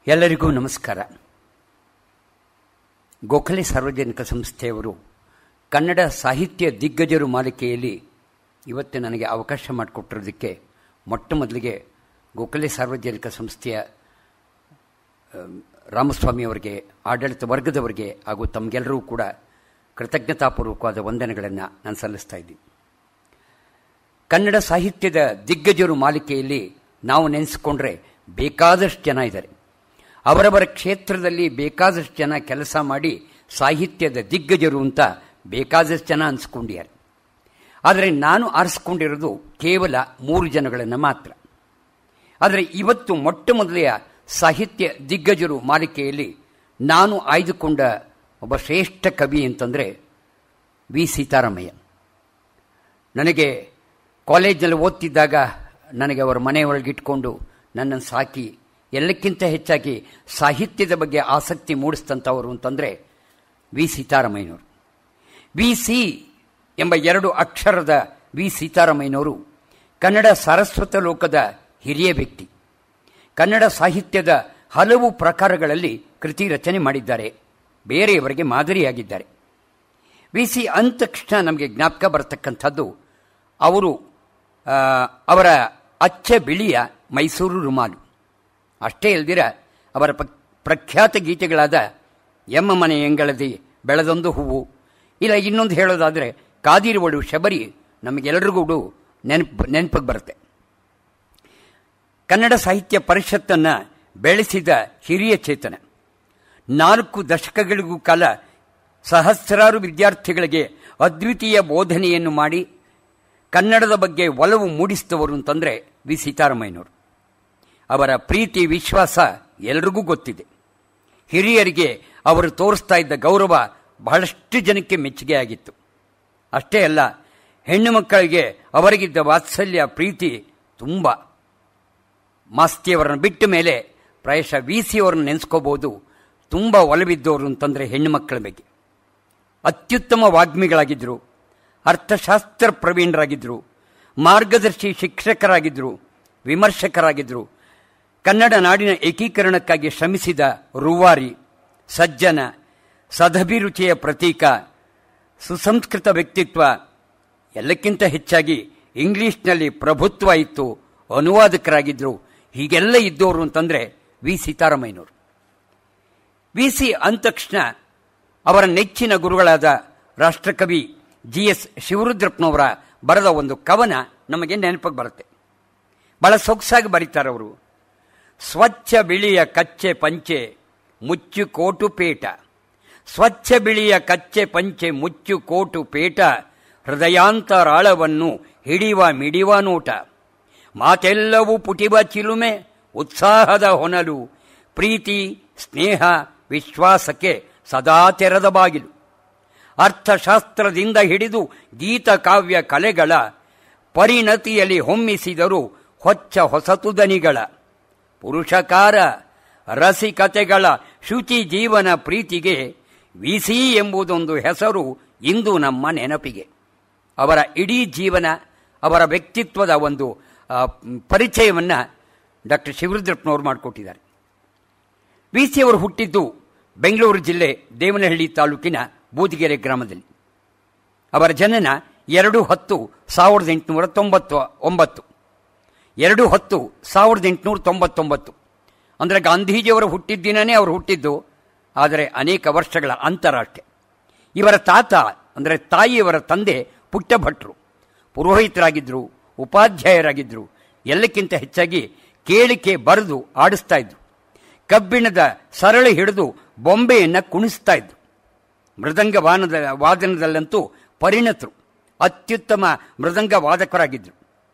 ಎಲ್ಲರಿಗೂ ನಮಸ್ಕಾರ. ಗೋಖಲೆ ಸಾರ್ವಜನಿಕ ಸಂಸ್ಥೆಯವರು ಕನ್ನಡ ಸಾಹಿತ್ಯ ದಿಗ್ಗಜರು ಮಾಲಿಕೆಯಲ್ಲಿ ಇವತ್ತು ನನಗೆ ಅವಕಾಶ ಮಾಡಿಕೊಟ್ಟಿರೋದಕ್ಕೆ ಮೊಟ್ಟ ಮೊದಲಿಗೆ ಗೋಖಲೆ ಸಾರ್ವಜನಿಕ ಸಂಸ್ಥೆಯ ರಾಮಸ್ವಾಮಿಯವರಿಗೆ, ಆಡಳಿತ ವರ್ಗದವರಿಗೆ ಹಾಗೂ ತಮಗೆಲ್ಲರೂ ಕೂಡ ಕೃತಜ್ಞತಾಪೂರ್ವಕವಾದ ವಂದನೆಗಳನ್ನು ನಾನು ಸಲ್ಲಿಸ್ತಾ ಇದ್ದೀನಿ. ಕನ್ನಡ ಸಾಹಿತ್ಯದ ದಿಗ್ಗಜರು ಮಾಲಿಕೆಯಲ್ಲಿ ನಾವು ನೆನೆಸಿಕೊಂಡ್ರೆ ಬೇಕಾದಷ್ಟು ಜನ ಇದ್ದಾರೆ. ಅವರವರ ಕ್ಷೇತ್ರದಲ್ಲಿ ಬೇಕಾದಷ್ಟು ಜನ ಕೆಲಸ ಮಾಡಿ ಸಾಹಿತ್ಯದ ದಿಗ್ಗಜರು ಅಂತ ಬೇಕಾದಷ್ಟು ಜನ ಅನಿಸ್ಕೊಂಡಿದ್ದಾರೆ. ಆದರೆ ನಾನು ಆರಿಸ್ಕೊಂಡಿರೋದು ಕೇವಲ 3 ಜನಗಳನ್ನು ಮಾತ್ರ. ಆದರೆ ಇವತ್ತು ಮೊಟ್ಟ ಮೊದಲೆಯ ಸಾಹಿತ್ಯ ದಿಗ್ಗಜರು ಮಾಲಿಕೆಯಲ್ಲಿ ನಾನು ಆಯ್ದುಕೊಂಡ ಒಬ್ಬ ಶ್ರೇಷ್ಠ ಕವಿ ಅಂತಂದರೆ ವಿ ಸೀತಾರಾಮಯ್ಯ. ನನಗೆ ಕಾಲೇಜ್ನಲ್ಲಿ ಓದ್ತಿದ್ದಾಗ ನನಗೆ ಅವರ ಮನೆಯೊಳಗಿಟ್ಕೊಂಡು ನನ್ನನ್ನು ಸಾಕಿ ಎಲ್ಲಕ್ಕಿಂತ ಹೆಚ್ಚಾಗಿ ಸಾಹಿತ್ಯದ ಬಗ್ಗೆ ಆಸಕ್ತಿ ಮೂಡಿಸಿದಂಥವರು ಅಂತಂದರೆ ವಿ ಸೀತಾರಾಮಯ್ಯನವರು. ವಿ ಸಿ ಎಂಬ 2 ಅಕ್ಷರದ ವಿ ಸೀತಾರಾಮಯ್ಯನವರು ಕನ್ನಡ ಸಾರಸ್ವತ ಲೋಕದ ಹಿರಿಯ ವ್ಯಕ್ತಿ. ಕನ್ನಡ ಸಾಹಿತ್ಯದ ಹಲವು ಪ್ರಕಾರಗಳಲ್ಲಿ ಕೃತಿ ರಚನೆ ಮಾಡಿದ್ದಾರೆ, ಬೇರೆಯವರಿಗೆ ಮಾದರಿಯಾಗಿದ್ದಾರೆ. ವಿ ಸಿ ಅಂದ ತಕ್ಷಣ ನಮಗೆ ಜ್ಞಾಪಕ ಬರತಕ್ಕಂಥದ್ದು ಅವರ ಅಚ್ಚ ಬಿಳಿಯ ಮೈಸೂರು ರುಮಾಲು. ಅಷ್ಟೇ ಅಲ್ದಿರ ಅವರ ಪ್ರಖ್ಯಾತ ಗೀತೆಗಳಾದ ಎಮ್ಮ ಮನೆ ಎಂಗಳದಿ ಬೆಳೆದೊಂದು ಹೂವು, ಇಲ್ಲ ಇನ್ನೊಂದು ಹೇಳೋದಾದರೆ ಕಾದಿರುವಳು ಶಬರಿ ನಮಗೆಲ್ಲರಿಗೂ ನೆನಪಿಗೆ ಬರುತ್ತೆ. ಕನ್ನಡ ಸಾಹಿತ್ಯ ಪರಿಷತ್ತನ್ನು ಬೆಳೆಸಿದ ಹಿರಿಯ ಚೇತನ. 4 ದಶಕಗಳಿಗೂ ಕಾಲ ಸಹಸ್ರಾರು ವಿದ್ಯಾರ್ಥಿಗಳಿಗೆ ಅದ್ವಿತೀಯ ಬೋಧನೆಯನ್ನು ಮಾಡಿ ಕನ್ನಡದ ಬಗ್ಗೆ ಒಲವು ಮೂಡಿಸಿದವರು ಅಂತಂದರೆ ವಿ ಸೀತಾರಾಮಯ್ಯನವರು. ಅವರ ಪ್ರೀತಿ ವಿಶ್ವಾಸ ಎಲ್ರಿಗೂ ಗೊತ್ತಿದೆ. ಹಿರಿಯರಿಗೆ ಅವರು ತೋರಿಸ್ತಾ ಇದ್ದ ಗೌರವ ಬಹಳಷ್ಟು ಜನಕ್ಕೆ ಮೆಚ್ಚುಗೆ ಆಗಿತ್ತು. ಅಷ್ಟೇ ಅಲ್ಲ, ಹೆಣ್ಣು ಮಕ್ಕಳಿಗೆ ಅವರಿಗಿದ್ದ ವಾತ್ಸಲ್ಯ ಪ್ರೀತಿ ತುಂಬ. ಮಾಸ್ತಿಯವರನ್ನು ಬಿಟ್ಟ ಮೇಲೆ ಪ್ರಾಯಶಃ ವಿ ಸಿ ಅವರನ್ನು ನೆನೆಸ್ಕೋಬಹುದು. ತುಂಬ ಒಲವಿದ್ದವರು ಅಂತಂದರೆ ಹೆಣ್ಣು ಮಕ್ಕಳ ಬಗ್ಗೆ. ಅತ್ಯುತ್ತಮ ವಾಗ್ಮಿಗಳಾಗಿದ್ದರು, ಅರ್ಥಶಾಸ್ತ್ರ ಪ್ರವೀಣರಾಗಿದ್ದರು, ಮಾರ್ಗದರ್ಶಿ ಶಿಕ್ಷಕರಾಗಿದ್ದರು, ವಿಮರ್ಶಕರಾಗಿದ್ದರು. ಕನ್ನಡ ನಾಡಿನ ಏಕೀಕರಣಕ್ಕಾಗಿ ಶ್ರಮಿಸಿದ ರೂವಾರಿ, ಸಜ್ಜನ, ಸದಭಿರುಚಿಯ ಪ್ರತೀಕ, ಸುಸಂಸ್ಕೃತ ವ್ಯಕ್ತಿತ್ವ. ಎಲ್ಲಕ್ಕಿಂತ ಹೆಚ್ಚಾಗಿ ಇಂಗ್ಲಿಷ್ನಲ್ಲಿ ಪ್ರಭುತ್ವ ಇತ್ತು, ಅನುವಾದಕರಾಗಿದ್ದರು. ಹೀಗೆಲ್ಲ ಇದ್ದವರು ಅಂತಂದರೆ ವಿ ಸೀತಾರಾಮಯ್ಯನವರು. ವಿ ಸಿ ಅಂದ ತಕ್ಷಣ ಅವರ ನೆಚ್ಚಿನ ಗುರುಗಳಾದ ರಾಷ್ಟ್ರಕವಿ GS ಶಿವರುದ್ರಪ್ಪನವರ ಬರೆದ ಒಂದು ಕವನ ನಮಗೆ ನೆನಪಿಗೆ ಬರುತ್ತೆ. ಬಹಳ ಸೊಗಸಾಗಿ ಬರೀತಾರೆ ಅವರು. ಸ್ವಚ್ಛ ಬಿಳಿಯ ಕಚ್ಚೆ ಪಂಚೆ ಮುಚ್ಚು ಕೋಟು ಪೇಟ, ಸ್ವಚ್ಛ ಬಿಳಿಯ ಕಚ್ಚೆ ಪಂಚೆ ಮುಚ್ಚು ಕೋಟು ಪೇಟ, ಹೃದಯಾಂತರಾಳವನ್ನು ಹಿಡಿವ ಮಿಡಿವ ನೋಟ, ಮಾತೆಲ್ಲವೂ ಪುಟಿವ ಚಿಲುಮೆ ಉತ್ಸಾಹದ ಹೊನಲು, ಪ್ರೀತಿ ಸ್ನೇಹ ವಿಶ್ವಾಸಕ್ಕೆ ಸದಾ ತೆರೆದ ಬಾಗಿಲು, ಅರ್ಥಶಾಸ್ತ್ರದಿಂದ ಹಿಡಿದು ಗೀತ ಕಾವ್ಯ ಕಲೆಗಳ ಪರಿಣತಿಯಲ್ಲಿ ಹೊಮ್ಮಿಸಿದರು ಹೊಚ್ಚ ಹೊಸತುದನಿಗಳ, ಪುರುಷಕಾರ ರಸಿಕತೆಗಳ ಶುಚಿ ಜೀವನ ಪ್ರೀತಿಗೆ ವಿ ಸಿ ಎಂಬುದೊಂದು ಹೆಸರು ಇಂದು ನಮ್ಮ ನೆನಪಿಗೆ. ಅವರ ಇಡೀ ಜೀವನ, ಅವರ ವ್ಯಕ್ತಿತ್ವದ ಒಂದು ಪರಿಚಯವನ್ನು ಡಾಕ್ಟರ್ ಶಿವರುದ್ರಪ್ಪನವರು ಮಾಡಿಕೊಟ್ಟಿದ್ದಾರೆ. ವಿ ಸಿ ಅವರು ಹುಟ್ಟಿದ್ದು ಬೆಂಗಳೂರು ಜಿಲ್ಲೆ ದೇವನಹಳ್ಳಿ ತಾಲೂಕಿನ ಬೂದಿಗೆರೆ ಗ್ರಾಮದಲ್ಲಿ. ಅವರ ಜನನ 2/10/1899. 2/10/1899 ಅಂದರೆ ಗಾಂಧೀಜಿಯವರು ಹುಟ್ಟಿದ ದಿನನೇ ಅವರು ಹುಟ್ಟಿದ್ದು, ಆದರೆ ಅನೇಕ ವರ್ಷಗಳ ಅಂತರ ಅಷ್ಟೆ. ಇವರ ತಾತ ಅಂದರೆ ತಾಯಿಯವರ ತಂದೆ ಪುಟ್ಟಭಟ್ರು, ಪುರೋಹಿತರಾಗಿದ್ದರು, ಉಪಾಧ್ಯಾಯರಾಗಿದ್ದರು. ಎಲ್ಲಕ್ಕಿಂತ ಹೆಚ್ಚಾಗಿ ಕೇಳಿಕೆ ಬರೆದು ಆಡಿಸ್ತಾ ಇದ್ರು. ಕಬ್ಬಿಣದ ಸರಳ ಹಿಡಿದು ಬೊಂಬೆಯನ್ನು ಕುಣಿಸ್ತಾ ಇದ್ರು. ಮೃದಂಗ ವಾದನದಲ್ಲಂತೂ ಪರಿಣತರು, ಅತ್ಯುತ್ತಮ ಮೃದಂಗ ವಾದಕರಾಗಿದ್ದರು.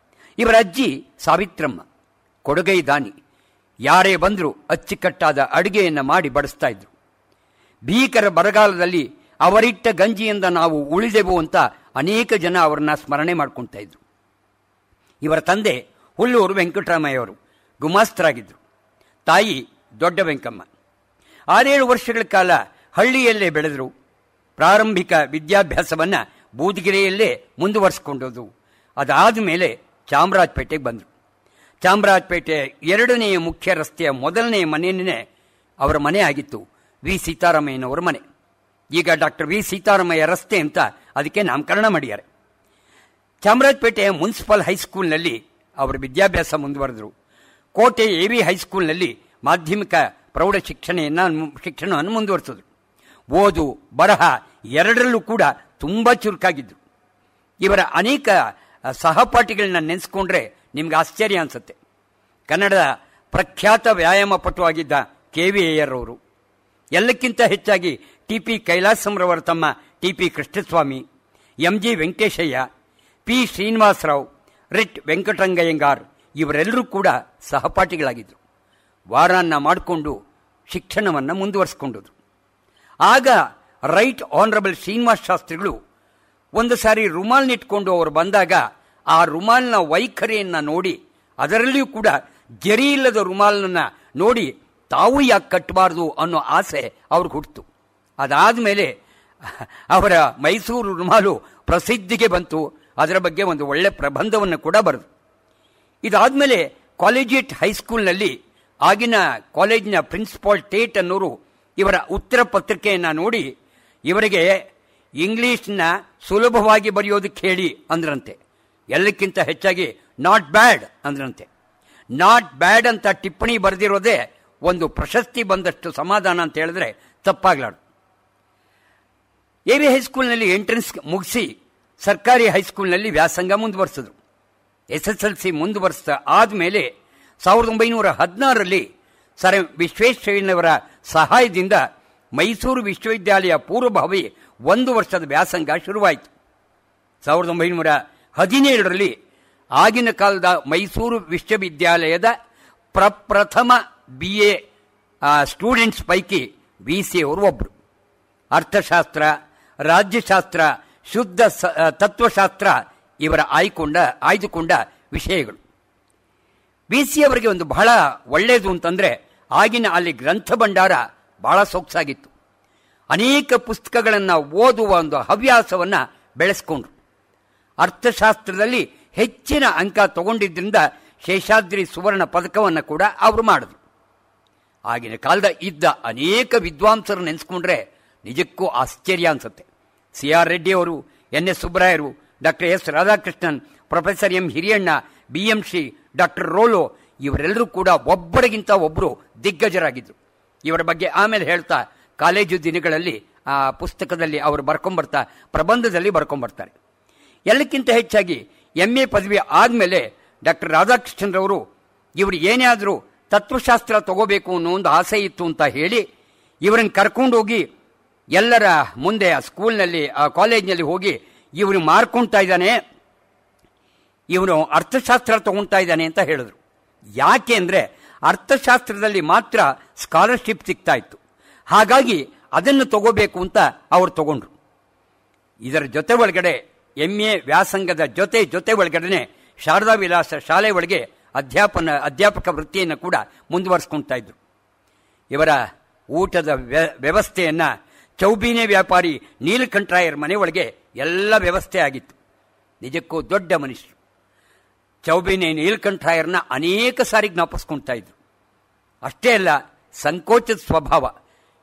ಇವರ ಅಜ್ಜಿ ಸಾವಿತ್ರಮ್ಮ ಕೊಡುಗೈ ದಾನಿ. ಯಾರೇ ಬಂದರೂ ಅಚ್ಚುಕಟ್ಟಾದ ಅಡುಗೆಯನ್ನು ಮಾಡಿ ಬಡಿಸ್ತಾ ಇದ್ರು. ಭೀಕರ ಬರಗಾಲದಲ್ಲಿ ಅವರಿಟ್ಟ ಗಂಜಿಯಿಂದ ನಾವು ಉಳಿದೆವು ಅಂತ ಅನೇಕ ಜನ ಅವರನ್ನ ಸ್ಮರಣೆ ಮಾಡ್ಕೊಳ್ತಾ ಇದ್ರು. ಇವರ ತಂದೆ ಹುಲ್ಲೂರು ವೆಂಕಟರಾಮಯ್ಯವರು ಗುಮಾಸ್ತರಾಗಿದ್ದರು. ತಾಯಿ ದೊಡ್ಡ ವೆಂಕಮ್ಮ. 6-7 ವರ್ಷಗಳ ಕಾಲ ಹಳ್ಳಿಯಲ್ಲೇ ಬೆಳೆದರು. ಪ್ರಾರಂಭಿಕ ವಿದ್ಯಾಭ್ಯಾಸವನ್ನು ಬೂದಿಗೆರೆಯಲ್ಲೇ ಮುಂದುವರಿಸಿಕೊಂಡೋದು. ಅದಾದ ಮೇಲೆ ಚಾಮರಾಜಪೇಟೆಗೆ ಬಂದರು. ಚಾಮರಾಜಪೇಟೆ 2ನೇ ಮುಖ್ಯ ರಸ್ತೆಯ ಮೊದಲನೇ ಮನೆಯನ್ನೇ ಅವರ ಮನೆ ಆಗಿತ್ತು ವಿ ಸೀತಾರಾಮಯ್ಯನವರ ಮನೆ. ಈಗ ಡಾಕ್ಟರ್ ವಿ ಸೀತಾರಾಮಯ್ಯ ರಸ್ತೆ ಅಂತ ಅದಕ್ಕೆ ನಾಮಕರಣ ಮಾಡಿದ್ದಾರೆ. ಚಾಮರಾಜಪೇಟೆ ಮುನ್ಸಿಪಲ್ ಹೈಸ್ಕೂಲ್ನಲ್ಲಿ ಅವರ ವಿದ್ಯಾಭ್ಯಾಸ ಮುಂದುವರೆದರು. ಕೋಟೆ AV ಹೈಸ್ಕೂಲ್ನಲ್ಲಿ ಮಾಧ್ಯಮಿಕ ಪ್ರೌಢ ಶಿಕ್ಷಣವನ್ನು ಮುಂದುವರಿಸಿದ್ರು. ಓದು ಬರಹ ಎರಡರಲ್ಲೂ ಕೂಡ ತುಂಬ ಚುರುಕಾಗಿದ್ದರು. ಇವರ ಅನೇಕ ಸಹಪಾಠಿಗಳನ್ನ ನೆನೆಸ್ಕೊಂಡ್ರೆ ನಿಮ್ಗೆ ಆಶ್ಚರ್ಯ ಅನಿಸುತ್ತೆ. ಕನ್ನಡದ ಪ್ರಖ್ಯಾತ ವ್ಯಾಯಾಮ ಪಟುವಾಗಿದ್ದ KV ಅಯ್ಯರ್ ಅವರು, ಎಲ್ಲಕ್ಕಿಂತ ಹೆಚ್ಚಾಗಿ TP ಕೈಲಾಸಂರವರ ತಮ್ಮ TP Krishnaswamy, MG Venkateshaiah, P Srinivasarao, ರಿಟ್ ವೆಂಕಟರಂಗಯ್ಯಂಗಾರ್ ಇವರೆಲ್ಲರೂ ಕೂಡ ಸಹಪಾಠಿಗಳಾಗಿದ್ದರು. ವಾರಾನ್ನ ಮಾಡಿಕೊಂಡು ಶಿಕ್ಷಣವನ್ನು ಮುಂದುವರಿಸಿಕೊಂಡರು. ಆಗ ರೈಟ್ ಆನರಬಲ್ ಶ್ರೀನಿವಾಸ ಶಾಸ್ತ್ರಿಗಳು ಒಂದು ಸಾರಿ ರುಮಾಲ್ನಿಟ್ಕೊಂಡು ಅವರು ಬಂದಾಗ ಆ ರುಮಾಲ್ನ ವೈಖರಿಯನ್ನು ನೋಡಿ, ಅದರಲ್ಲಿಯೂ ಕೂಡ ಜರಿ ಇಲ್ಲದ ರುಮಾಲನ್ನು ನೋಡಿ ತಾವು ಯಾಕೆ ಕಟ್ಟಬಾರ್ದು ಅನ್ನೋ ಆಸೆ ಅವ್ರಿಗೆ ಹುಟ್ಟಿತು. ಅದಾದ ಮೇಲೆ ಅವರ ಮೈಸೂರು ರುಮಾಲು ಪ್ರಸಿದ್ಧಿಗೆ ಬಂತು. ಅದರ ಬಗ್ಗೆ ಒಂದು ಒಳ್ಳೆ ಪ್ರಬಂಧವನ್ನು ಕೂಡ ಬರೆದು. ಇದಾದಮೇಲೆ ಕಾಲೇಜಿಯೇಟ್ ಹೈಸ್ಕೂಲ್ನಲ್ಲಿ ಆಗಿನ ಕಾಲೇಜಿನ ಪ್ರಿನ್ಸಿಪಾಲ್ ಟೇಟ್ ಅನ್ನೋರು ಇವರ ಉತ್ತರ ಪತ್ರಿಕೆಯನ್ನು ನೋಡಿ ಇವರಿಗೆ ಇಂಗ್ಲೀಷ್ನ ಸುಲಭವಾಗಿ ಬರೆಯೋದಕ್ಕೆ ಹೇಳಿ ಅಂದ್ರಂತೆ. ಎಲ್ಲಕ್ಕಿಂತ ಹೆಚ್ಚಾಗಿ ನಾಟ್ ಬ್ಯಾಡ್ ಅಂದ್ರಂತೆ. ನಾಟ್ ಬ್ಯಾಡ್ ಅಂತ ಟಿಪ್ಪಣಿ ಬರೆದಿರೋದೇ ಒಂದು ಪ್ರಶಸ್ತಿ ಬಂದಷ್ಟು ಸಮಾಧಾನ ಅಂತ ಹೇಳಿದ್ರೆ ತಪ್ಪಾಗ್ಲಾರ್ದು. AV ಹೈಸ್ಕೂಲ್ನಲ್ಲಿ ಎಂಟ್ರೆನ್ಸ್ ಮುಗಿಸಿ ಸರ್ಕಾರಿ ಹೈಸ್ಕೂಲ್ನಲ್ಲಿ ವ್ಯಾಸಂಗ ಮುಂದುವರಿಸಿದ್ರು. SSLC ಮುಂದುವರಿಸಿದ ಆದಮೇಲೆ 1916ರಲ್ಲಿ ಸರ್ ವಿಶ್ವೇಶ್ವರಯ್ಯನವರ ಸಹಾಯದಿಂದ ಮೈಸೂರು ವಿಶ್ವವಿದ್ಯಾಲಯ ಪೂರ್ವಭಾವಿ 1 ವರ್ಷದ ವ್ಯಾಸಂಗ ಶುರುವಾಯಿತು. 1917ರಲ್ಲಿ ಆಗಿನ ಕಾಲದ ಮೈಸೂರು ವಿಶ್ವವಿದ್ಯಾಲಯದ ಪ್ರಪ್ರಥಮ BA ಸ್ಟೂಡೆಂಟ್ಸ್ ಪೈಕಿ VC ಅವರು ಒಬ್ಬರು. ಅರ್ಥಶಾಸ್ತ್ರ, ರಾಜ್ಯಶಾಸ್ತ್ರ, ಶುದ್ಧ ತತ್ವಶಾಸ್ತ್ರ ಇವರ ಆಯ್ದುಕೊಂಡ ವಿಷಯಗಳು. VC ಅವರಿಗೆ ಒಂದು ಬಹಳ ಒಳ್ಳೆಯದು ಅಂತಂದರೆ ಆಗಿನ ಅಲ್ಲಿ ಗ್ರಂಥ ಭಂಡಾರ ಬಹಳ ಸೊಗಸಾಗಿತ್ತು. ಅನೇಕ ಪುಸ್ತಕಗಳನ್ನು ಓದುವ ಒಂದು ಹವ್ಯಾಸವನ್ನು ಬೆಳೆಸ್ಕೊಂಡ್ರು. ಅರ್ಥಶಾಸ್ತ್ರದಲ್ಲಿ ಹೆಚ್ಚಿನ ಅಂಕ ತಗೊಂಡಿದ್ದರಿಂದ ಶೇಷಾದ್ರಿ ಸುವರ್ಣ ಪದಕವನ್ನು ಕೂಡ ಅವರು ಮಾಡಿದ್ರು. ಆಗಿನ ಕಾಲದ ಇದ್ದ ಅನೇಕ ವಿದ್ವಾಂಸರು ನೆನೆಸ್ಕೊಂಡ್ರೆ ನಿಜಕ್ಕೂ ಆಶ್ಚರ್ಯ ಅನಿಸುತ್ತೆ. CR ರೆಡ್ಡಿ ಅವರು, NS ಸುಬ್ಬರಾಯರು, doctor S Radhakrishnan, professor M Hiriyanna, BMC, doctor Rollo ಇವರೆಲ್ಲರೂ ಕೂಡ ಒಬ್ಬರಿಗಿಂತ ಒಬ್ಬರು ದಿಗ್ಗಜರಾಗಿದ್ದರು. ಇವರ ಬಗ್ಗೆ ಆಮೇಲೆ ಹೇಳ್ತಾ ಕಾಲೇಜು ದಿನಗಳಲ್ಲಿ ಆ ಪುಸ್ತಕದಲ್ಲಿ ಅವರು ಬರ್ಕೊಂಬರ್ತಾ ಪ್ರಬಂಧದಲ್ಲಿ ಬರ್ಕೊಂಬರ್ತಾರೆ. ಎಲ್ಲಕ್ಕಿಂತ ಹೆಚ್ಚಾಗಿ MA ಪದವಿ ಆದಮೇಲೆ ಡಾಕ್ಟರ್ ರಾಧಾಕೃಷ್ಣನ್ರವರು ಇವರು ಏನೇ ಆದರೂ ತತ್ವಶಾಸ್ತ್ರ ತಗೋಬೇಕು ಅನ್ನೋ ಒಂದು ಆಸೆ ಇತ್ತು ಅಂತ ಹೇಳಿ ಇವರನ್ನು ಕರ್ಕೊಂಡೋಗಿ ಎಲ್ಲರ ಮುಂದೆ ಆ ಸ್ಕೂಲ್ನಲ್ಲಿ ಆ ಕಾಲೇಜ್ನಲ್ಲಿ ಹೋಗಿ ಇವರು ಮಾರ್ಕೊಳ್ತಾ ಇದ್ದಾನೆ, ಇವನು ಅರ್ಥಶಾಸ್ತ್ರ ತಗೊಳ್ತಾ ಇದ್ದಾನೆ ಅಂತ ಹೇಳಿದ್ರು. ಯಾಕೆ ಅಂದರೆ ಅರ್ಥಶಾಸ್ತ್ರದಲ್ಲಿ ಮಾತ್ರ ಸ್ಕಾಲರ್ಶಿಪ್ ಸಿಗ್ತಾ ಇತ್ತು. ಹಾಗಾಗಿ ಅದನ್ನು ತಗೋಬೇಕು ಅಂತ ಅವರು ತಗೊಂಡ್ರು. ಇದರ ಜೊತೆ ಒಳಗಡೆ MA ವ್ಯಾಸಂಗದ ಜೊತೆ ಒಳಗಡೆ ಶಾರದಾ ವಿಲಾಸ ಶಾಲೆ ಒಳಗೆ ಅಧ್ಯಾಪಕ ವೃತ್ತಿಯನ್ನು ಕೂಡ ಮುಂದುವರಿಸ್ಕೊಳ್ತಾ ಇದ್ರು. ಇವರ ಊಟದ ವ್ಯವಸ್ಥೆಯನ್ನು ಚೌಬೀನೆ ವ್ಯಾಪಾರಿ ನೀಲಕಂಠರಾಯರ್ ಮನೆ ಒಳಗೆ ಎಲ್ಲ ವ್ಯವಸ್ಥೆ ಆಗಿತ್ತು. ನಿಜಕ್ಕೂ ದೊಡ್ಡ ಮನುಷ್ಯರು. ಚೌಬೀನೆ ನೀಲಕಂಠರಾಯರ್ನ ಅನೇಕ ಸಾರಿ ಜ್ಞಾಪಿಸ್ಕೊಳ್ತಾ ಇದ್ರು. ಅಷ್ಟೇ ಅಲ್ಲ, ಸಂಕೋಚದ ಸ್ವಭಾವ.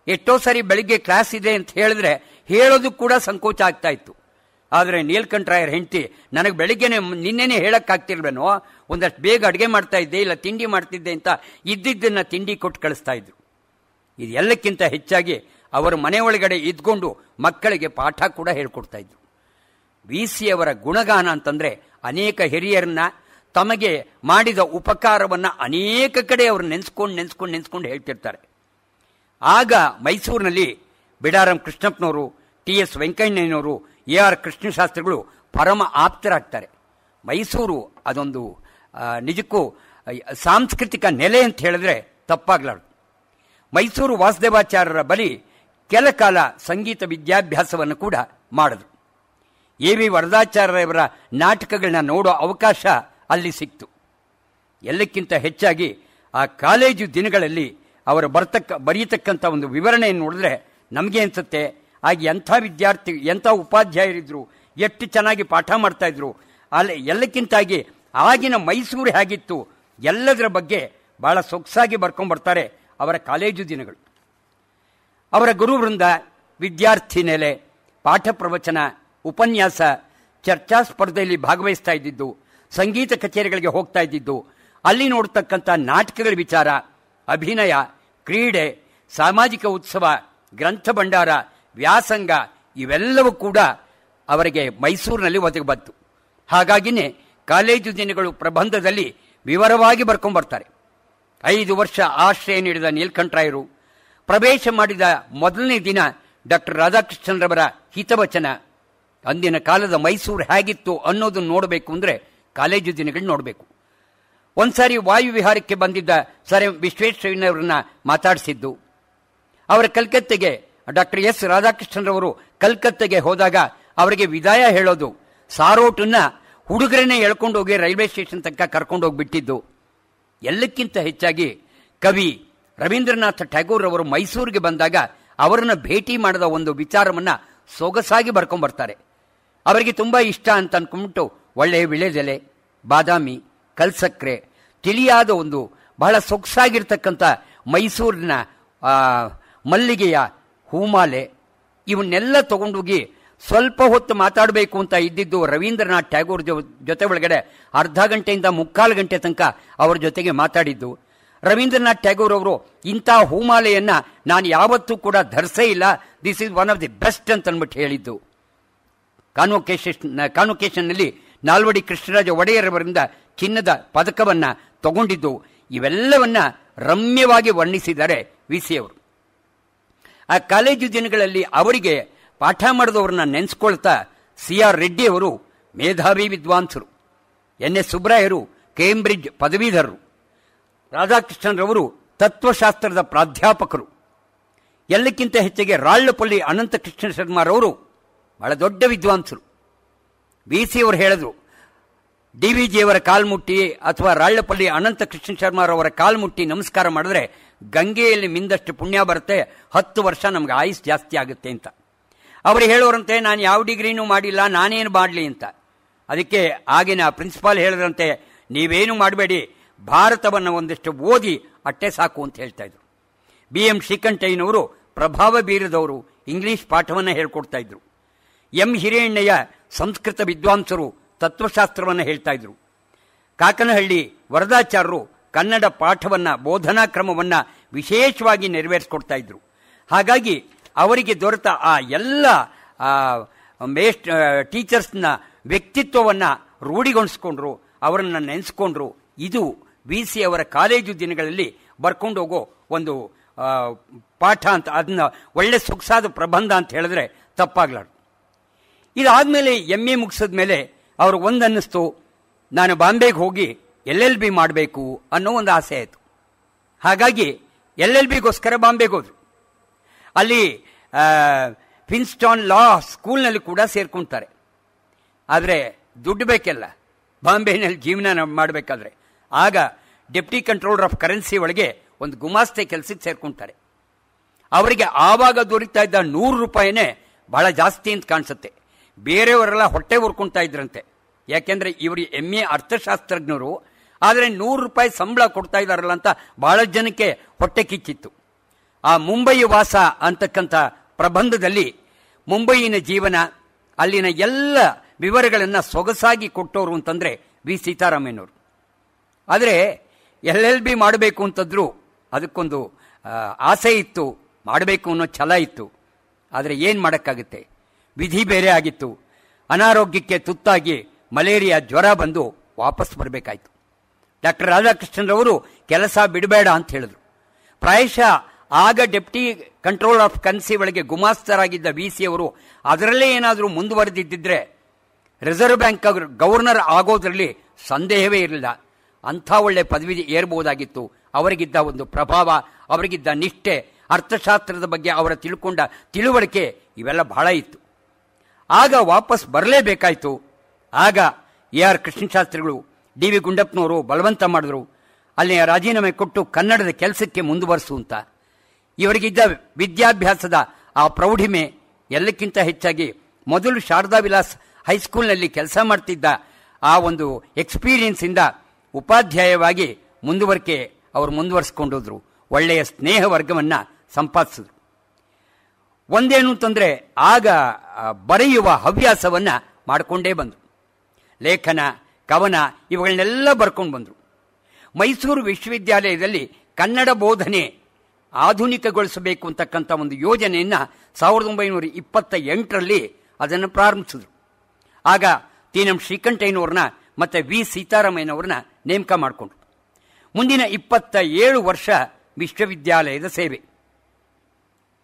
ಎಷ್ಟೋ ಸಾರಿ ಬೆಳಿಗ್ಗೆ ಕ್ಲಾಸ್ ಇದೆ ಅಂತ ಹೇಳಿದ್ರೆ ಹೇಳೋದು ಕೂಡ ಸಂಕೋಚ ಆಗ್ತಾ ಇತ್ತು. ಆದರೆ ನೀಲಕಂಠರಾಯರ್ ಹೆಂಡತಿ, ನನಗೆ ಬೆಳಿಗ್ಗೆನೆ ನಿನ್ನೆನೆ ಹೇಳಕ್ಕಾಗ್ತಿರ್ವೇನೋ, ಒಂದಷ್ಟು ಬೇಗ ಅಡುಗೆ ಮಾಡ್ತಾ ಇದ್ದೆ, ಇಲ್ಲ ತಿಂಡಿ ಮಾಡ್ತಿದ್ದೆ ಅಂತ ಇದ್ದಿದ್ದನ್ನು ತಿಂಡಿ ಕೊಟ್ಟು ಕಳಿಸ್ತಾ ಇದ್ರು. ಇದು ಎಲ್ಲಕ್ಕಿಂತ ಹೆಚ್ಚಾಗಿ ಅವರು ಮನೆ ಒಳಗಡೆ ಇದ್ಕೊಂಡು ಮಕ್ಕಳಿಗೆ ಪಾಠ ಕೂಡ ಹೇಳ್ಕೊಡ್ತಾ ಇದ್ರು. VC ಅವರ ಗುಣಗಾನ ಅಂತಂದರೆ ಅನೇಕ ಹಿರಿಯರನ್ನ ತಮಗೆ ಮಾಡಿದ ಉಪಕಾರವನ್ನು ಅನೇಕ ಕಡೆ ಅವರು ನೆನೆಸ್ಕೊಂಡು ಹೇಳ್ತಿರ್ತಾರೆ. ಆಗ ಮೈಸೂರಿನಲ್ಲಿ ಬಿಡಾರಂ ಕೃಷ್ಣಪ್ಪನವರು, TS ವೆಂಕಣ್ಣಯ್ಯನವರು, AR ಕೃಷ್ಣಶಾಸ್ತ್ರಿಗಳು ಪರಮ ಆಪ್ತರಾಗ್ತಾರೆ. ಮೈಸೂರು ಅದೊಂದು ನಿಜಕ್ಕೂ ಸಾಂಸ್ಕೃತಿಕ ನೆಲೆ ಅಂತ ಹೇಳಿದ್ರೆ ತಪ್ಪಾಗ್ಲಾರ್ದು. ಮೈಸೂರು ವಾಸುದೇವಾಚಾರ್ಯರ ಬಳಿ ಕೆಲ ಕಾಲ ಸಂಗೀತ ವಿದ್ಯಾಭ್ಯಾಸವನ್ನು ಕೂಡ ಮಾಡಿದ್ರು. AV ವರದಾಚಾರ್ಯರವರ ನಾಟಕಗಳನ್ನ ನೋಡೋ ಅವಕಾಶ ಅಲ್ಲಿ ಸಿಕ್ತು. ಎಲ್ಲಕ್ಕಿಂತ ಹೆಚ್ಚಾಗಿ ಆ ಕಾಲೇಜು ದಿನಗಳಲ್ಲಿ ಅವರು ಬರೆಯತಕ್ಕಂಥ ಒಂದು ವಿವರಣೆಯನ್ನು ನೋಡಿದ್ರೆ ನಮಗೆ ಅನಿಸುತ್ತೆ, ಆಗ ಎಂಥ ಉಪಾಧ್ಯಾಯರಿದ್ರು, ಎಷ್ಟು ಚೆನ್ನಾಗಿ ಪಾಠ ಮಾಡ್ತಾ ಇದ್ರು. ಅಲ್ಲಿ ಎಲ್ಲಕ್ಕಿಂತಾಗಿ ಆಗಿನ ಮೈಸೂರು ಹೇಗಿತ್ತು ಎಲ್ಲದರ ಬಗ್ಗೆ ಬಹಳ ಸೊಗಸಾಗಿ ಬರ್ಕೊಂಡ್ಬರ್ತಾರೆ. ಅವರ ಕಾಲೇಜು ದಿನಗಳು. ಅವರ ಗುರುವೃಂದ, ವಿದ್ಯಾರ್ಥಿ ನೆಲೆ, ಪಾಠ ಪ್ರವಚನ, ಉಪನ್ಯಾಸ, ಚರ್ಚಾ ಸ್ಪರ್ಧೆಯಲ್ಲಿ ಭಾಗವಹಿಸ್ತಾ ಇದ್ದಿದ್ದು, ಸಂಗೀತ ಕಚೇರಿಗಳಿಗೆ ಹೋಗ್ತಾ ಇದ್ದಿದ್ದು, ಅಲ್ಲಿ ನೋಡ್ತಕ್ಕಂಥ ನಾಟಕಗಳ ವಿಚಾರ, ಅಭಿನಯ, ಕ್ರೀಡೆ, ಸಾಮಾಜಿಕ ಉತ್ಸವ, ಗ್ರಂಥ ಭಂಡಾರ, ವ್ಯಾಸಂಗ ಇವೆಲ್ಲವೂ ಕೂಡ ಅವರಿಗೆ ಮೈಸೂರಿನಲ್ಲಿ ಒದಗಿ ಬಂತು. ಹಾಗಾಗಿನೇ ಕಾಲೇಜು ದಿನಗಳು ಪ್ರಬಂಧದಲ್ಲಿ ವಿವರವಾಗಿ ಬರ್ಕೊಂಡ್ಬರ್ತಾರೆ. 5 ವರ್ಷ ಆಶ್ರಯ ನೀಡಿದ ನೀಲಕಂಠರಾಯರು, ಪ್ರವೇಶ ಮಾಡಿದ ಮೊದಲನೇ ದಿನ ಡಾಕ್ಟರ್ ರಾಧಾಕೃಷ್ಣರವರ ಹಿತವಚನ, ಅಂದಿನ ಕಾಲದ ಮೈಸೂರು ಹೇಗಿತ್ತು ಅನ್ನೋದನ್ನು ನೋಡಬೇಕು ಅಂದರೆ ಕಾಲೇಜು ದಿನಗಳು ನೋಡಬೇಕು. ಒಂದ್ಸಾರಿ ವಾಯು ವಿಹಾರಕ್ಕೆ ಬಂದಿದ್ದ ಸರ್ ವಿಶ್ವೇಶ್ವರಯ್ಯನವರನ್ನ ಮಾತಾಡಿಸಿದ್ದು, ಅವರ ಕಲ್ಕತ್ತೆಗೆ ಡಾಕ್ಟರ್ ಎಸ್ ರಾಧಾಕೃಷ್ಣರವರು ಕಲ್ಕತ್ತೆಗೆ ಹೋದಾಗ ಅವರಿಗೆ ವಿದಾಯ ಹೇಳೋದು, ಸಾರೋಟನ್ನ ಹುಡುಗರನ್ನೇ ಎಳ್ಕೊಂಡು ಹೋಗಿ ರೈಲ್ವೆ ಸ್ಟೇಷನ್ ತನಕ ಕರ್ಕೊಂಡು ಹೋಗಿಬಿಟ್ಟಿದ್ದು. ಎಲ್ಲಕ್ಕಿಂತ ಹೆಚ್ಚಾಗಿ ಕವಿ ರವೀಂದ್ರನಾಥ ಟ್ಯಾಗೋರ್ ಅವರು ಮೈಸೂರಿಗೆ ಬಂದಾಗ ಅವರನ್ನ ಭೇಟಿ ಮಾಡಿದ ಒಂದು ವಿಚಾರವನ್ನ ಸೊಗಸಾಗಿ ಬರ್ಕೊಂಡ್ಬರ್ತಾರೆ. ಅವರಿಗೆ ತುಂಬ ಇಷ್ಟ ಅಂತ ಅನ್ಕೊಂಡ್ಬಿಟ್ಟು ಒಳ್ಳೆಯ ವಿಳೆದೆಲೆ, ಬಾದಾಮಿ, ಕಲ್ಸಕ್ರೆ, ತಿಳಿಯಾದ ಒಂದು ಬಹಳ ಸೊಗಸಾಗಿರ್ತಕ್ಕಂಥ ಮೈಸೂರಿನ ಮಲ್ಲಿಗೆಯ ಹೂಮಾಲೆ ಇವನ್ನೆಲ್ಲ ತಗೊಂಡೋಗಿ ಸ್ವಲ್ಪ ಹೊತ್ತು ಮಾತಾಡಬೇಕು ಅಂತ ಇದ್ದಿದ್ದು ರವೀಂದ್ರನಾಥ್ ಟ್ಯಾಗೋರ್ ಜೊತೆ ಒಳಗಡೆ ಅರ್ಧ ಗಂಟೆಯಿಂದ 3/4 ಗಂಟೆ ತನಕ ಅವ್ರ ಜೊತೆಗೆ ಮಾತಾಡಿದ್ದು. ರವೀಂದ್ರನಾಥ್ ಟ್ಯಾಗೋರ್ ಅವರು ಇಂಥ ಹೂಮಾಲೆಯನ್ನ ನಾನು ಯಾವತ್ತೂ ಕೂಡ ಧರಿಸೇ ಇಲ್ಲ, this is one of the best ಅಂತ ಅಂದ್ಬಿಟ್ಟು ಹೇಳಿದ್ದು. ಕಾನ್ವೊಕೇಶನ್ನಲ್ಲಿ ನಾಲ್ವಡಿ ಕೃಷ್ಣರಾಜ ಒಡೆಯರವರಿಂದ ಚಿನ್ನದ ಪದಕವನ್ನ ತಗೊಂಡಿದ್ದು. ಇವೆಲ್ಲವನ್ನ ರಮ್ಯವಾಗಿ ವರ್ಣಿಸಿದ್ದಾರೆ ವಿ.ಸಿ. ಅವರು. ಆ ಕಾಲೇಜು ದಿನಗಳಲ್ಲಿ ಅವರಿಗೆ ಪಾಠ ಮಾಡಿದವ್ರನ್ನ ನೆನೆಸ್ಕೊಳ್ತಾ ಸಿ.ಆರ್. ರೆಡ್ಡಿ ಅವರು ಮೇಧಾವಿ ವಿದ್ವಾಂಸರು, ಎನ್.ಎಸ್. ಸುಬ್ರಾಯರು ಕೇಂಬ್ರಿಡ್ಜ್ ಪದವೀಧರರು, ರಾಧಾಕೃಷ್ಣರವರು ತತ್ವಶಾಸ್ತ್ರದ ಪ್ರಾಧ್ಯಾಪಕರು, ಎಲ್ಲಕ್ಕಿಂತ ಹೆಚ್ಚಿಗೆ ರಾళ్లಪಲ್ಲಿ ಅನಂತಕೃಷ್ಣ ಶರ್ಮಾರವರು ಬಹಳ ದೊಡ್ಡ ವಿದ್ವಾಂಸರು. ವಿ.ಸಿ. ಅವರು ಹೇಳಿದ್ರು, ಡಿ.ವಿ.ಜಿಯವರ ಕಾಲ್ಮುಟ್ಟಿ ಅಥವಾ ರಾళ్లಪಲ್ಲಿ ಅನಂತ ಕೃಷ್ಣ ಶರ್ಮಾರವರ ಕಾಲ್ಮುಟ್ಟಿ ನಮಸ್ಕಾರ ಮಾಡಿದ್ರೆ ಗಂಗೆಯಲ್ಲಿ ಮಿಂದಷ್ಟು ಪುಣ್ಯ ಬರುತ್ತೆ, 10 ವರ್ಷ ನಮ್ಗೆ ಆಯುಸ್ ಜಾಸ್ತಿ ಆಗುತ್ತೆ ಅಂತ. ಅವರು ಹೇಳೋರಂತೆ, ನಾನು ಯಾವ ಡಿಗ್ರಿನೂ ಮಾಡಿಲ್ಲ, ನಾನೇನು ಮಾಡಲಿ ಅಂತ. ಅದಕ್ಕೆ ಆಗಿನ ಪ್ರಿನ್ಸಿಪಾಲ್ ಹೇಳಿದ್ರಂತೆ, ನೀವೇನು ಮಾಡಬೇಡಿ, ಭಾರತವನ್ನು ಒಂದಷ್ಟು ಓದಿ ಅಟ್ಟೆ ಸಾಕು ಅಂತ ಹೇಳ್ತಾ ಇದ್ರು. ಬಿ.ಎಂ. ಶ್ರೀಕಂಠಯ್ಯನವರು ಪ್ರಭಾವ ಬೀರದವರು, ಇಂಗ್ಲಿಷ್ ಪಾಠವನ್ನು ಹೇಳ್ಕೊಡ್ತಾ ಇದ್ರು. ಎಂ. ಹಿರೇಣ್ಣಯ್ಯ ಸಂಸ್ಕೃತ ವಿದ್ವಾಂಸರು ತತ್ವಶಾಸ್ತ್ರವನ್ನು ಹೇಳ್ತಾ ಇದ್ರು. ಕಾಕನಹಳ್ಳಿ ವರದಾಚಾರ್ಯರು ಕನ್ನಡ ಪಾಠವನ್ನ, ಬೋಧನಾ ಕ್ರಮವನ್ನ ವಿಶೇಷವಾಗಿ ನೆರವೇರಿಸಿಕೊಡ್ತಾ ಇದ್ರು. ಹಾಗಾಗಿ ಅವರಿಗೆ ದೊರೆತ ಆ ಎಲ್ಲ ಟೀಚರ್ಸ್ನ ವ್ಯಕ್ತಿತ್ವವನ್ನು ರೂಢಿಗೊಳಿಸ್ಕೊಂಡ್ರು, ಅವರನ್ನು ನೆನೆಸ್ಕೊಂಡ್ರು. ಇದು ವಿ.ಸಿ. ಅವರ ಕಾಲೇಜು ದಿನಗಳಲ್ಲಿ ಬರ್ಕೊಂಡು ಹೋಗೋ ಒಂದು ಪಾಠ ಅಂತ, ಅದನ್ನ ಒಳ್ಳೆ ಸೊಗಸಾದ ಪ್ರಬಂಧ ಅಂತ ಹೇಳಿದ್ರೆ ತಪ್ಪಾಗ್ಲಾರ್ದು. ಇದಾದ್ಮೇಲೆ ಎಂ.ಎ. ಮುಗಿಸಿದ ಮೇಲೆ ಅವರು ಒಂದನ್ನಿಸ್ತು, ನಾನು ಬಾಂಬೆಗೆ ಹೋಗಿ LLB ಮಾಡಬೇಕು ಅನ್ನೋ ಒಂದು ಆಸೆ ಆಯಿತು. ಹಾಗಾಗಿ LLBಗೋಸ್ಕರ ಬಾಂಬೆಗೆ ಹೋದ್ರು. ಅಲ್ಲಿ ಪ್ರಿನ್ಸ್ಟನ್ ಲಾ ಸ್ಕೂಲ್ನಲ್ಲಿ ಕೂಡ ಸೇರ್ಕೊಳ್ತಾರೆ. ಆದರೆ ದುಡ್ಡು ಬೇಕೆಲ್ಲ ಬಾಂಬೆನಲ್ಲಿ ಜೀವನ ಮಾಡಬೇಕಾದ್ರೆ. ಆಗ ಡೆಪ್ಟಿ ಕಂಟ್ರೋಲರ್ ಆಫ್ ಕರೆನ್ಸಿ ಒಳಗೆ ಒಂದು ಗುಮಾಸ್ತೆ ಕೆಲಸಕ್ಕೆ ಸೇರ್ಕೊಳ್ತಾರೆ. ಅವರಿಗೆ ಆವಾಗ ದೊರೀತಾ ಇದ್ದ 100 ರೂಪಾಯಿನೇ ಬಹಳ ಜಾಸ್ತಿ ಅಂತ ಕಾಣಿಸುತ್ತೆ. ಬೇರೆಯವರೆಲ್ಲ ಹೊಟ್ಟೆ ಉರ್ಕೊಳ್ತಾ ಇದ್ರಂತೆ. ಯಾಕೆಂದ್ರೆ ಇವರು MA ಅರ್ಥಶಾಸ್ತ್ರಜ್ಞರು, ಆದರೆ 100 ರೂಪಾಯಿ ಸಂಬಳ ಕೊಡ್ತಾ ಇದ್ದಾರಲ್ಲ ಅಂತ ಬಹಳ ಜನಕ್ಕೆ ಹೊಟ್ಟೆ ಕಿಚ್ಚಿತ್ತು. ಆ ಮುಂಬೈ ವಾಸ ಅಂತಕ್ಕಂಥ ಪ್ರಬಂಧದಲ್ಲಿ ಮುಂಬೈನ ಜೀವನ, ಅಲ್ಲಿನ ಎಲ್ಲ ವಿವರಗಳನ್ನು ಸೊಗಸಾಗಿ ಕೊಟ್ಟವರು ಅಂತಂದ್ರೆ ವಿ. ಸೀತಾರಾಮಯ್ಯನವರು. ಆದರೆ LLB ಮಾಡಬೇಕು ಅಂತಂದ್ರು ಅದಕ್ಕೊಂದು ಆಸೆ ಇತ್ತು, ಮಾಡಬೇಕು ಅನ್ನೋ ಛಲ ಇತ್ತು. ಆದರೆ ಏನು ಮಾಡೋಕ್ಕಾಗುತ್ತೆ, ವಿಧಿ ಬೇರೆ ಆಗಿತ್ತು. ಅನಾರೋಗ್ಯಕ್ಕೆ ತುತ್ತಾಗಿ ಮಲೇರಿಯಾ ಜ್ವರ ಬಂದು ವಾಪಸ್ ಬರಬೇಕಾಯ್ತು. ಡಾಕ್ಟರ್ ರಾಧಾಕೃಷ್ಣರವರು ಕೆಲಸ ಬಿಡಬೇಡ ಅಂತ ಹೇಳಿದ್ರು. ಪ್ರಾಯಶಃ ಆಗ ಡೆಪ್ಟಿ ಕಂಟ್ರೋಲ್ ಆಫ್ ಕರೆನ್ಸಿ ಒಳಗೆ ಗುಮಾಸ್ತರಾಗಿದ್ದ ವಿ.ಸಿ. ಅವರು ಅದರಲ್ಲೇ ಏನಾದರೂ ಮುಂದುವರೆದಿದ್ದರೆ ರಿಸರ್ವ್ ಬ್ಯಾಂಕ್ ಗವರ್ನರ್ ಆಗೋದ್ರಲ್ಲಿ ಸಂದೇಹವೇ ಇರಲಿಲ್ಲ. ಅಂಥ ಒಳ್ಳೆ ಪದವಿ ಏರ್ಬೋದಾಗಿತ್ತು. ಅವರಿಗಿದ್ದ ಒಂದು ಪ್ರಭಾವ, ಅವರಿಗಿದ್ದ ನಿಷ್ಠೆ, ಅರ್ಥಶಾಸ್ತ್ರದ ಬಗ್ಗೆ ಅವರ ತಿಳ್ಕೊಂಡ ತಿಳುವಳಿಕೆ ಇವೆಲ್ಲ ಬಹಳ ಇತ್ತು. ಆಗ ವಾಪಸ್ ಬರಲೇಬೇಕಾಯ್ತು. ಆಗ A.R. ಕೃಷ್ಣಶಾಸ್ತ್ರಿಗಳು, D.V. ಗುಂಡಪ್ಪನವರು ಬಲವಂತ ಮಾಡಿದ್ರು, ಅಲ್ಲಿ ರಾಜೀನಾಮೆ ಕೊಟ್ಟು ಕನ್ನಡದ ಕೆಲಸಕ್ಕೆ ಮುಂದುವರಿಸು ಅಂತ. ಇವರಿಗಿದ್ದ ವಿದ್ಯಾಭ್ಯಾಸದ ಆ ಪ್ರೌಢಿಮೆ, ಎಲ್ಲಕ್ಕಿಂತ ಹೆಚ್ಚಾಗಿ ಮೊದಲು ಶಾರದಾ ವಿಲಾಸ್ ಹೈಸ್ಕೂಲ್ನಲ್ಲಿ ಕೆಲಸ ಮಾಡ್ತಿದ್ದ ಆ ಒಂದು ಎಕ್ಸ್ಪೀರಿಯನ್ಸ್ ಇಂದ ಉಪಾಧ್ಯಾಯವಾಗಿ ಅವರು ಮುಂದುವರಿಸ್ಕೊಂಡೋದ್ರು. ಒಳ್ಳೆಯ ಸ್ನೇಹ ವರ್ಗವನ್ನು ಸಂಪಾದಿಸಿದ್ರು. ಒಂದೇನು ಅಂತಂದರೆ ಆಗ ಬರೆಯುವ ಹವ್ಯಾಸವನ್ನು ಮಾಡಿಕೊಂಡೇ ಬಂದರು. ಲೇಖನ, ಕವನ ಇವುಗಳನ್ನೆಲ್ಲ ಬರ್ಕೊಂಡು ಬಂದರು. ಮೈಸೂರು ವಿಶ್ವವಿದ್ಯಾಲಯದಲ್ಲಿ ಕನ್ನಡ ಬೋಧನೆ ಆಧುನಿಕಗೊಳಿಸಬೇಕು ಅಂತಕ್ಕಂಥ ಒಂದು ಯೋಜನೆಯನ್ನು 1928ರಲ್ಲಿ ಅದನ್ನು ಪ್ರಾರಂಭಿಸಿದ್ರು. ಆಗ ತೀನಂ ಶ್ರೀಕಂಠಯ್ಯನವ್ರನ್ನ ಮತ್ತು ವಿ ಸೀತಾರಾಮಯ್ಯನವ್ರನ್ನ ನೇಮಕ ಮಾಡಿಕೊಂಡ್ರು. ಮುಂದಿನ 27 ವರ್ಷ ವಿಶ್ವವಿದ್ಯಾಲಯದ ಸೇವೆ.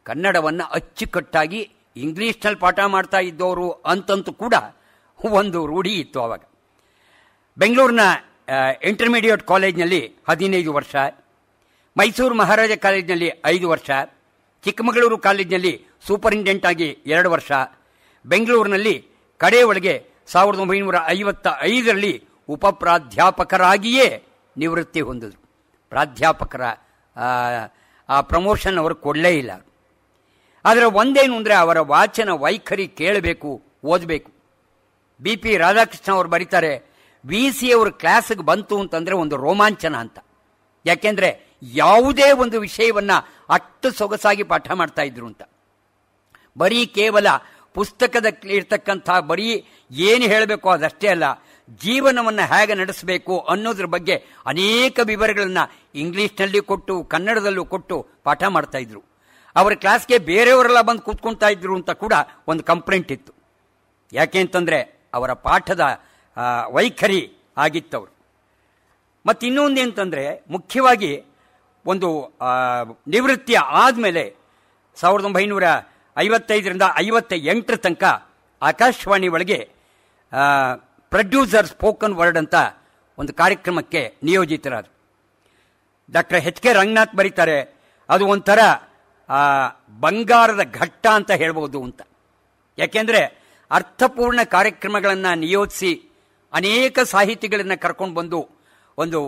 ಕನ್ನಡವನ್ನು ಅಚ್ಚುಕಟ್ಟಾಗಿ ಇಂಗ್ಲೀಷ್ನಲ್ಲಿ ಪಾಠ ಮಾಡ್ತಾ ಇದ್ದವರು ಅಂತಂತೂ ಕೂಡ ಒಂದು ರೂಢಿ ಇತ್ತು ಆವಾಗ. ಬೆಂಗಳೂರಿನ ಇಂಟರ್ಮೀಡಿಯೇಟ್ ಕಾಲೇಜ್ನಲ್ಲಿ 15 ವರ್ಷ, ಮೈಸೂರು ಮಹಾರಾಜ ಕಾಲೇಜಿನಲ್ಲಿ 5 ವರ್ಷ, ಚಿಕ್ಕಮಗಳೂರು ಕಾಲೇಜಿನಲ್ಲಿ ಸೂಪರಿಂಟೆಂಡೆಂಟ್ ಆಗಿ 2 ವರ್ಷ, ಬೆಂಗಳೂರಿನಲ್ಲಿ ಕಡೆ ಒಳಗೆ 1955ರಲ್ಲಿ ಉಪಪ್ರಾಧ್ಯಾಪಕರಾಗಿಯೇ ನಿವೃತ್ತಿ ಹೊಂದಿದ್ರು. ಪ್ರಾಧ್ಯಾಪಕರ ಆ ಪ್ರಮೋಷನ್ ಅವರು ಕೊಡಲೇ ಇಲ್ಲ. ಆದರೆ ಒಂದೇನು ಅಂದರೆ ಅವರ ವಾಚನ ವೈಖರಿ ಕೇಳಬೇಕು, ಓದಬೇಕು. ಬಿ ಪಿ ರಾಧಾಕೃಷ್ಣ ಅವರು ಬರೀತಾರೆ, ವಿ ಸಿ ಅವ್ರ ಕ್ಲಾಸ್ಗೆ ಬಂತು ಅಂತಂದರೆ ಒಂದು ರೋಮಾಂಚನ ಅಂತ. ಯಾಕೆಂದರೆ ಯಾವುದೇ ಒಂದು ವಿಷಯವನ್ನು ಅಷ್ಟು ಸೊಗಸಾಗಿ ಪಾಠ ಮಾಡ್ತಾ ಇದ್ರು ಅಂತ. ಬರೀ ಕೇವಲ ಪುಸ್ತಕದಲ್ಲಿ ಇರ್ತಕ್ಕಂಥ ಬರೀ ಏನು ಹೇಳಬೇಕು ಅದಷ್ಟೇ ಅಲ್ಲ, ಜೀವನವನ್ನು ಹೇಗೆ ನಡೆಸಬೇಕು ಅನ್ನೋದ್ರ ಬಗ್ಗೆ ಅನೇಕ ವಿವರಗಳನ್ನು ಇಂಗ್ಲೀಷ್ನಲ್ಲಿ ಕೊಟ್ಟು ಕನ್ನಡದಲ್ಲೂ ಕೊಟ್ಟು ಪಾಠ ಮಾಡ್ತಾ ಇದ್ರು. ಅವರ ಕ್ಲಾಸ್ಗೆ ಬೇರೆಯವರೆಲ್ಲ ಬಂದು ಕೂತ್ಕೊಳ್ತಾ ಇದ್ರು ಅಂತ ಕೂಡ ಒಂದು ಕಂಪ್ಲೇಂಟ್ ಇತ್ತು. ಯಾಕೆ ಅಂತಂದರೆ ಅವರ ಪಾಠದ ವೈಖರಿ ಆಗಿತ್ತವರು. ಮತ್ತು ಇನ್ನೊಂದು ಅಂತಂದರೆ ಮುಖ್ಯವಾಗಿ ಒಂದು ನಿವೃತ್ತಿ ಆದಮೇಲೆ 1955ರಿಂದ 58 ತನಕ ಆಕಾಶವಾಣಿ ಒಳಗೆ ಪ್ರೊಡ್ಯೂಸರ್ ಸ್ಪೋಕನ್ ವರ್ಡ್ ಅಂತ ಒಂದು ಕಾರ್ಯಕ್ರಮಕ್ಕೆ ನಿಯೋಜಿತರಾದರು. ಡಾಕ್ಟರ್ ಎಚ್ ಕೆ ರಂಗನಾಥ್ ಬರೀತಾರೆ, ಅದು ಒಂಥರ ಬಂಗಾರದ ಘಟ್ಟ ಅಂತ ಹೇಳ್ಬೋದು ಅಂತ. ಯಾಕೆಂದರೆ ಅರ್ಥಪೂರ್ಣ ಕಾರ್ಯಕ್ರಮಗಳನ್ನು ನಿಯೋಜಿಸಿ ಅನೇಕ ಸಾಹಿತಿಗಳನ್ನು ಕರ್ಕೊಂಡು ಬಂದು ಒಂದು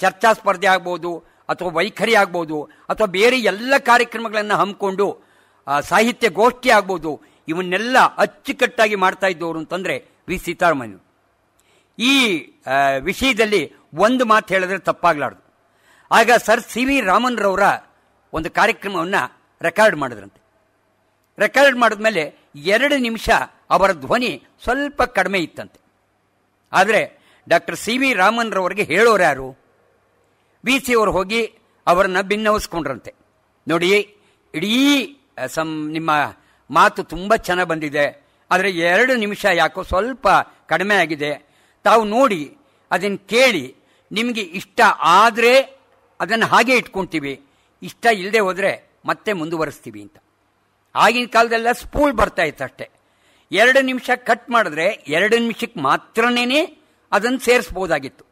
ಚರ್ಚಾ ಸ್ಪರ್ಧೆ ಆಗ್ಬೋದು, ಅಥವಾ ವೈಖರಿ ಆಗ್ಬೋದು, ಅಥವಾ ಬೇರೆ ಎಲ್ಲ ಕಾರ್ಯಕ್ರಮಗಳನ್ನು ಹಮ್ಮಿಕೊಂಡು ಸಾಹಿತ್ಯ ಗೋಷ್ಠಿ ಆಗ್ಬೋದು, ಇವನ್ನೆಲ್ಲ ಅಚ್ಚುಕಟ್ಟಾಗಿ ಮಾಡ್ತಾ ಇದ್ದವರು ಅಂತಂದರೆ ವಿ ಸೀತಾರಾಮಯ್ಯ. ಈ ವಿಷಯದಲ್ಲಿ ಒಂದು ಮಾತು ಹೇಳಿದ್ರೆ ತಪ್ಪಾಗಲಾರ್ದು. ಆಗ ಸರ್ ಸಿ ವಿ ರಾಮನ್ರವರ ಒಂದು ಕಾರ್ಯಕ್ರಮವನ್ನು ರೆಕಾರ್ಡ್ ಮಾಡಿದ್ರಂತೆ. ರೆಕಾರ್ಡ್ ಮಾಡಿದ್ಮೇಲೆ 2 ನಿಮಿಷ ಅವರ ಧ್ವನಿ ಸ್ವಲ್ಪ ಕಡಿಮೆ ಇತ್ತಂತೆ. ಆದರೆ ಡಾಕ್ಟರ್ ಸಿ ವಿ ರಾಮನ್ರವರಿಗೆ ಹೇಳೋರು ಯಾರು? ವಿ ಸಿ ಅವರು ಹೋಗಿ ಅವರನ್ನು ಭಿನ್ನವಿಸ್ಕೊಂಡ್ರಂತೆ. ನೋಡಿ, ಇಡೀ ನಿಮ್ಮ ಮಾತು ತುಂಬ ಚೆನ್ನಾಗಿ ಬಂದಿದೆ, ಆದರೆ 2 ನಿಮಿಷ ಯಾಕೋ ಸ್ವಲ್ಪ ಕಡಿಮೆ ಆಗಿದೆ, ತಾವು ನೋಡಿ ಅದನ್ನು ಕೇಳಿ, ನಿಮಗೆ ಇಷ್ಟ ಆದರೆ ಅದನ್ನು ಹಾಗೆ ಇಟ್ಕೊಳ್ತೀವಿ, ಇಷ್ಟ ಇಲ್ಲದೆ ಹೋದರೆ ಮತ್ತೆ ಮುಂದುವರಿಸ್ತೀವಿ ಅಂತ. ಆಗಿನ ಕಾಲದೆಲ್ಲ ಸ್ಪೂಲ್ ಬರ್ತಾ ಇತ್ತು ಅಷ್ಟೇ. 2 ನಿಮಿಷ ಕಟ್ ಮಾಡಿದ್ರೆ 2 ನಿಮಿಷಕ್ಕೆ ಮಾತ್ರನೇ ಅದನ್ನು ಸೇರಿಸ್ಬೋದಾಗಿತ್ತು.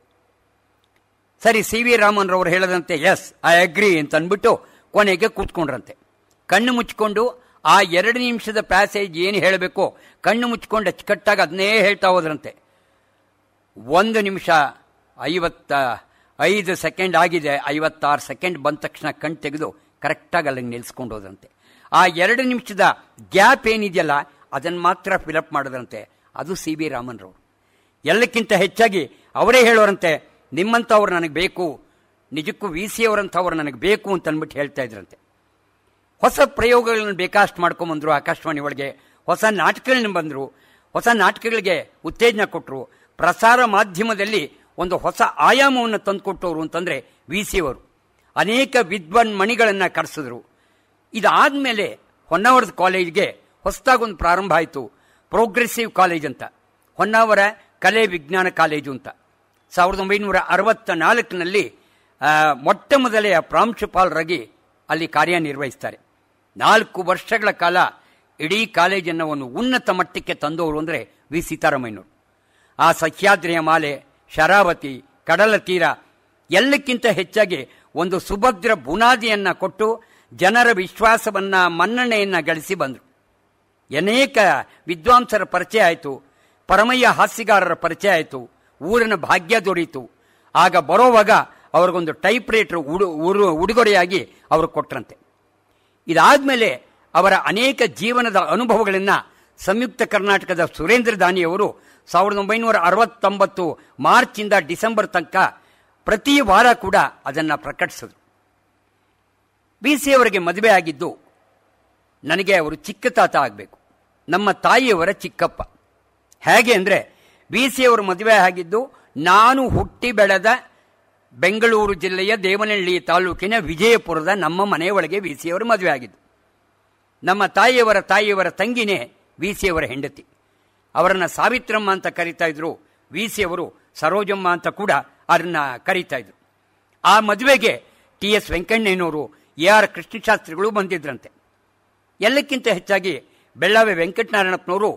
ಸರಿ, ಸಿ ವಿ ರಾಮನ್ರವರು ಹೇಳದಂತೆ ಎಸ್ ಐ ಅಗ್ರಿ ಅಂತ ಅಂದ್ಬಿಟ್ಟು ಕೊನೆಗೆ ಕೂತ್ಕೊಂಡ್ರಂತೆ. ಕಣ್ಣು ಮುಚ್ಕೊಂಡು ಆ 2 ನಿಮಿಷದ ಪ್ಯಾಸೇಜ್ ಏನು ಹೇಳಬೇಕೋ ಕಣ್ಣು ಮುಚ್ಕೊಂಡು ಅಚ್ಚುಕಟ್ಟಾಗಿ ಅದನ್ನೇ ಹೇಳ್ತಾ ಹೋದ್ರಂತೆ. 1 ನಿಮಿಷ 55 ಸೆಕೆಂಡ್ ಆಗಿದೆ, 56 ಸೆಕೆಂಡ್ ಬಂದ ತಕ್ಷಣ ಕಣ್ಣು ತೆಗೆದು ಕರೆಕ್ಟಾಗಿ ಅಲ್ಲಿಗೆ ನಿಲ್ಲಿಸ್ಕೊಂಡು ಹೋದ್ರಂತೆ. ಆ 2 ನಿಮಿಷದ ಗ್ಯಾಪ್ ಏನಿದೆಯಲ್ಲ ಅದನ್ನು ಮಾತ್ರ ಫಿಲಪ್ ಮಾಡಿದ್ರಂತೆ. ಅದು ಸಿ ವಿ ರಾಮನ್ರವರು. ಎಲ್ಲಕ್ಕಿಂತ ಹೆಚ್ಚಾಗಿ ಅವರೇ ಹೇಳೋರಂತೆ, ನಿಮ್ಮಂಥವ್ರು ನನಗೆ ಬೇಕು, ನಿಜಕ್ಕೂ ವಿ ಸಿ ಅವರಂಥವ್ರು ನನಗೆ ಬೇಕು ಅಂತ ಅಂದ್ಬಿಟ್ಟು ಹೇಳ್ತಾ ಇದ್ರಂತೆ. ಹೊಸ ಪ್ರಯೋಗಗಳನ್ನು ಬೇಕಾಷ್ಟು ಮಾಡ್ಕೊಂಬಂದರು. ಆಕಾಶವಾಣಿ ಒಳಗೆ ಹೊಸ ನಾಟಕಗಳನ್ನ ಬಂದರು, ಹೊಸ ನಾಟಕಗಳಿಗೆ ಉತ್ತೇಜನ ಕೊಟ್ಟರು. ಪ್ರಸಾರ ಮಾಧ್ಯಮದಲ್ಲಿ ಒಂದು ಹೊಸ ಆಯಾಮವನ್ನು ತಂದುಕೊಟ್ಟವರು ಅಂತಂದರೆ ವಿ ಸಿ ಅವರು. ಅನೇಕ ವಿದ್ವಾನ್ ಮಣಿಗಳನ್ನು ಕರೆಸಿದ್ರು. ಇದಾದಮೇಲೆ ಹೊನ್ನಾವರದ ಕಾಲೇಜ್ಗೆ ಹೊಸದಾಗೊಂದು ಪ್ರಾರಂಭ ಆಯಿತು, ಪ್ರೋಗ್ರೆಸಿವ್ ಕಾಲೇಜ್ ಅಂತ, ಹೊನ್ನಾವರ ಕಲೆ ವಿಜ್ಞಾನ ಕಾಲೇಜು ಅಂತ. 1964ನಲ್ಲಿ ಮೊಟ್ಟ ಮೊದಲೆಯ ಪ್ರಾಂಶುಪಾಲರಾಗಿ ಅಲ್ಲಿ ಕಾರ್ಯನಿರ್ವಹಿಸ್ತಾರೆ. 4 ವರ್ಷಗಳ ಕಾಲ ಇಡೀ ಕಾಲೇಜನ್ನು ಒಂದು ಉನ್ನತ ಮಟ್ಟಕ್ಕೆ ತಂದವರು ಅಂದರೆ ವಿ ಸೀತಾರಾಮಯ್ಯನವರು. ಆ ಸಹ್ಯಾದ್ರಿಯ ಮಾಲೆ, ಶರಾವತಿ, ಕಡಲ ತೀರ ಎಲ್ಲಕ್ಕಿಂತ ಹೆಚ್ಚಾಗಿ ಒಂದು ಸುಭದ್ರ ಬುನಾದಿಯನ್ನು ಕೊಟ್ಟು ಜನರ ವಿಶ್ವಾಸವನ್ನು ಮನ್ನಣೆಯನ್ನು ಗಳಿಸಿ ಬಂದರು. ಅನೇಕ ವಿದ್ವಾಂಸರ ಪರಿಚಯ ಆಯಿತು, ಪರಮಯ್ಯ ಹಾಸ್ಯಗಾರರ ಪರಿಚಯ ಆಯಿತು, ಊರಿನ ಭಾಗ್ಯ ದೊರೆಯಿತು. ಆಗ ಬರೋವಾಗ ಅವ್ರಿಗೊಂದು ಟೈಪ್ ರೈಟರ್ ಉಡುಗೊರೆಯಾಗಿ ಅವರು ಕೊಟ್ಟರಂತೆ. ಇದಾದಮೇಲೆ ಅವರ ಅನೇಕ ಜೀವನದ ಅನುಭವಗಳನ್ನು ಸಂಯುಕ್ತ ಕರ್ನಾಟಕದ ಸುರೇಂದ್ರ ದಾನಿಯವರು 1969 ಮಾರ್ಚಿಂದ ಡಿಸೆಂಬರ್ ತನಕ ಪ್ರತಿ ವಾರ ಕೂಡ ಅದನ್ನು ಪ್ರಕಟಿಸಿದ್ರು. ಬಿ ಸಿ ಅವರಿಗೆ ಮದುವೆ ಆಗಿದ್ದು ನನಗೆ ಅವರು ಚಿಕ್ಕ ತಾತ ಆಗಬೇಕು, ನಮ್ಮ ತಾಯಿಯವರ ಚಿಕ್ಕಪ್ಪ. ಹೇಗೆ ಅಂದರೆ ಬಿ ಸಿ ಅವರು ಮದುವೆ ಆಗಿದ್ದು ನಾನು ಹುಟ್ಟಿ ಬೆಳೆದ ಬೆಂಗಳೂರು ಜಿಲ್ಲೆಯ ದೇವನಹಳ್ಳಿ ತಾಲೂಕಿನ ವಿಜಯಪುರದ ನಮ್ಮ ಮನೆಯೊಳಗೆ ಬಿ ಸಿ ಅವರು ಮದುವೆ ಆಗಿದ್ದು. ನಮ್ಮ ತಾಯಿಯವರ ತಂಗಿನೇ ವಿ ಸಿ ಅವರ ಹೆಂಡತಿ. ಅವರನ್ನು ಸಾವಿತ್ರಮ್ಮ ಅಂತ ಕರೀತಾ ಇದ್ರು, ವಿ ಸಿ ಅವರು ಸರೋಜಮ್ಮ ಅಂತ ಕೂಡ ಅದನ್ನ ಕರೀತಾ ಇದ್ರು. ಆ ಮದುವೆಗೆ ಟಿ ಎಸ್ ವೆಂಕಣ್ಣಯ್ಯನವರು, ಎ ಆರ್ ಕೃಷ್ಣಶಾಸ್ತ್ರಿಗಳು ಬಂದಿದ್ರಂತೆ. ಎಲ್ಲಕ್ಕಿಂತ ಹೆಚ್ಚಾಗಿ ಬೆಳ್ಳಾವೆ ವೆಂಕಟನಾರಾಯಣಪ್ಪನವರು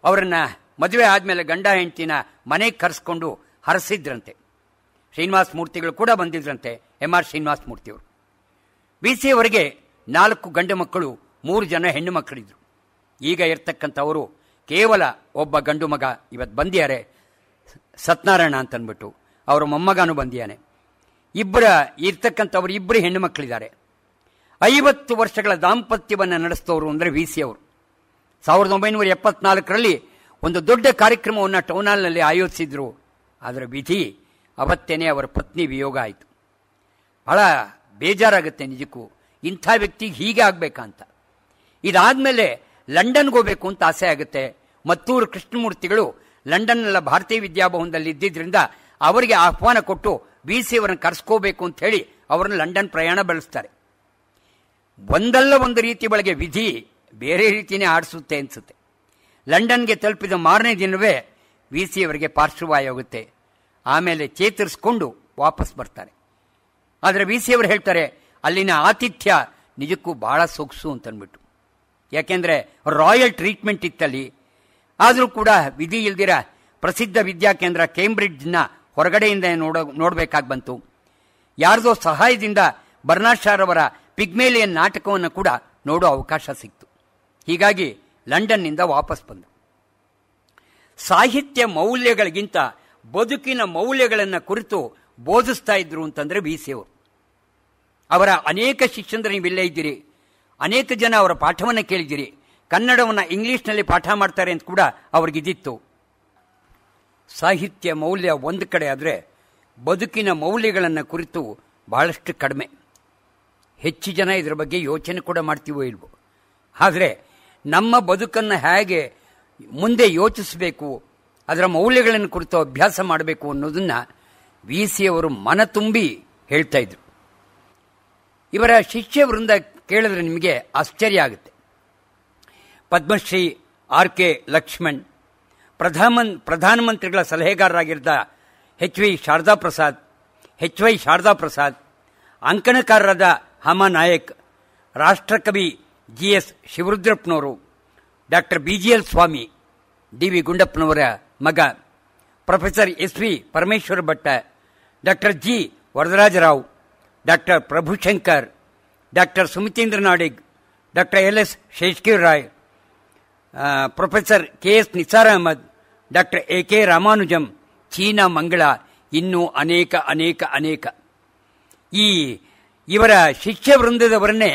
ಅವರನ್ನು ಮದುವೆ ಆದಮೇಲೆ ಗಂಡ ಹೆಂಡತಿನ ಮನೆಗೆ ಕರೆಸ್ಕೊಂಡು ಹರಸಿದ್ರಂತೆ. ಶ್ರೀನಿವಾಸ ಮೂರ್ತಿಗಳು ಕೂಡ ಬಂದಿದ್ರಂತೆ, ಎಂ ಆರ್ ಶ್ರೀನಿವಾಸ ಮೂರ್ತಿಯವರು. ಬಿ ಸಿ ಅವರಿಗೆ 4 ಗಂಡು ಮಕ್ಕಳು, 3 ಜನ ಹೆಣ್ಣು ಮಕ್ಕಳಿದ್ರು. ಈಗ ಇರ್ತಕ್ಕಂಥವರು ಕೇವಲ ಒಬ್ಬ ಗಂಡು ಮಗ ಇವತ್ತು ಬಂದಿದ್ದಾರೆ, ಸತ್ಯನಾರಾಯಣ ಅಂತನ್ಬಿಟ್ಟು. ಅವರ ಮೊಮ್ಮಗನೂ ಬಂದಿಯಾನೆ. ಇರ್ತಕ್ಕಂಥವ್ರು 2 ಹೆಣ್ಣು ಮಕ್ಕಳಿದ್ದಾರೆ. 50 ವರ್ಷಗಳ ದಾಂಪತ್ಯವನ್ನು ನಡೆಸಿದವರು ಅಂದರೆ ವಿ ಸಿ ಅವರು. 1974ರಲ್ಲಿ ಒಂದು ದೊಡ್ಡ ಕಾರ್ಯಕ್ರಮವನ್ನು ಟೌನ್ ಹಾಲ್ನಲ್ಲಿ ಆಯೋಜಿಸಿದ್ರು. ಅದರ ವಿಧಿ ಅವತ್ತೇನೆ ಅವರ ಪತ್ನಿ ವಿಯೋಗ ಆಯಿತು. ಬಹಳ ಬೇಜಾರಾಗುತ್ತೆ ನಿಜಕ್ಕೂ, ಇಂಥ ವ್ಯಕ್ತಿಗೆ ಹೀಗೆ ಆಗಬೇಕಂತ. ಇದಾದಮೇಲೆ ಲಂಡನ್ಗೆ ಹೋಗಬೇಕು ಅಂತ ಆಸೆ ಆಗುತ್ತೆ. ಮತ್ತೂರು ಕೃಷ್ಣಮೂರ್ತಿಗಳು ಲಂಡನ್ನೆಲ್ಲ ಭಾರತೀಯ ವಿದ್ಯಾಭವನದಲ್ಲಿ ಇದ್ದಿದ್ದರಿಂದ ಅವರಿಗೆ ಆಹ್ವಾನ ಕೊಟ್ಟು ಬಿ ಸಿ ಅವರನ್ನು ಕರೆಸ್ಕೋಬೇಕು ಅಂತ ಹೇಳಿ ಅವರನ್ನು ಲಂಡನ್ ಪ್ರಯಾಣ ಬೆಳೆಸ್ತಾರೆ. ಒಂದಲ್ಲ ಒಂದು ರೀತಿ ಒಳಗೆ ವಿಧಿ ಬೇರೆ ರೀತಿಯೇ ಆಡಿಸುತ್ತೆ ಅನಿಸುತ್ತೆ. ಲಂಡನ್ಗೆ ತಲುಪಿದ ಮಾರನೇ ದಿನವೇ ವಿ ಸಿ ಅವರಿಗೆ ಪಾರ್ಶ್ವವಾಯು ಹೋಗುತ್ತೆ. ಆಮೇಲೆ ಚೇತರಿಸ್ಕೊಂಡು ವಾಪಸ್ ಬರ್ತಾರೆ. ಆದರೆ ವಿ ಸಿ ಅವರು ಹೇಳ್ತಾರೆ, ಅಲ್ಲಿನ ಆತಿಥ್ಯ ನಿಜಕ್ಕೂ ಬಹಳ ಸೊಗಸು ಅಂತನ್ಬಿಟ್ಟು. ಯಾಕೆಂದರೆ ರಾಯಲ್ ಟ್ರೀಟ್ಮೆಂಟ್ ಇತ್ತಲ್ಲಿ. ಆದರೂ ಕೂಡ ವಿಧಿ ಇಲ್ದಿರ ಪ್ರಸಿದ್ಧ ವಿದ್ಯಾಕೇಂದ್ರ ಕೇಂಬ್ರಿಡ್ಜ್ನ ಹೊರಗಡೆಯಿಂದ ನೋಡಬೇಕಾಗಿ ಬಂತು. ಯಾರದೋ ಸಹಾಯದಿಂದ ಬರ್ನಾರ್ಡ್ ಶಾ ಅವರ ಪಿಗ್ಮೇಲಿಯನ್ ನಾಟಕವನ್ನು ಕೂಡ ನೋಡೋ ಅವಕಾಶ ಸಿಕ್ತು. ಹೀಗಾಗಿ ಲಂಡನ್ನಿಂದ ವಾಪಸ್ ಬಂದು ಸಾಹಿತ್ಯ ಮೌಲ್ಯಗಳಿಗಿಂತ ಬದುಕಿನ ಮೌಲ್ಯಗಳನ್ನು ಕುರಿತು ಬೋಧಿಸ್ತಾ ಇದ್ರು ಅಂತಂದರೆ ವಿ ಸಿ ಅವರು. ಅವರ ಅನೇಕ ಶಿಷ್ಯಂದ್ರೆ ನೀವಿಲ್ಲೇ ಇದ್ದೀರಿ, ಅನೇಕ ಜನ ಅವರ ಪಾಠವನ್ನು ಕೇಳಿದ್ದೀರಿ. ಕನ್ನಡವನ್ನು ಇಂಗ್ಲಿಷ್ನಲ್ಲಿ ಪಾಠ ಮಾಡ್ತಾರೆ ಅಂತ ಕೂಡ ಅವ್ರಿಗಿದ್ದಿತ್ತು. ಸಾಹಿತ್ಯ ಮೌಲ್ಯ ಒಂದು ಕಡೆ ಆದರೆ ಬದುಕಿನ ಮೌಲ್ಯಗಳನ್ನು ಕುರಿತು ಬಹಳಷ್ಟು ಕಡಿಮೆ. ಹೆಚ್ಚು ಜನ ಇದರ ಬಗ್ಗೆ ಯೋಚನೆ ಕೂಡ ಮಾಡ್ತೀವೋ ಇಲ್ವೋ. ಆದರೆ ನಮ್ಮ ಬದುಕನ್ನು ಹೇಗೆ ಮುಂದೆ ಯೋಚಿಸಬೇಕು, ಅದರ ಮೌಲ್ಯಗಳನ್ನು ಕುರಿತು ಅಭ್ಯಾಸ ಮಾಡಬೇಕು ಅನ್ನೋದನ್ನು ವಿ ಸಿ ಅವರು ಮನ ತುಂಬಿ ಹೇಳ್ತಾ ಇದ್ರು. ಇವರ ಶಿಷ್ಯವೃಂದ ಕೇಳಿದ್ರೆ ನಿಮಗೆ ಆಶ್ಚರ್ಯ ಆಗುತ್ತೆ. ಪದ್ಮಶ್ರೀ ಆರ್ ಕೆ ಲಕ್ಷ್ಮಣ್, ಪ್ರಧಾನಮಂತ್ರಿಗಳ ಸಲಹೆಗಾರರಾಗಿದ್ದ ಎಚ್ ವೈ ಶಾರದಾ ಪ್ರಸಾದ್, ಅಂಕಣಕಾರರಾದ ಹಮ ನಾಯಕ್, ರಾಷ್ಟ್ರಕವಿ ಜಿ ಎಸ್ ಶಿವರುದ್ರಪ್ಪನವರು, doctor B G L Swamy, D V ಗುಂಡಪ್ಪನವರ ಮಗ, professor S V Parameshwara Bhatta, doctor G Varadarajarao, doctor Prabhushankar, doctor Sumitendra Nadig, doctor L S Seshagiri Rao, professor K S Nisar Ahmed, doctor A K Ramanujan, Chi Na Mangala, ಇನ್ನೂ ಅನೇಕ ಅನೇಕ ಅನೇಕ. ಇವರ ಶಿಷ್ಯವೃಂದದವರನ್ನೇ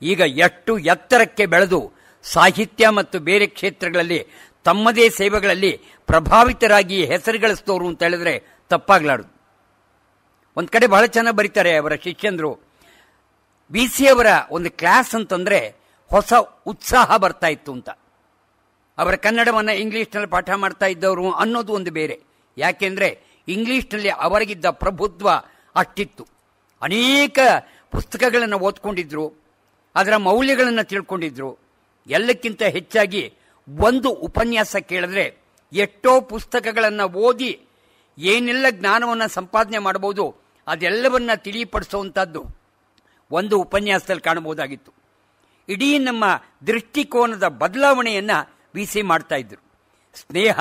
ಈಗ ಎಷ್ಟು ಎತ್ತರಕ್ಕೆ ಬೆಳೆದು ಸಾಹಿತ್ಯ ಮತ್ತು ಬೇರೆ ಕ್ಷೇತ್ರಗಳಲ್ಲಿ ತಮ್ಮದೇ ಸೇವೆಗಳಲ್ಲಿ ಪ್ರಭಾವಿತರಾಗಿ ಹೆಸರುಗಳಿಸಿದವರು ಅಂತ ಹೇಳಿದ್ರೆ ತಪ್ಪಾಗಲಾರದು. ಒಂದು ಕಡೆ ಬಹಳ ಚೆನ್ನಾಗಿ ಬರೀತಾರೆ ಅವರ ಶಿಷ್ಯಂದರು. ಬಿ ಸಿ ಅವರ ಒಂದು ಕ್ಲಾಸ್ ಅಂತಂದರೆ ಹೊಸ ಉತ್ಸಾಹ ಬರ್ತಾ ಇತ್ತು ಅಂತ. ಅವರ ಕನ್ನಡವನ್ನು ಇಂಗ್ಲೀಷ್ನಲ್ಲಿ ಪಾಠ ಮಾಡ್ತಾ ಇದ್ದವರು ಅನ್ನೋದು ಒಂದು ಬೇರೆ. ಯಾಕೆಂದರೆ ಇಂಗ್ಲೀಷ್ನಲ್ಲಿ ಅವರಿಗಿದ್ದ ಪ್ರಭುತ್ವ ಅಷ್ಟಿತ್ತು. ಅನೇಕ ಪುಸ್ತಕಗಳನ್ನು ಓದ್ಕೊಂಡಿದ್ರು, ಅದರ ಮೌಲ್ಯಗಳನ್ನು ತಿಳ್ಕೊಂಡಿದ್ರು. ಎಲ್ಲಕ್ಕಿಂತ ಹೆಚ್ಚಾಗಿ ಒಂದು ಉಪನ್ಯಾಸ ಕೇಳಿದ್ರೆ ಎಷ್ಟೋ ಪುಸ್ತಕಗಳನ್ನು ಓದಿ ಏನೆಲ್ಲ ಜ್ಞಾನವನ್ನು ಸಂಪಾದನೆ ಮಾಡಬಹುದು ಅದೆಲ್ಲವನ್ನ ತಿಳಿಪಡಿಸುವಂಥದ್ದು ಒಂದು ಉಪನ್ಯಾಸದಲ್ಲಿ ಕಾಣಬಹುದಾಗಿತ್ತು. ಇಡೀ ನಮ್ಮ ದೃಷ್ಟಿಕೋನದ ಬದಲಾವಣೆಯನ್ನು ವಿ ಸಿ ಮಾಡ್ತಾ ಇದ್ರು. ಸ್ನೇಹ,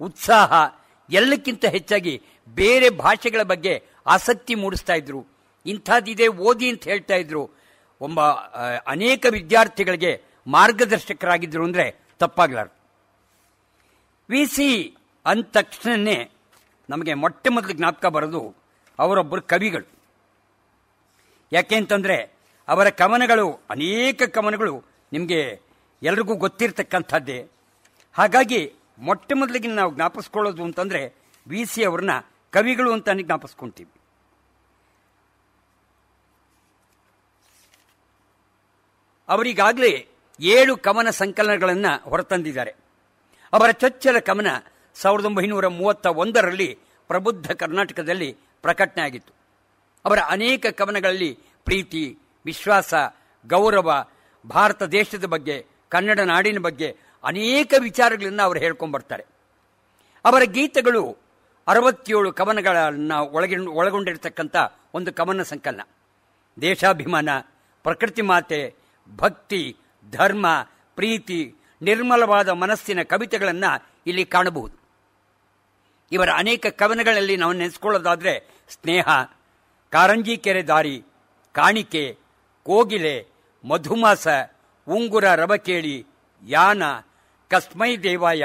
ಉತ್ಸಾಹ, ಎಲ್ಲಕ್ಕಿಂತ ಹೆಚ್ಚಾಗಿ ಬೇರೆ ಭಾಷೆಗಳ ಬಗ್ಗೆ ಆಸಕ್ತಿ ಮೂಡಿಸ್ತಾ ಇದ್ರು. ಇಂಥದ್ದಿದೆ ಓದಿ ಅಂತ ಹೇಳ್ತಾ ಇದ್ರು. ಅನೇಕ ವಿದ್ಯಾರ್ಥಿಗಳಿಗೆ ಮಾರ್ಗದರ್ಶಕರಾಗಿದ್ದರು ಅಂದರೆ ತಪ್ಪಾಗಲಾರದು. ವಿ ಸಿ ಅಂದ ತಕ್ಷಣವೇ ನಮಗೆ ಮೊಟ್ಟ ಮೊದಲು ಜ್ಞಾಪಕ ಬರೋದು ಅವರೊಬ್ಬರು ಕವಿಗಳು. ಯಾಕೆ ಅಂತಂದರೆ ಅವರ ಕವನಗಳು, ಅನೇಕ ಕವನಗಳು ನಿಮಗೆ ಎಲ್ರಿಗೂ ಗೊತ್ತಿರತಕ್ಕಂಥದ್ದೇ. ಹಾಗಾಗಿ ಮೊಟ್ಟ ಮೊದಲಿಗೆ ನಾವು ಜ್ಞಾಪಿಸ್ಕೊಳ್ಳೋದು ಅಂತಂದರೆ ವಿ ಸಿ ಅವ್ರನ್ನ ಕವಿಗಳು ಅಂತಾನೆ ಜ್ಞಾಪಿಸ್ಕೊಳ್ತೀವಿ. ಅವರಿಗಾಗಲೇ 7 ಕವನ ಸಂಕಲನಗಳನ್ನು ಹೊರತಂದಿದ್ದಾರೆ. ಅವರ ಚೊಚ್ಚಲ ಕವನ 1931ರಲ್ಲಿ ಪ್ರಬುದ್ಧ ಕರ್ನಾಟಕದಲ್ಲಿ ಪ್ರಕಟಣೆ ಆಗಿತ್ತು. ಅವರ ಅನೇಕ ಕವನಗಳಲ್ಲಿ ಪ್ರೀತಿ, ವಿಶ್ವಾಸ, ಗೌರವ, ಭಾರತ ದೇಶದ ಬಗ್ಗೆ, ಕನ್ನಡ ನಾಡಿನ ಬಗ್ಗೆ ಅನೇಕ ವಿಚಾರಗಳನ್ನು ಅವರು ಹೇಳ್ಕೊಂಡ್ಬರ್ತಾರೆ. ಅವರ ಗೀತೆಗಳು 67 ಕವನಗಳನ್ನು ಒಳಗೊಂಡಿರ್ತಕ್ಕಂಥ ಒಂದು ಕವನ ಸಂಕಲನ. ದೇಶಾಭಿಮಾನ, ಪ್ರಕೃತಿ ಮಾತೆ, ಭಕ್ತಿ, ಧರ್ಮ, ಪ್ರೀತಿ, ನಿರ್ಮಲವಾದ ಮನಸ್ಸಿನ ಕವಿತೆಗಳನ್ನು ಇಲ್ಲಿ ಕಾಣಬಹುದು. ಇವರ ಅನೇಕ ಕವನಗಳಲ್ಲಿ ನಾವು ನೆನೆಸ್ಕೊಳ್ಳೋದಾದರೆ ಸ್ನೇಹ, ಕಾರಂಜಿ ಕೆರೆ ದಾರಿ, ಕಾಣಿಕೆ, ಕೋಗಿಲೆ, ಮಧುಮಾಸ, ಉಂಗುರ ರವಕೇಳಿ, ಯಾನ, ಕಸ್ಮೈ ದೇವಾಯ,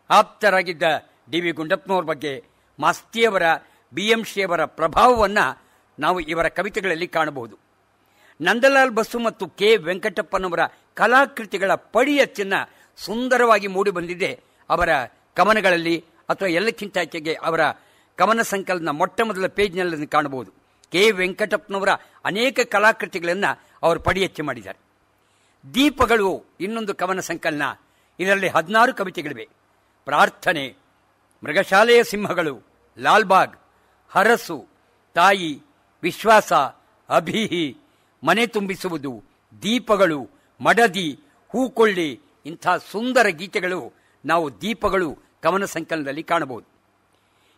ಆಪ್ತರಾಗಿದ್ದ ಡಿ.ವಿ. ಗುಂಡಪ್ಪನವ್ರ ಬಗ್ಗೆ, ಮಾಸ್ತಿಯವರ, BMಶ್ರೀಯವರ ಪ್ರಭಾವವನ್ನು ನಾವು ಇವರ ಕವಿತೆಗಳಲ್ಲಿ ಕಾಣಬಹುದು. ನಂದಲಾಲ್ ಬಸು ಮತ್ತು ಕೆ. ವೆಂಕಟಪ್ಪನವರ ಕಲಾಕೃತಿಗಳ ಪಡಿಯಚ್ಚನ್ನು ಸುಂದರವಾಗಿ ಮೂಡಿಬಂದಿದೆ ಅವರ ಕವನಗಳಲ್ಲಿ, ಅಥವಾ ಎಲ್ಲಕ್ಕಿಂತ ಹೆಚ್ಚಿಗೆ ಅವರ ಕವನ ಸಂಕಲನ ಮೊಟ್ಟ ಮೊದಲ ಪೇಜ್ನಲ್ಲಿ ಕಾಣಬಹುದು. ಕೆ. ವೆಂಕಟಪ್ಪನವರ ಅನೇಕ ಕಲಾಕೃತಿಗಳನ್ನು ಅವರು ಪಡಿಯಚ್ಚು ಮಾಡಿದ್ದಾರೆ. ದೀಪಗಳು ಇನ್ನೊಂದು ಕವನ ಸಂಕಲನ. ಇದರಲ್ಲಿ 16 ಕವಿತೆಗಳಿವೆ. ಪ್ರಾರ್ಥನೆ, ಮೃಗಶಾಲೆಯ ಸಿಂಹಗಳು, ಲಾಲ್ಬಾಗ್, ಹರಸು, ತಾಯಿ, ವಿಶ್ವಾಸ, ಅಭಿಹಿ, ಮನೆ ತುಂಬಿಸುವುದು, ದೀಪಗಳು, ಮಡದಿ, ಹೂಕೊಳ್ಳಿ ಇಂಥ ಸುಂದರ ಗೀತೆಗಳು ನಾವು ದೀಪಗಳು ಕವನ ಸಂಕಲನದಲ್ಲಿ ಕಾಣಬಹುದು.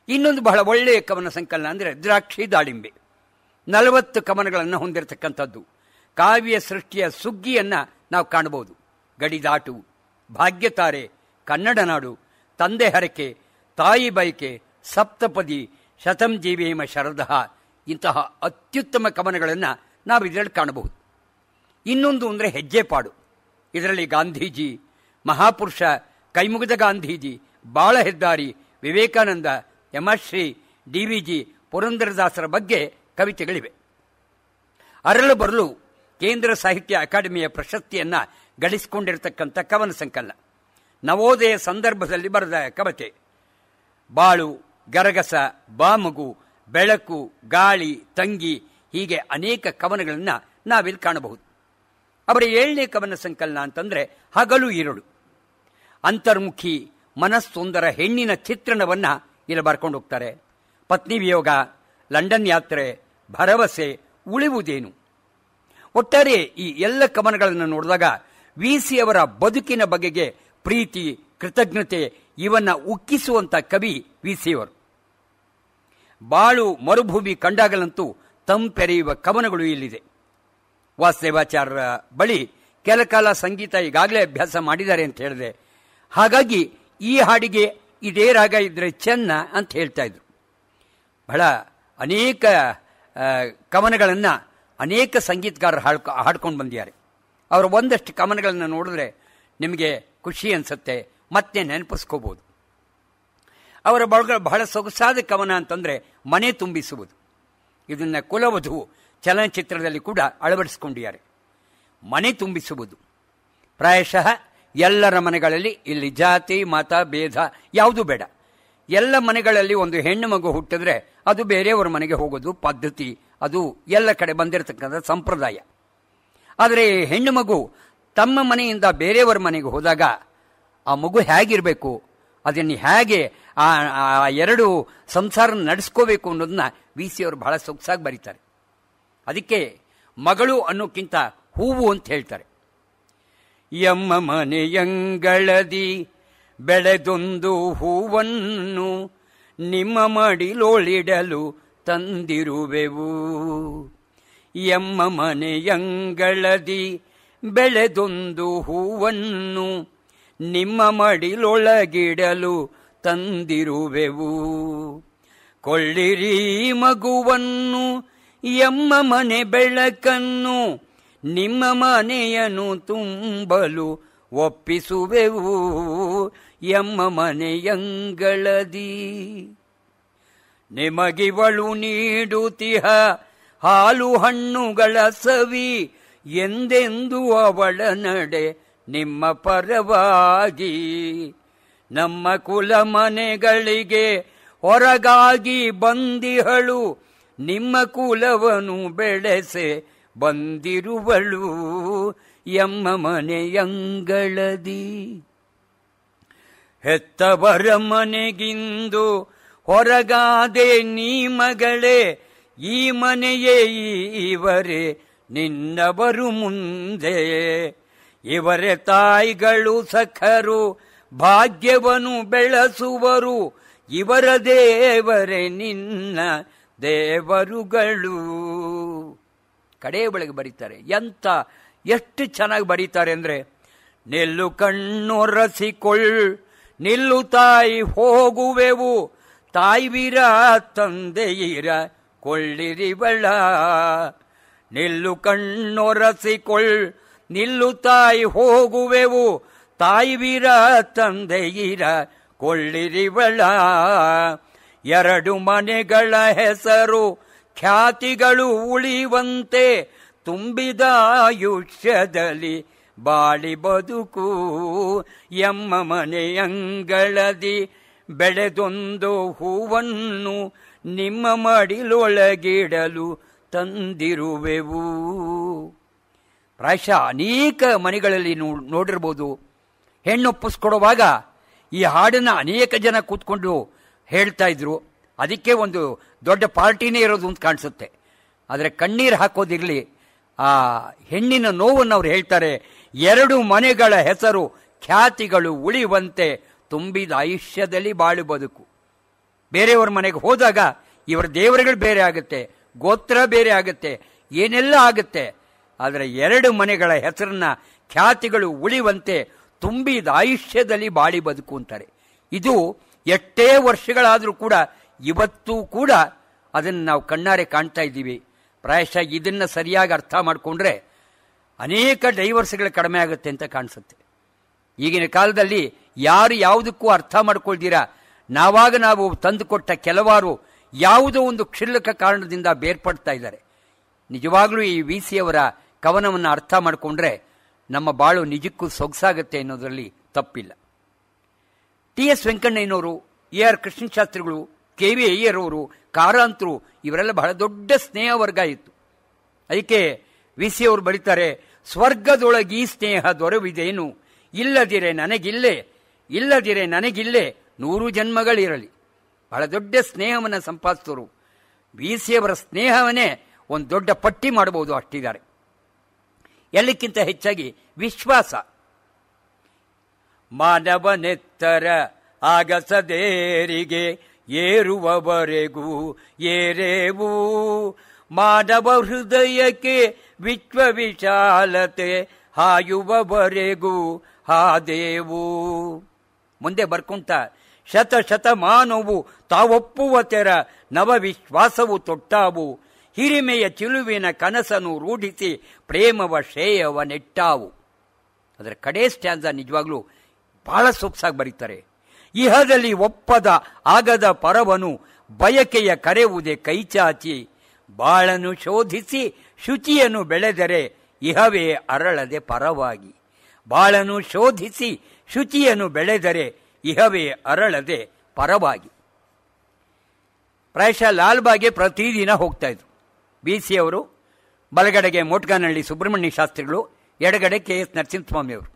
ಇನ್ನೊಂದು ಬಹಳ ಒಳ್ಳೆಯ ಕವನ ಸಂಕಲನ ಅಂದರೆ ದ್ರಾಕ್ಷಿ ದಾಳಿಂಬೆ. 40 ಕವನಗಳನ್ನು ಹೊಂದಿರತಕ್ಕಂಥದ್ದು. ಕಾವ್ಯ ಸೃಷ್ಟಿಯ ಸುಗ್ಗಿಯನ್ನು ನಾವು ಕಾಣಬಹುದು. ಗಡಿದಾಟು, ಭಾಗ್ಯತಾರೆ, ಕನ್ನಡ ನಾಡು, ತಂದೆ ಹರಕೆ, ತಾಯಿ ಬಯಕೆ, ಸಪ್ತಪದಿ, ಶತಂ ಜೀವೇಮ ಶರದಃ ಇಂತಹ ಅತ್ಯುತ್ತಮ ಕವನಗಳನ್ನು ನಾವು ಇದರಲ್ಲಿ ಕಾಣಬಹುದು. ಇನ್ನೊಂದು ಅಂದರೆ ಹೆಜ್ಜೆಪಾಡು. ಇದರಲ್ಲಿ ಗಾಂಧೀಜಿ, ಮಹಾಪುರುಷ, ಕೈಮುಗಿದ ಗಾಂಧೀಜಿ, ಬಾಳ ಹೆದ್ದಾರಿ, ವಿವೇಕಾನಂದ, ಯಮಶ್ರೀ, DVG, ಪುರಂದರದಾಸರ ಬಗ್ಗೆ ಕವಿತೆಗಳಿವೆ. ಅರಳು ಬರಲು ಕೇಂದ್ರ ಸಾಹಿತ್ಯ ಅಕಾಡೆಮಿಯ ಪ್ರಶಸ್ತಿಯನ್ನು ಗಳಿಸಿಕೊಂಡಿರತಕ್ಕಂಥ ಕವನ ಸಂಕಲನ. ನವೋದಯ ಸಂದರ್ಭದಲ್ಲಿ ಬರೆದ ಕವಿತೆ. ಬಾಳು, ಗರಗಸ, ಬಾಮಗು, ಬೆಳಕು, ಗಾಳಿ, ತಂಗಿ ಹೀಗೆ ಅನೇಕ ಕವನಗಳನ್ನು ನಾವಿಲ್ಲಿ ಕಾಣಬಹುದು. ಅವರ 7ನೇ ಕವನ ಸಂಕಲನ ಅಂತಂದರೆ ಹಗಲು ಇರಳು. ಅಂತರ್ಮುಖಿ, ಮನಸ್ಸೊಂದರ ಹೆಣ್ಣಿನ ಚಿತ್ರಣವನ್ನು ಇಲ್ಲಿ ಬರ್ಕೊಂಡು ಹೋಗ್ತಾರೆ. ಪತ್ನಿ ವಿಯೋಗ, ಲಂಡನ್ ಯಾತ್ರೆ, ಭರವಸೆ, ಉಳಿವುದೇನು. ಒಟ್ಟಾರೆ ಈ ಎಲ್ಲ ಕವನಗಳನ್ನು ನೋಡಿದಾಗ VC ಅವರ ಬದುಕಿನ ಬಗೆಗೆ ಪ್ರೀತಿ, ಕೃತಜ್ಞತೆ ಇವನ್ನ ಉಕ್ಕಿಸುವಂಥ ಕವಿ VC ಅವರು. ಬಾಳು ಮರುಭೂಮಿ ಕಂಡಾಗಲಂತೂ ತಂಪೆರೆಯುವ ಕವನಗಳು ಇಲ್ಲಿದೆ. ವಾಸುದೇವಾಚಾರ್ಯರ ಬಳಿ ಕೆಲ ಕಾಲ ಸಂಗೀತ ಈಗಾಗಲೇ ಅಭ್ಯಾಸ ಮಾಡಿದ್ದಾರೆ ಅಂತ ಹೇಳಿದೆ. ಹಾಗಾಗಿ ಈ ಹಾಡಿಗೆ ಇದೇ ರಾಗ ಇದ್ರೆ ಚೆನ್ನ ಅಂತ ಹೇಳ್ತಾ ಇದ್ರು. ಬಹಳ ಅನೇಕ ಕವನಗಳನ್ನು ಅನೇಕ ಸಂಗೀತಗಾರರು ಹಾಡ್ಕೊಂಡು ಬಂದಿದ್ದಾರೆ. ಅವರ ಒಂದಷ್ಟು ಕವನಗಳನ್ನು ನೋಡಿದ್ರೆ ನಿಮಗೆ ಖುಷಿ ಅನಿಸುತ್ತೆ, ಮತ್ತೆ ನೆನಪಿಸ್ಕೋಬಹುದು. ಅವರ ಬಹಳ ಸೊಗಸಾದ ಕವನ ಅಂತಂದರೆ ಮನೆ ತುಂಬಿಸುವುದು. ಇದನ್ನು ಕುಲವಧು ಚಲನಚಿತ್ರದಲ್ಲಿ ಕೂಡ ಅಳವಡಿಸಿಕೊಂಡಿದ್ದಾರೆ. ಮನೆ ತುಂಬಿಸುವುದು ಪ್ರಾಯಶಃ ಎಲ್ಲರ ಮನೆಗಳಲ್ಲಿ, ಇಲ್ಲಿ ಜಾತಿ ಮತ ಭೇದ ಯಾವುದೂ ಬೇಡ, ಎಲ್ಲ ಮನೆಗಳಲ್ಲಿ ಒಂದು ಹೆಣ್ಣು ಮಗು ಹುಟ್ಟಿದ್ರೆ ಅದು ಬೇರೆಯವರ ಮನೆಗೆ ಹೋಗೋದು ಪದ್ಧತಿ, ಅದು ಎಲ್ಲ ಕಡೆ ಬಂದಿರತಕ್ಕಂಥ ಸಂಪ್ರದಾಯ. ಆದರೆ ಹೆಣ್ಣು ಮಗು ತಮ್ಮ ಮನೆಯಿಂದ ಬೇರೆಯವರ ಮನೆಗೆ ಹೋದಾಗ ಆ ಮಗು ಹೇಗಿರಬೇಕು, ಅದನ್ನು ಹೇಗೆ ಆ 2 ಸಂಸಾರ ನಡೆಸ್ಕೋಬೇಕು ಅನ್ನೋದನ್ನ VC ಅವರು ಬಹಳ ಸೊಗಸಾಗಿ ಬರೀತಾರೆ. ಅದಕ್ಕೆ ಮಗಳು ಅನ್ನೋಕ್ಕಿಂತ ಹೂವು ಅಂತ ಹೇಳ್ತಾರೆ. ಎಮ್ಮ ಮನೆಯಂಗಳದಿ ಬೆಳೆದೊಂದು ಹೂವನ್ನು ನಿಮ್ಮ ಮಡಿಲೋಳಿಡಲು ತಂದಿರುವೆವು. ಎಮ್ಮ ಮನೆಯಂಗಳದಿ ಬೆಳೆದೊಂದು ಹೂವನ್ನು ನಿಮ್ಮ ಮಡಿಲೊಳಗಿಡಲು ತಂದಿರುವೆವು. ಕೊಳ್ಳಿರಿ ಮಗುವನ್ನು ಎಮ್ಮ ಮನೆ ಬೆಳಕನ್ನು ನಿಮ್ಮ ಮನೆಯನ್ನು ತುಂಬಲು ಒಪ್ಪಿಸುವೆವು. ಎಮ್ಮ ಮನೆಯಂಗಳದಿ ನಿಮಗಿವಳು ನೀಡುತ್ತಿಹ ಹಾಲು ಹಣ್ಣುಗಳ ಸವಿ, ಎಂದೆಂದು ಅವಳ ನಡೆ ನಿಮ್ಮ ಪರವಾಗಿ. ನಮ್ಮ ಕುಲ ಮನೆಗಳಿಗೆ ಹೊರಗಾಗಿ ಬಂದಿಹಳು, ನಿಮ್ಮ ಕುಲವನ್ನು ಬೆಳೆಸೆ ಬಂದಿರುವಳು ಎಮ್ಮ ಮನೆಯಂಗಳದಿ. ಹೆತ್ತವರ ಮನೆಗಿಂದು ಹೊರಗಾದೆ ನೀ ಮಗಳೇ, ಈ ಮನೆಯೇ ಇವರೇ ನಿನ್ನವರು ಮುಂದೆ. ಇವರೇ ತಾಯಿಗಳು ಸಖರು ಭಾಗ್ಯವನ್ನು ಬೆಳೆಸುವರು, ಇವರ ದೇವರೇ ನಿನ್ನ ದೇವರುಗಳು. ಕಡೆ ಬೆಳಗ್ಗೆ ಬರೀತಾರೆ. ಎಷ್ಟು ಚೆನ್ನಾಗಿ ಬರೀತಾರೆ ಅಂದರೆ, ನಿಲ್ಲು ಕಣ್ಣೊರಸಿಕೊಳ್ಳ್ ನಿಲ್ಲು ತಾಯಿ ಹೋಗುವೆವು, ತಾಯ್ವೀರ ತಂದೆಯಿರ ಕೊಳ್ಳಿರಿವಳ. ನಿಲ್ಲು ಕಣ್ಣೊರಸಿಕೊಳ್ಳ್ ನಿಲ್ಲು ತಾಯಿ ಹೋಗುವೆವು, ತಾಯ್ವೀರ ತಂದೆಯಿರ ಕೊಳ್ಳಿರಿವಳ. ಎರಡು ಮನೆಗಳ ಹೆಸರು ಖ್ಯಾತಿಗಳು ಉಳಿವಂತೆ, ತುಂಬಿದ ಆಯುಷ್ಯದಲ್ಲಿ ಬಾಳಿ ಬದುಕು. ಎಮ್ಮ ಮನೆಯಂಗಳದಿ ಬೆಳೆದೊಂದು ಹೂವನ್ನು ನಿಮ್ಮ ಮಡಿಲೊಳಗಿಡಲು ತಂದಿರುವೆವು. ಪ್ರಾಯಶಃ ಅನೇಕ ಮನೆಗಳಲ್ಲಿ ನೋಡಿರ್ಬೋದು, ಹೆಣ್ಣೊಪ್ಪಿಸ್ಕೊಡುವಾಗ ಈ ಹಾಡನ್ನು ಅನೇಕ ಜನ ಕೂತ್ಕೊಂಡು ಹೇಳ್ತಾ ಇದ್ರು. ಅದಕ್ಕೆ ಒಂದು ದೊಡ್ಡ ಪಾರ್ಟಿನೇ ಇರೋದು ಅಂತ ಕಾಣಿಸುತ್ತೆ. ಆದರೆ ಕಣ್ಣೀರು ಹಾಕೋದಿರಲಿ, ಆ ಹೆಣ್ಣಿನ ನೋವನ್ನು ಅವ್ರು ಹೇಳ್ತಾರೆ. ಎರಡು ಮನೆಗಳ ಹೆಸರು ಖ್ಯಾತಿಗಳು ಉಳಿಯುವಂತೆ, ತುಂಬಿದ ಆಯುಷ್ಯದಲ್ಲಿ ಬಾಳು ಬದುಕು. ಬೇರೆಯವ್ರ ಮನೆಗೆ ಹೋದಾಗ ಇವರ ದೇವರುಗಳು ಬೇರೆ ಆಗುತ್ತೆ, ಗೋತ್ರ ಬೇರೆ ಆಗುತ್ತೆ, ಏನೆಲ್ಲ ಆಗುತ್ತೆ. ಆದರೆ ಎರಡು ಮನೆಗಳ ಹೆಸರನ್ನ ಖ್ಯಾತಿಗಳು ಉಳಿಯುವಂತೆ, ತುಂಬಿದ ಆಯುಷ್ಯದಲ್ಲಿ ಬಾಳಿ ಬದುಕು ಅಂತಾರೆ. ಇದು ಎಷ್ಟೇ ವರ್ಷಗಳಾದರೂ ಕೂಡ ಇವತ್ತೂ ಕೂಡ ಅದನ್ನು ನಾವು ಕಣ್ಣಾರೆ ಕಾಣ್ತಾ ಇದ್ದೀವಿ. ಪ್ರಾಯಶಃ ಇದನ್ನು ಸರಿಯಾಗಿ ಅರ್ಥ ಮಾಡಿಕೊಂಡ್ರೆ ಅನೇಕ ಡೈವರ್ಸ್ಗಳು ಕಡಿಮೆ ಆಗುತ್ತೆ ಅಂತ ಕಾಣಿಸುತ್ತೆ. ಈಗಿನ ಕಾಲದಲ್ಲಿ ಯಾರು ಯಾವುದಕ್ಕೂ ಅರ್ಥ ಮಾಡ್ಕೊಳ್ತೀರಾ, ನಾವು ತಂದುಕೊಟ್ಟ ಕೆಲವಾರು ಯಾವುದೋ ಒಂದು ಕ್ಷುಲ್ಲಕ ಕಾರಣದಿಂದ ಬೇರ್ಪಡ್ತಾ ಇದ್ದಾರೆ. ನಿಜವಾಗ್ಲೂ ಈ ವಿ.ಸಿ. ಅವರ ಕವನವನ್ನು ಅರ್ಥ ಮಾಡಿಕೊಂಡ್ರೆ ನಮ್ಮ ಬಾಳು ನಿಜಕ್ಕೂ ಸೊಗಸಾಗುತ್ತೆ ಅನ್ನೋದರಲ್ಲಿ ತಪ್ಪಿಲ್ಲ. ಟಿ.ಎಸ್. ವೆಂಕಣ್ಣಯ್ಯನವರು, ಎ.ಆರ್. ಕೃಷ್ಣಶಾಸ್ತ್ರಿಗಳು, ಕೆ.ವಿ. ಅಯ್ಯರ್ ಅವರು, ಕಾರಂತರು ಇವರೆಲ್ಲ ಬಹಳ ದೊಡ್ಡ ಸ್ನೇಹ ವರ್ಗ ಇತ್ತು. ಅದಕ್ಕೆ ವಿ.ಸಿ. ಅವರು ಬರೀತಾರೆ, ಸ್ವರ್ಗದೊಳಗೀ ಸ್ನೇಹ ದೊರವಿದೇನು, ಇಲ್ಲದಿರೆ ನನಗಿಲ್ಲೇ 100 ಜನ್ಮಗಳಿರಲಿ. ಬಹಳ ದೊಡ್ಡ ಸ್ನೇಹವನ್ನು ಸಂಪಾದಿಸಿದವರು. ವಿ.ಸಿ. ಅವರ ಸ್ನೇಹವನ್ನೇ ಒಂದು ದೊಡ್ಡ ಪಟ್ಟಿ ಮಾಡಬಹುದು, ಅಷ್ಟಿದ್ದಾರೆ. ಎಲ್ಲಕ್ಕಿಂತ ಹೆಚ್ಚಾಗಿ ವಿಶ್ವಾಸ. ಮಾನವನೆತ್ತರ ಆಗಸದೇರಿಗೆ ಏರುವವರೆಗೂ ಏರೇವು, ಮಾನವ ಹೃದಯಕ್ಕೆ ವಿಶ್ವವಿಶಾಲತೆ ಹಾಯುವವರೆಗೂ ಹಾದೇವು. ಮುಂದೆ ಬರ್ಕೊಂತ ಶತಮಾನವು ತಾವೊಪ್ಪುವ ತೆರ ನವವಿಶ್ವಾಸವು ತೊಟ್ಟಾವು, ಹಿರಿಮೆಯ ಚಿಲುವಿನ ಕನಸನ್ನು ರೂಢಿಸಿ ಪ್ರೇಮವ ಶ್ರೇಯವ ನೆಟ್ಟಾವು. ಅದರ ಕಡೇ ಸ್ಟ್ಯಾನ್ಸ ನಿಜವಾಗ್ಲೂ ಬಹಳ ಸೊಗಸಾಗಿ ಬರೀತಾರೆ. ಇಹದಲ್ಲಿ ಒಪ್ಪದ ಆಗದ ಪರವನು ಬಯಕೆಯ ಕರೆವುದೇ ಕೈಚಾಚಿ, ಬಾಳನು ಶೋಧಿಸಿ ಶುಚಿಯನ್ನು ಬೆಳೆದರೆ ಇಹವೇ ಅರಳದೆ ಪರವಾಗಿ. ಬಾಳನು ಶೋಧಿಸಿ ಶುಚಿಯನ್ನು ಬೆಳೆದರೆ ಇಹವೇ ಅರಳದೆ ಪರವಾಗಿ. ಪ್ರಾಯಶಃ ಲಾಲ್ಬಾಗ್ಗೆ ಪ್ರತಿದಿನ ಹೋಗ್ತಾ ಇದ್ರು ವಿ.ಸಿ. ಅವರು. ಬಲಗಡೆಗೆ ಮೋಟ್ಗಾನಹಳ್ಳಿ ಸುಬ್ರಹ್ಮಣ್ಯ ಶಾಸ್ತ್ರಿಗಳು, ಎಡಗಡೆ ಕೆ.ಎಸ್. ನರಸಿಂಹಸ್ವಾಮಿಯವರು.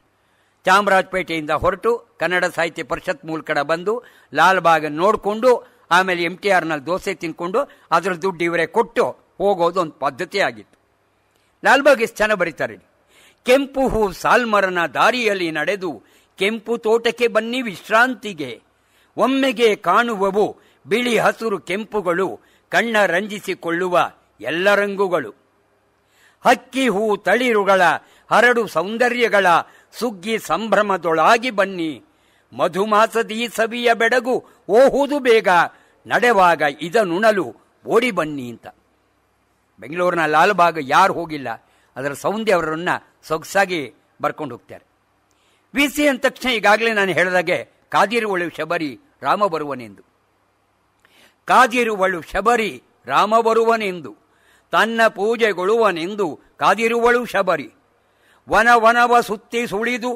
ಚಾಮರಾಜಪೇಟೆಯಿಂದ ಹೊರಟು ಕನ್ನಡ ಸಾಹಿತ್ಯ ಪರಿಷತ್ ಮೂಲಕ ಬಂದು ಲಾಲ್ಬಾಗ್ ನೋಡಿಕೊಂಡು ಆಮೇಲೆ MTRನಲ್ಲಿ ದೋಸೆ ತಿನ್ಕೊಂಡು ಅದರ ದುಡ್ಡು ಇವರೇ ಕೊಟ್ಟು ಹೋಗೋದು ಒಂದು ಪದ್ಧತಿ ಆಗಿತ್ತು. ಲಾಲ್ಬಾಗ್ ಎಷ್ಟು ಚೆನ್ನಾಗಿ ಬರೀತಾರೆ. ಕೆಂಪು ಹೂ ಸಾಲ್ಮರನ ದಾರಿಯಲ್ಲಿ ನಡೆದು ಕೆಂಪು ತೋಟಕ್ಕೆ ಬನ್ನಿ ವಿಶ್ರಾಂತಿಗೆ, ಒಮ್ಮೆಗೆ ಕಾಣುವವು ಬಿಳಿ ಹಸುರು ಕೆಂಪುಗಳು, ಕಣ್ಣ ರಂಜಿಸಿಕೊಳ್ಳುವ ಎಲ್ಲ ರಂಗುಗಳು. ಹಕ್ಕಿ ಹೂ ತಳಿರುಗಳ ಹರಡು ಸೌಂದರ್ಯಗಳ ಸುಗ್ಗಿ ಸಂಭ್ರಮದೊಳಾಗಿ ಬನ್ನಿ, ಮಧುಮಾಸದಿ ಸವಿಯ ಬೆಡಗು ಓಹುದು ಬೇಗ, ನಡೆವಾಗ ಇದನುಣಲು ಓಡಿ ಬನ್ನಿ ಅಂತ. ಬೆಂಗಳೂರಿನ ಲಾಲ್ಬಾಗ್ ಯಾರು ಹೋಗಿಲ್ಲ, ಅದರ ಸೌಂದರ್ಯ ಅವರನ್ನ ಸೊಗಸಾಗಿ ಬರ್ಕೊಂಡು ಹೋಗ್ತಾರೆ. ವಿ.ಸಿ. ಅಂದ ತಕ್ಷಣ ಈಗಾಗಲೇ ನಾನು ಹೇಳಿದಾಗೆ ಕಾದಿರುವಳು ಶಬರಿ ರಾಮ ಬರುವನೆಂದು, ಕಾದಿರುವಳು ಶಬರಿ ರಾಮ ಬರುವನೆಂದು, ತನ್ನ ಪೂಜೆಗೊಳ್ಳುವನೆಂದು ಕಾದಿರುವಳು ಶಬರಿ. ವನವ ಸುತ್ತಿ ಸುಳಿದು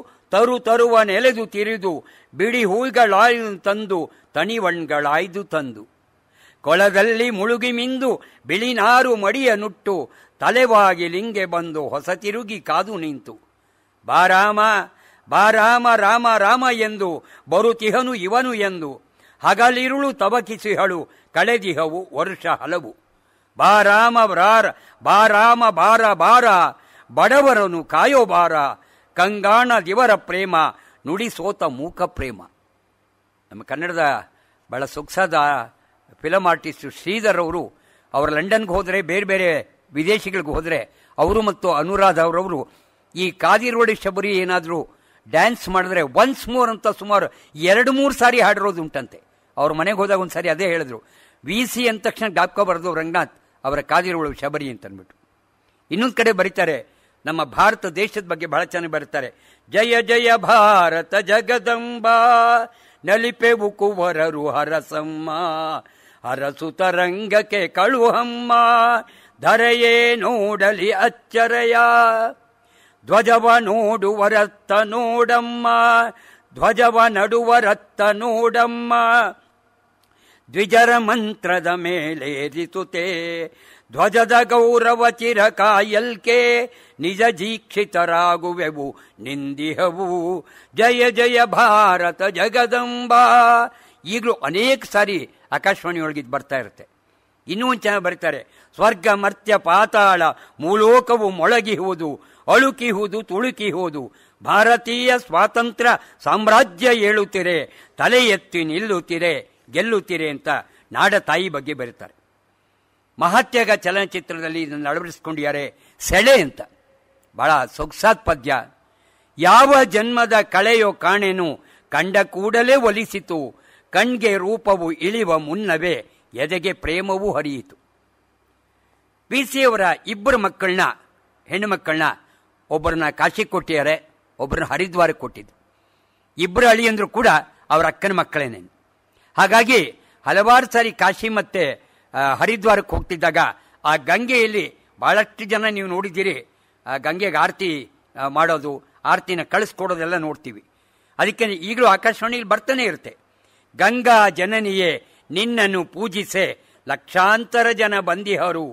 ತರುವ ನೆಲೆದು ತಿರಿದು, ಬಿಡಿ ಹೂಗಳಾಯ್ದು ತಂದು ತಣಿವಣ್ಗಳಾಯ್ದು ತಂದು, ಕೊಳದಲ್ಲಿ ಮುಳುಗಿ ಮಿಂದು ಬಿಳಿನಾರು ಮಡಿಯ ನುಟ್ಟು ತಲೆವಾಗಿ ಲಿಂಗೆ ಬಂದು ಹೊಸ ತಿರುಗಿ ಕಾದು ನಿಂತು ಬಾರಾಮ ಬಾರಾಮ ರಾಮ ರಾಮ ಎಂದು ಬರುತಿಹನು ಇವನು ಎಂದು ಹಗಲಿರುಳು ತಬಕಿಸಿಹಳು ಕಳೆದಿಹವು ವರ್ಷ ಹಲವು ಬಾರಾಮ ಬಾರಾಮ ಬಾರ ಬಾರ ಬಡವರನು ಕಾಯೋ ಬಾರ ಕಂಗಾಣ ದಿವರ ಪ್ರೇಮ ನುಡಿಸೋತ ಮೂಕ ಪ್ರೇಮ. ನಮ್ಮ ಕನ್ನಡದ ಬಹಳ ಸೊಗಸಾದ ಫಿಲಮ್ ಆರ್ಟಿಸ್ಟ್ ಶ್ರೀಧರ್ ಅವರು ಲಂಡನ್ಗೆ ಹೋದರೆ ಬೇರೆ ಬೇರೆ ವಿದೇಶಿಗಳಿಗೆ ಹೋದರೆ ಅವರು ಮತ್ತು ಅನುರಾಧ ಅವರವರು ಈ ಕಾದಿರೋಡಿ ಶಬರಿ ಏನಾದರೂ ಡ್ಯಾನ್ಸ್ ಮಾಡಿದ್ರೆ ಒನ್ಸ್ ಮೋರ್ ಅಂತ ಸುಮಾರು 2-3 ಸಾರಿ ಹಾಡಿರೋದು ಉಂಟಂತೆ. ಅವ್ರ ಮನೆಗೆ ಹೋದಾಗ ಒಂದು ಸಾರಿ ಅದೇ ಹೇಳಿದ್ರು, VC ಅಂದ ತಕ್ಷಣ ಗಾಪ್ಕ ಬರೆದು ರಂಗನಾಥ್ ಅವರ ಕಾದಿರೋಳು ಶಬರಿ ಅಂತ ಅಂದ್ಬಿಟ್ಟು. ಇನ್ನೊಂದು ಕಡೆ ಬರೀತಾರೆ, ನಮ್ಮ ಭಾರತ ದೇಶದ ಬಗ್ಗೆ ಬಹಳ ಚೆನ್ನಾಗಿ ಬರೀತಾರೆ. ಜಯ ಜಯ ಭಾರತ ಜಗದಂಬಾ ನಲಿಪೆವು ಕುವರರು ಹರಸಮ್ಮ ಹರಸುತ ರಂಗಕ್ಕೆ ಕಳುಹಮ್ಮ ಧರೆಯೇ ನೋಡಲಿ ಅಚ್ಚರಯ ಧ್ವಜವ ನೋಡುವರತ್ತ ನೋಡಮ್ಮ ಧ್ವಜವ ನಡುವರತ್ತ ನೋಡಮ್ಮ ದ್ವಿಜರ ಮಂತ್ರದ ಮೇಲೇರಿಸುತ್ತೆ ಧ್ವಜದ ಗೌರವ ಚಿರಕಾಯಲ್ಕೆ ನಿಜ ದೀಕ್ಷಿತರಾಗುವೆವು ನಿಂದಿಹವು ಜಯ ಜಯ ಭಾರತ ಜಗದಂಬಾ. ಈಗಲೂ ಅನೇಕ ಸಾರಿ ಆಕಾಶವಾಣಿಯೊಳಗಿದ್ದು ಬರ್ತಾ ಇರುತ್ತೆ. ಇನ್ನೂ ಒಂದು ಚೆನ್ನಾಗಿ ಬರೀತಾರೆ, ಸ್ವರ್ಗ ಮರ್ತ್ಯ ಪಾತಾಳ ಮೂಲೋಕವು ಮೊಳಗಿಹುದು ಅಳುಕಿಹುದು ತುಳುಕಿಹುದು ಭಾರತೀಯ ಸ್ವಾತಂತ್ರ್ಯ ಸಾಮ್ರಾಜ್ಯ ಏಳುತ್ತಿರೆ ತಲೆ ಎತ್ತಿ ನಿಲ್ಲುತ್ತಿರೆ ಗೆಲ್ಲುತ್ತಿರೆ ಅಂತ ನಾಡ ತಾಯಿ ಬಗ್ಗೆ ಬರೀತಾರೆ. ಮಹಾತ್ಯಾಗ ಚಲನಚಿತ್ರದಲ್ಲಿ ಇದನ್ನು ಅಳವಡಿಸ್ಕೊಂಡಿದ್ದಾರೆ, ಸೆಳೆ ಅಂತ. ಬಹಳ ಸೊಗಸಾದ ಪದ್ಯ. ಯಾವ ಜನ್ಮದ ಕಳೆಯೋ ಕಾಣೆನು ಕಂಡ ಕೂಡಲೇ ಒಲಿಸಿತು ಕಣ್ಗೆ ರೂಪವು ಇಳಿವ ಮುನ್ನವೇ ಎದೆಗೆ ಪ್ರೇಮವೂ ಹರಿಯಿತು. VC ಅವರ 2 ಮಕ್ಕಳನ್ನ, ಹೆಣ್ಣು ಮಕ್ಕಳನ್ನ, ಒಬ್ಬರನ್ನ ಕಾಶಿ ಕೊಟ್ಟಿದ್ದಾರೆ, ಒಬ್ಬರನ್ನ ಹರಿದ್ವಾರಕ್ಕೆ ಕೊಟ್ಟಿದ್ದು. 2 ಅಳಿಯಂದ್ರು ಕೂಡ ಅವರ ಅಕ್ಕನ ಮಕ್ಕಳೇನೆ. ಹಾಗಾಗಿ ಹಲವಾರು ಸಾರಿ ಕಾಶಿ ಮತ್ತೆ ಹರಿದ್ವಾರಕ್ಕೆ ಹೋಗ್ತಿದ್ದಾಗ ಆ ಗಂಗೆಯಲ್ಲಿ ಬಹಳಷ್ಟು ಜನ ನೀವು ನೋಡಿದ್ದೀರಿ, ಗಂಗೆಗೆ ಆರತಿ ಮಾಡೋದು, ಆರತಿನ ಕಳಿಸ್ಕೊಡೋದೆಲ್ಲ ನೋಡ್ತೀವಿ. ಅದಕ್ಕೆ ಈಗಲೂ ಆಕಾಶವಾಣಿಯಲ್ಲಿ ಬರ್ತಾನೆ ಇರುತ್ತೆ, ಗಂಗಾ ಜನನಿಯೇ ನಿನ್ನನ್ನು ಪೂಜಿಸೆ ಲಕ್ಷಾಂತರ ಜನ ಬಂದಿಹರು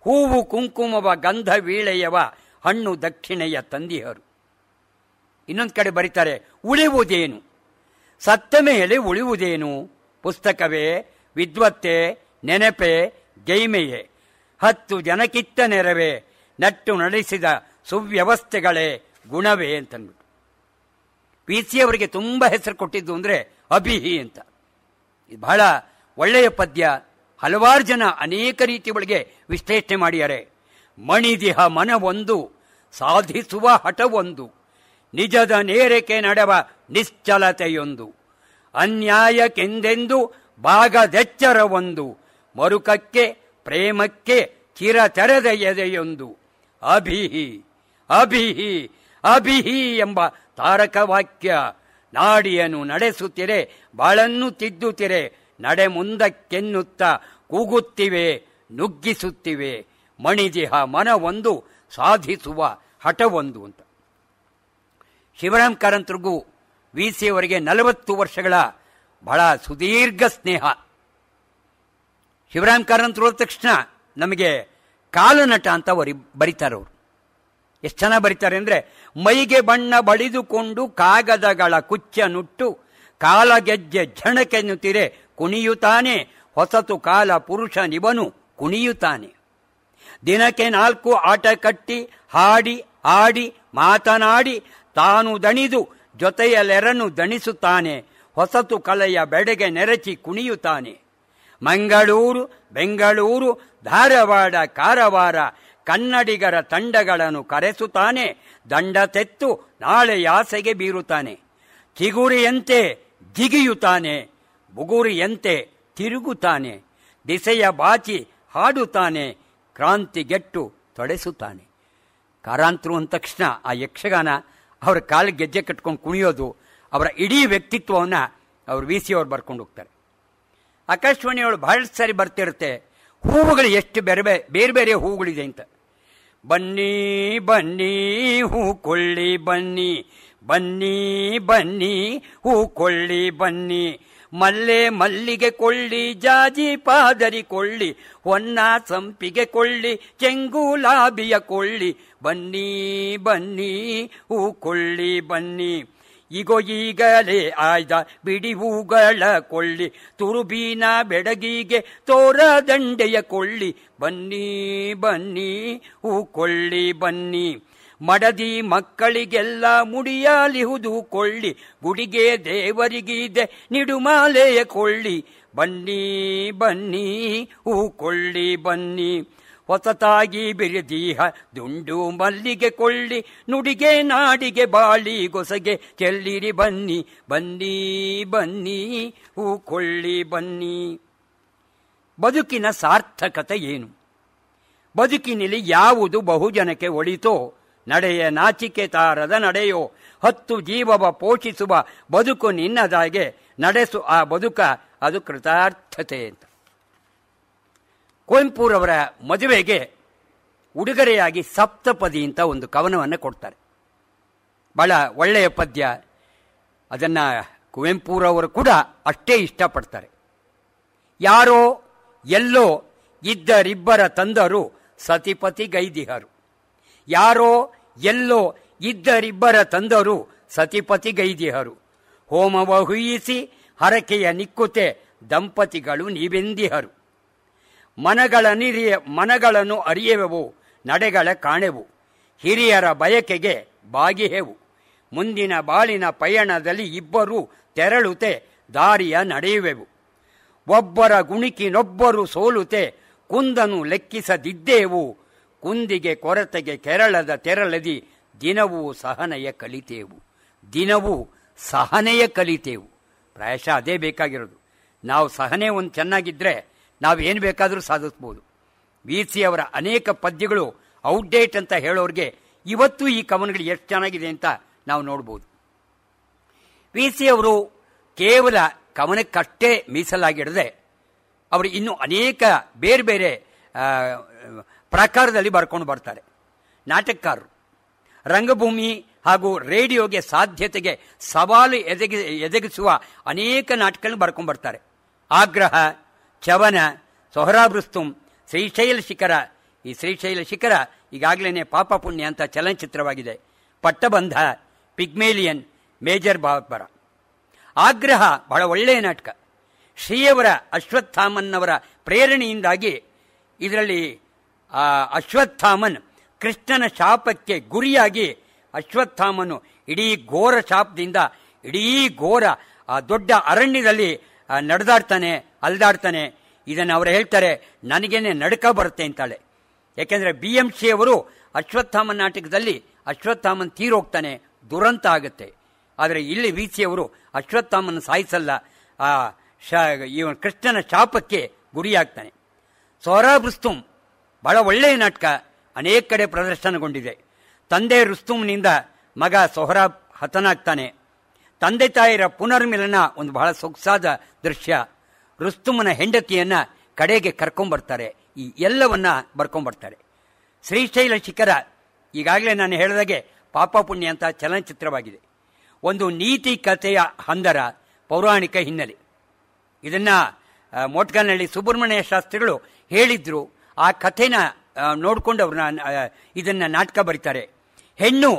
ಹೂವು ಕುಂಕುಮವ ಗಂಧ ವೀಳೆಯವ ಹಣ್ಣು ದಕ್ಷಿಣೆಯ ತಂದಿಹರು. ಇನ್ನೊಂದು ಕಡೆ ಬರೀತಾರೆ, ಉಳಿಯುವುದೇನು ಸತ್ತ ಮೇಲೆ ಉಳಿಯುವುದೇನು ಪುಸ್ತಕವೇ ವಿದ್ವತ್ತೆ ನೆನಪೆ ಗೈಮೆಯೇ 10 ಜನಕ್ಕಿತ್ತ ನೆರವೇ ನಟ್ಟು ನಡೆಸಿದ ಸುವ್ಯವಸ್ಥೆಗಳೇ ಗುಣವೇ ಅಂತಂದ್ಬಿಟ್ಟು. VC ಅವರಿಗೆ ತುಂಬ ಹೆಸರು ಕೊಟ್ಟಿದ್ದು ಅಂದರೆ ಅಭಿಹಿ ಅಂತ. ಇದು ಬಹಳ ಒಳ್ಳೆಯ ಪದ್ಯ. ಹಲವಾರು ಜನ ಅನೇಕ ರೀತಿ ಒಳಗೆ ವಿಶ್ಲೇಷಣೆ ಮಾಡಿದ್ದಾರೆ. ಮಣಿದಿಹ ಮನವೊಂದು ಸಾಧಿಸುವ ಹಠವೊಂದು ನಿಜದ ನೇರಕ್ಕೆ ನಡೆವ ನಿಶ್ಚಲತೆಯೊಂದು ಅನ್ಯಾಯಕ್ಕೆಂದೆಂದು ಭಾಗದೆಚ್ಚರವೊಂದು ಮರುಕಕ್ಕೆ ಪ್ರೇಮಕ್ಕೆ ಚಿರ ತೆರೆದ ಎದೆಯೊಂದು ಅಭಿಹಿ ಅಭಿಹಿ ಅಭಿಹಿ ಎಂಬ ತಾರಕ ವಾಕ್ಯ ನಾಡಿಯನ್ನು ನಡೆಸುತ್ತಿರೆ ಬಾಳನ್ನು ತಿದ್ದುತ್ತಿರೆ ನಡೆ ಮುಂದಕ್ಕೆನ್ನುತ್ತ ಕೂಗುತ್ತಿವೆ ನುಗ್ಗಿಸುತ್ತಿವೆ ಮಣಿದಿಹ ಮನವೊಂದು ಸಾಧಿಸುವ ಹಠವೊಂದು ಅಂತ. ಶಿವರಾಮ್ ಕಾರಂತರಿಗೂ VC ಅವರಿಗೆ 40 ವರ್ಷಗಳ ಬಹಳ ಸುದೀರ್ಘ ಸ್ನೇಹ. ಶಿವರಾಮ್ ಕಾರಂತರು ಹೋದ ತಕ್ಷಣ ನಮಗೆ ಕಾಲನಟ ಅಂತ ಬರೀತಾರೆ. ಅವರು ಎಷ್ಟು ಚೆನ್ನಾಗಿ ಬರೀತಾರೆ ಅಂದರೆ, ಮೈಗೆ ಬಣ್ಣ ಬಳಿದುಕೊಂಡು ಕಾಗದಗಳ ಕುಚ್ಚ ನುಟ್ಟು ಕಾಲಗೆಜ್ಜೆ ಝಣಕೆನ್ನುತ್ತಿರೆ ಕುಣಿಯುತ್ತಾನೆ ಹೊಸತು ಕಾಲ ಪುರುಷ ನಿವನು ಕುಣಿಯುತ್ತಾನೆ ದಿನಕ್ಕೆ 4 ಆಟ ಕಟ್ಟಿ ಹಾಡಿ ಆಡಿ ಮಾತನಾಡಿ ತಾನು ದಣಿದು ಜೊತೆಯಲೆರನು ದಣಿಸುತ್ತಾನೆ ಹೊಸತು ಕಲೆಯ ಬೆಡೆಗೆ ನೆರಚಿ ಕುಣಿಯುತ್ತಾನೆ ಮಂಗಳೂರು ಬೆಂಗಳೂರು ಧಾರವಾಡ ಕಾರವಾರ ಕನ್ನಡಿಗರ ತಂಡಗಳನ್ನು ಕರೆಸುತ್ತಾನೆ ದಂಡ ತೆತ್ತು ನಾಳೆ ಯಾಸೆಗೆ ಬೀರುತ್ತಾನೆ ಚಿಗುರಿಯಂತೆ ಜಿಗಿಯುತ್ತಾನೆ ಬುಗುರಿಯಂತೆ ತಿರುಗುತ್ತಾನೆ ದಿಸೆಯ ಬಾಚಿ ಹಾಡುತ್ತಾನೆ ಕ್ರಾಂತಿಗೆಟ್ಟು ತೊಡೆಸುತ್ತಾನೆ. ಕಾರಂತರು ಅಂದ ತಕ್ಷಣ ಆ ಯಕ್ಷಗಾನ, ಅವರ ಕಾಲಿಗೆ ಗೆಜ್ಜೆ ಕಟ್ಕೊಂಡು ಕುಣಿಯೋದು, ಅವರ ಇಡೀ ವ್ಯಕ್ತಿತ್ವವನ್ನು ಅವರು VC ಅವರು ಬರ್ಕೊಂಡು ಹೋಗ್ತಾರೆ. ಆಕಾಶವಾಣಿಯವರು ಬಹಳಷ್ಟು ಸಾರಿ ಬರ್ತಿರುತ್ತೆ, ಹೂವುಗಳು ಎಷ್ಟು ಬೇರೆ ಬೇರೆ ಹೂವುಗಳಿದೆ ಅಂತ. ಬನ್ನಿ ಬನ್ನಿ ಹೂ ಕೊಳ್ಳಿ ಬನ್ನಿ ಬನ್ನಿ ಬನ್ನಿ ಹೂ ಕೊಳ್ಳಿ ಬನ್ನಿ ಮಲ್ಲೆ ಮಲ್ಲಿಗೆ ಕೊಳ್ಳಿ, ಜಾಜಿ ಪಾದರಿ ಕೊಳ್ಳಿ, ಹೊನ್ನ ಸಂಪಿಗೆ ಕೊಳ್ಳಿ, ಚೆಂಗುಲಾಬಿಯ ಕೊಳ್ಳಿ, ಬನ್ನಿ ಬನ್ನಿ ಹೂ ಕೊಳ್ಳಿ ಬನ್ನಿ. ಇಗೋ ಈಗಲೇ ಆಯ್ದ ಬಿಡಿ ಹೂಗಳ ಕೊಳ್ಳಿ, ತುರುಬಿನ ಬೆಡಗಿಗೆ ತೋರ ದಂಡೆಯ ಕೊಳ್ಳಿ, ಬನ್ನಿ ಬನ್ನಿ ಹೂ ಕೊಳ್ಳಿ ಬನ್ನಿ. ಮಡದಿ ಮಕ್ಕಳಿಗೆಲ್ಲ ಮುಡಿಯಲಿಹುದು ಕೊಳ್ಳಿ, ಗುಡಿಗೆ ದೇವರಿಗಿದೆ ನಿಡುಮಾಲೆಯ ಕೊಳ್ಳಿ, ಬನ್ನಿ ಬನ್ನಿ ಹೂ ಕೊಳ್ಳಿ ಬನ್ನಿ. ಹೊಸತಾಗಿ ಬಿರಿದೀಹ ದುಂಡು ಮಲ್ಲಿಗೆ ಕೊಳ್ಳಿ, ನುಡಿಗೆ ನಾಡಿಗೆ ಬಾಳಿ ಗೊಸಗೆ ಚೆಲ್ಲಿರಿ ಬನ್ನಿ, ಬನ್ನಿ ಬನ್ನಿ ಹೂ ಕೊಳ್ಳಿ ಬನ್ನಿ. ಬದುಕಿನ ಸಾರ್ಥಕತೆ ಏನು? ಬದುಕಿನಲ್ಲಿ ಯಾವುದು ಬಹುಜನಕ್ಕೆ ಒಳಿತೋ, ನಡೆಯ ನಾಚಿಕೆ ತಾರದ ನಡೆಯೋ, 10 ಜೀವವ ಪೋಷಿಸುವ ಬದುಕು ನಿನ್ನದಾಗೆ ನಡೆಸು ಆ ಬದುಕ, ಅದು ಕೃತಾರ್ಥತೆ ಅಂತ. ಕುವೆಂಪುರವರ ಮದುವೆಗೆ ಉಡುಗೊರೆಯಾಗಿ ಸಪ್ತಪದಿ ಅಂತ ಒಂದು ಕವನವನ್ನು ಕೊಡ್ತಾರೆ. ಬಹಳ ಒಳ್ಳೆಯ ಪದ್ಯ. ಅದನ್ನು ಕುವೆಂಪುರವರು ಕೂಡ ಅಷ್ಟೇ ಇಷ್ಟಪಡ್ತಾರೆ. ಯಾರೋ ಎಲ್ಲೋ ಇದ್ದರಿಬ್ಬರ ತಂದರು ಸತಿಪತಿ ಗೈದಿಹರು, ಯಾರೋ ಎಲ್ಲೋ ಇದ್ದರಿಬ್ಬರ ತಂದರು ಸತಿಪತಿ ಗೈದಿಹರು, ಹೋಮವ ಹುಯಿಸಿ ಹರಕೆಯ ನಿಕ್ಕುತೆ ದಂಪತಿಗಳು ನೀವೆಂದಿಹರು. ಮನಗಳನ್ನು ಅರಿಯೆವು, ನಡೆಗಳ ಕಾಣೆವು, ಹಿರಿಯರ ಬಯಕೆಗೆ ಬಾಗಿಹೆವು, ಮುಂದಿನ ಬಾಳಿನ ಪಯಣದಲ್ಲಿ ಇಬ್ಬರು ತೆರಳುತ್ತೆ ದಾರಿಯ ನಡೆಯುವೆವು, ಒಬ್ಬರ ಗುಣಿಕಿನೊಬ್ಬರು ಸೋಲುತ್ತೆ ಕುಂದನು ಲೆಕ್ಕಿಸದಿದ್ದೇವು, ಕುಂದಿಗೆ ಕೊರತೆಗೆ ಕೆರಳದ ತೆರಳದಿ ದಿನವೂ ಸಹನೆಯ ಕಲಿತೇವು, ದಿನವೂ ಸಹನೆಯ ಕಲಿತೇವು. ಪ್ರಾಯಶಃ ಅದೇ ಬೇಕಾಗಿರೋದು. ನಾವು ಸಹನೆ ಒಂದು ಚೆನ್ನಾಗಿದ್ದರೆ ನಾವೇನು ಬೇಕಾದರೂ ಸಾಧಿಸ್ಬೋದು. ವಿ.ಸಿ. ಅವರ ಅನೇಕ ಪದ್ಯಗಳು ಔಟ್ಡೇಟ್ ಅಂತ ಹೇಳೋರಿಗೆ ಇವತ್ತು ಈ ಕವನಗಳು ಎಷ್ಟು ಚೆನ್ನಾಗಿದೆ ಅಂತ ನಾವು ನೋಡ್ಬೋದು. ವಿ.ಸಿ. ಅವರು ಕೇವಲ ಕವನಕ್ಕಷ್ಟೇ ಮೀಸಲಾಗಿಡದೆ ಅವರು ಇನ್ನೂ ಅನೇಕ ಬೇರೆ ಬೇರೆ ಪ್ರಕಾರದಲ್ಲಿ ಬರ್ಕೊಂಡು ಬರ್ತಾರೆ. ನಾಟಕಕಾರರು ರಂಗಭೂಮಿ ಹಾಗೂ ರೇಡಿಯೋಗೆ ಸಾಧ್ಯತೆಗೆ ಸವಾಲು ಎದಗಿಸುವ ಅನೇಕ ನಾಟಕಗಳನ್ನು ಬರ್ಕೊಂಡು ಬರ್ತಾರೆ. ಆಗ್ರಹ, ಚವನ, ಸೊಹರಾಬ್ ರುಸ್ತುಂ, ಶ್ರೀಶೈಲ ಶಿಖರ. ಈ ಶ್ರೀಶೈಲ ಶಿಖರ ಈಗಾಗಲೇ ಪಾಪ ಪುಣ್ಯ ಅಂತ ಚಲನಚಿತ್ರವಾಗಿದೆ. ಪಟ್ಟಬಂಧ, ಪಿಗ್ಮೇಲಿಯನ್, ಮೇಜರ್ ಬಾಬರ. ಆಗ್ರಹ ಬಹಳ ಒಳ್ಳೆಯ ನಾಟಕ. ಶ್ರೀಯವರ ಅಶ್ವತ್ಥಾಮನ್ನವರ ಪ್ರೇರಣೆಯಿಂದಾಗಿ ಇದರಲ್ಲಿ ಅಶ್ವತ್ಥಾಮನ್ ಕೃಷ್ಣನ ಶಾಪಕ್ಕೆ ಗುರಿಯಾಗಿ ಅಶ್ವತ್ಥಾಮನು ಇಡೀ ಘೋರ ಶಾಪದಿಂದ ಇಡೀ ಘೋರ ದೊಡ್ಡ ಅರಣ್ಯದಲ್ಲಿ ಅಲ್ದಾಡ್ತಾನೆ. ಇದನ್ನು ಅವರು ಹೇಳ್ತಾರೆ, ನನಗೇನೆ ನಡುಕ ಬರುತ್ತೆ ಅಂತಾಳೆ. ಯಾಕೆಂದರೆ BMC ಅವರು ಅಶ್ವತ್ಥಾಮನ್ ನಾಟಕದಲ್ಲಿ ಅಶ್ವತ್ಥಾಮನ್ ತೀರೋಗ್ತಾನೆ, ದುರಂತ ಆಗುತ್ತೆ. ಆದರೆ ಇಲ್ಲಿ ವಿ.ಸಿ. ಅವರು ಅಶ್ವತ್ಥಾಮನ್ ಸಾಯಿಸಲ್ಲ, ಇವನ್ ಕೃಷ್ಣನ ಶಾಪಕ್ಕೆ ಗುರಿಯಾಗ್ತಾನೆ. ಸೊಹರಾಬ್ ರುಸ್ತುಂ ಬಹಳ ಒಳ್ಳೆಯ ನಾಟಕ, ಅನೇಕ ಕಡೆ ಪ್ರದರ್ಶನಗೊಂಡಿದೆ. ತಂದೆ ರುಸ್ತುಂನಿಂದ ಮಗ ಸೊಹರಾಬ್ ಹತನಾಗ್ತಾನೆ. ತಂದೆ ತಾಯಿರ ಪುನರ್ಮಿಲನ ಒಂದು ಬಹಳ ಸೊಗಸಾದ ದೃಶ್ಯ. ರುಸ್ತುಮನ ಹೆಂಡತಿಯನ್ನ ಕಡೆಗೆ ಕರ್ಕೊಂಡ್ಬರ್ತಾರೆ. ಈ ಎಲ್ಲವನ್ನ ಬರ್ಕೊಂಡ್ಬರ್ತಾರೆ. ಶ್ರೀಶೈಲ ಶಿಖರ ಈಗಾಗಲೇ ನಾನು ಹೇಳಿದಾಗೆ ಪಾಪ ಪುಣ್ಯ ಅಂತ ಚಲನಚಿತ್ರವಾಗಿದೆ. ಒಂದು ನೀತಿ ಕಥೆಯ ಹಂದರ, ಪೌರಾಣಿಕ ಹಿನ್ನೆಲೆ. ಇದನ್ನ ಮೋಟ್ಕನಹಳ್ಳಿ ಸುಬ್ರಹ್ಮಣ್ಯ ಶಾಸ್ತ್ರಿಗಳು ಹೇಳಿದ್ರು. ಆ ಕಥೆನ ನೋಡ್ಕೊಂಡು ಅವ್ರನ್ನ ಇದನ್ನ ನಾಟಕ ಬರೀತಾರೆ. ಹೆಣ್ಣು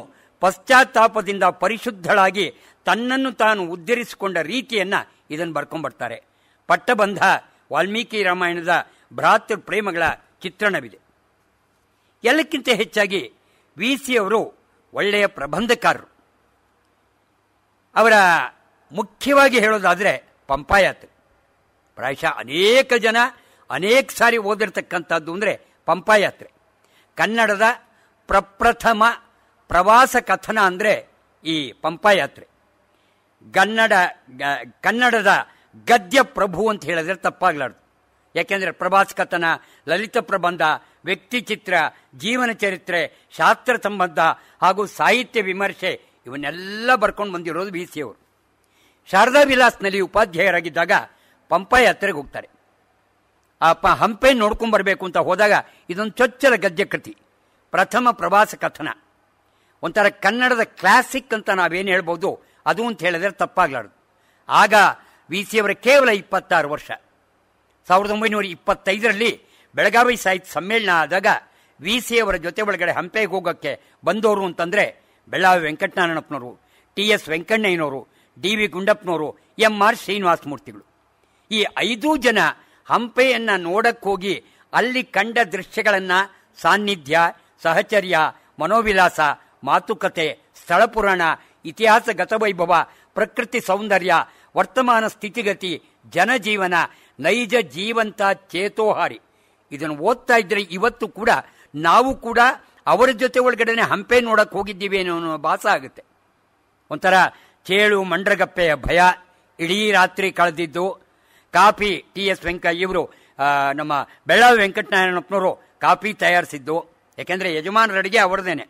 ಪಶ್ಚಾತ್ತಾಪದಿಂದ ಪರಿಶುದ್ಧಳಾಗಿ ತನ್ನನ್ನು ತಾನು ಉದ್ಧರಿಸಿಕೊಂಡ ರೀತಿಯನ್ನ ಇದನ್ನು ಬರ್ಕೊಂಡ್ಬರ್ತಾರೆ. ಪಟ್ಟಬಂಧ ವಾಲ್ಮೀಕಿ ರಾಮಾಯಣದ ಭ್ರಾತೃ ಪ್ರೇಮಗಳ ಚಿತ್ರಣವಿದೆ. ಎಲ್ಲಕ್ಕಿಂತ ಹೆಚ್ಚಾಗಿ ವಿ.ಸಿ. ಅವರು ಒಳ್ಳೆಯ ಪ್ರಬಂಧಕಾರರು. ಅವರ ಮುಖ್ಯವಾಗಿ ಹೇಳೋದಾದರೆ ಪಂಪಾಯಾತ್ರೆ. ಪ್ರಾಯಶಃ ಅನೇಕ ಜನ ಅನೇಕ ಸಾರಿ ಓದಿರ್ತಕ್ಕಂಥದ್ದು ಅಂದರೆ ಪಂಪಾಯಾತ್ರೆ. ಕನ್ನಡದ ಪ್ರಪ್ರಥಮ ಪ್ರವಾಸ ಕಥನ ಅಂದರೆ ಈ ಪಂಪಾಯಾತ್ರೆ. ಕನ್ನಡದ ಗದ್ಯ ಪ್ರಭು ಅಂತ ಹೇಳಿದ್ರೆ ತಪ್ಪಾಗಲಾರ್ದು. ಯಾಕೆಂದರೆ ಪ್ರವಾಸ ಕಥನ, ಲಲಿತ ಪ್ರಬಂಧ, ವ್ಯಕ್ತಿ ಚಿತ್ರ, ಜೀವನ ಚರಿತ್ರೆ, ಶಾಸ್ತ್ರ ಸಂಬಂಧ ಹಾಗೂ ಸಾಹಿತ್ಯ ವಿಮರ್ಶೆ ಇವನ್ನೆಲ್ಲ ಬರ್ಕೊಂಡು ಬಂದಿರೋದು ವಿ.ಸಿ. ಅವರು. ಶಾರದಾ ವಿಲಾಸ್ನಲ್ಲಿ ಉಪಾಧ್ಯಾಯರಾಗಿದ್ದಾಗ ಪಂಪಾಯಾತ್ರೆಗೆ ಹೋಗ್ತಾರೆ. ಹಂಪೆ ನೋಡ್ಕೊಂಡ್ಬರ್ಬೇಕು ಅಂತ ಹೋದಾಗ ಇದೊಂದು ಚೊಚ್ಚಲ ಗದ್ಯ ಕೃತಿ, ಪ್ರಥಮ ಪ್ರವಾಸ ಕಥನ. ಒಂಥರ ಕನ್ನಡದ ಕ್ಲಾಸಿಕ್ ಅಂತ ನಾವೇನು ಹೇಳ್ಬೋದು ಅದು ಅಂತ ಹೇಳಿದ್ರೆ ತಪ್ಪಾಗ್ಲಾರ್ದು. ಆಗ ವಿ ಸಿ ಅವರ ಕೇವಲ 26 ವರ್ಷ. 1925ರಲ್ಲಿ ಬೆಳಗಾವಿ ಸಾಹಿತ್ಯ ಸಮ್ಮೇಳನ ಆದಾಗ ವಿ ಸಿ ಅವರ ಜೊತೆ ಒಳಗಡೆ ಹಂಪೆಗೆ ಹೋಗೋಕ್ಕೆ ಬಂದವರು ಅಂತಂದರೆ ಬೆಳ್ಳಾವಿ ವೆಂಕಟನಾರಾಯಣಪ್ಪನವರು, ಟಿ ಎಸ್ ವೆಂಕಣ್ಣಯ್ಯನವರು, ಡಿ ವಿ ಗುಂಡಪ್ಪನವರು, ಎಂ ಆರ್ ಶ್ರೀನಿವಾಸ ಮೂರ್ತಿಗಳು. ಈ 5 ಜನ ಹಂಪೆಯನ್ನು ನೋಡಕ್ಕೆ ಹೋಗಿ ಅಲ್ಲಿ ಕಂಡ ದೃಶ್ಯಗಳನ್ನು, ಸಾನ್ನಿಧ್ಯ, ಸಹಚರ್ಯ, ಮನೋವಿಲಾಸ, ಮಾತುಕತೆ, ಸ್ಥಳ ಪುರಾಣ, ಇತಿಹಾಸ ಗತವೈಭವ, ಪ್ರಕೃತಿ ಸೌಂದರ್ಯ, ವರ್ತಮಾನ ಸ್ಥಿತಿಗತಿ, ಜನಜೀವನ, ನೈಜ ಜೀವಂತ ಚೇತೋಹಾರಿ ಇದನ್ನು ಓದ್ತಾ ಇದ್ರೆ ಇವತ್ತು ಕೂಡ ನಾವು ಕೂಡ ಅವರ ಜೊತೆ ಒಳಗಡೆ ಹಂಪೆ ನೋಡಕ್ಕೆ ಹೋಗಿದ್ದೀವಿ ಅನ್ನೋ ಭಾಸ ಆಗುತ್ತೆ. ಒಂಥರ ಚೇಳು ಮಂಡ್ರಗಪ್ಪೆಯ ಭಯ, ಇಡೀ ರಾತ್ರಿ ಕಳೆದಿದ್ದು, ಕಾಫಿ ಟಿ ಎಸ್ ಇವರು ನಮ್ಮ ಬೆಳ್ಳಾವಿ ವೆಂಕಟನಾರಾಯಣಪ್ಪನವರು ಕಾಫಿ ತಯಾರಿಸಿದ್ದು, ಯಾಕೆಂದರೆ ಯಜಮಾನರ ಅಡಿಗೆ ಅವರದೇನೆ.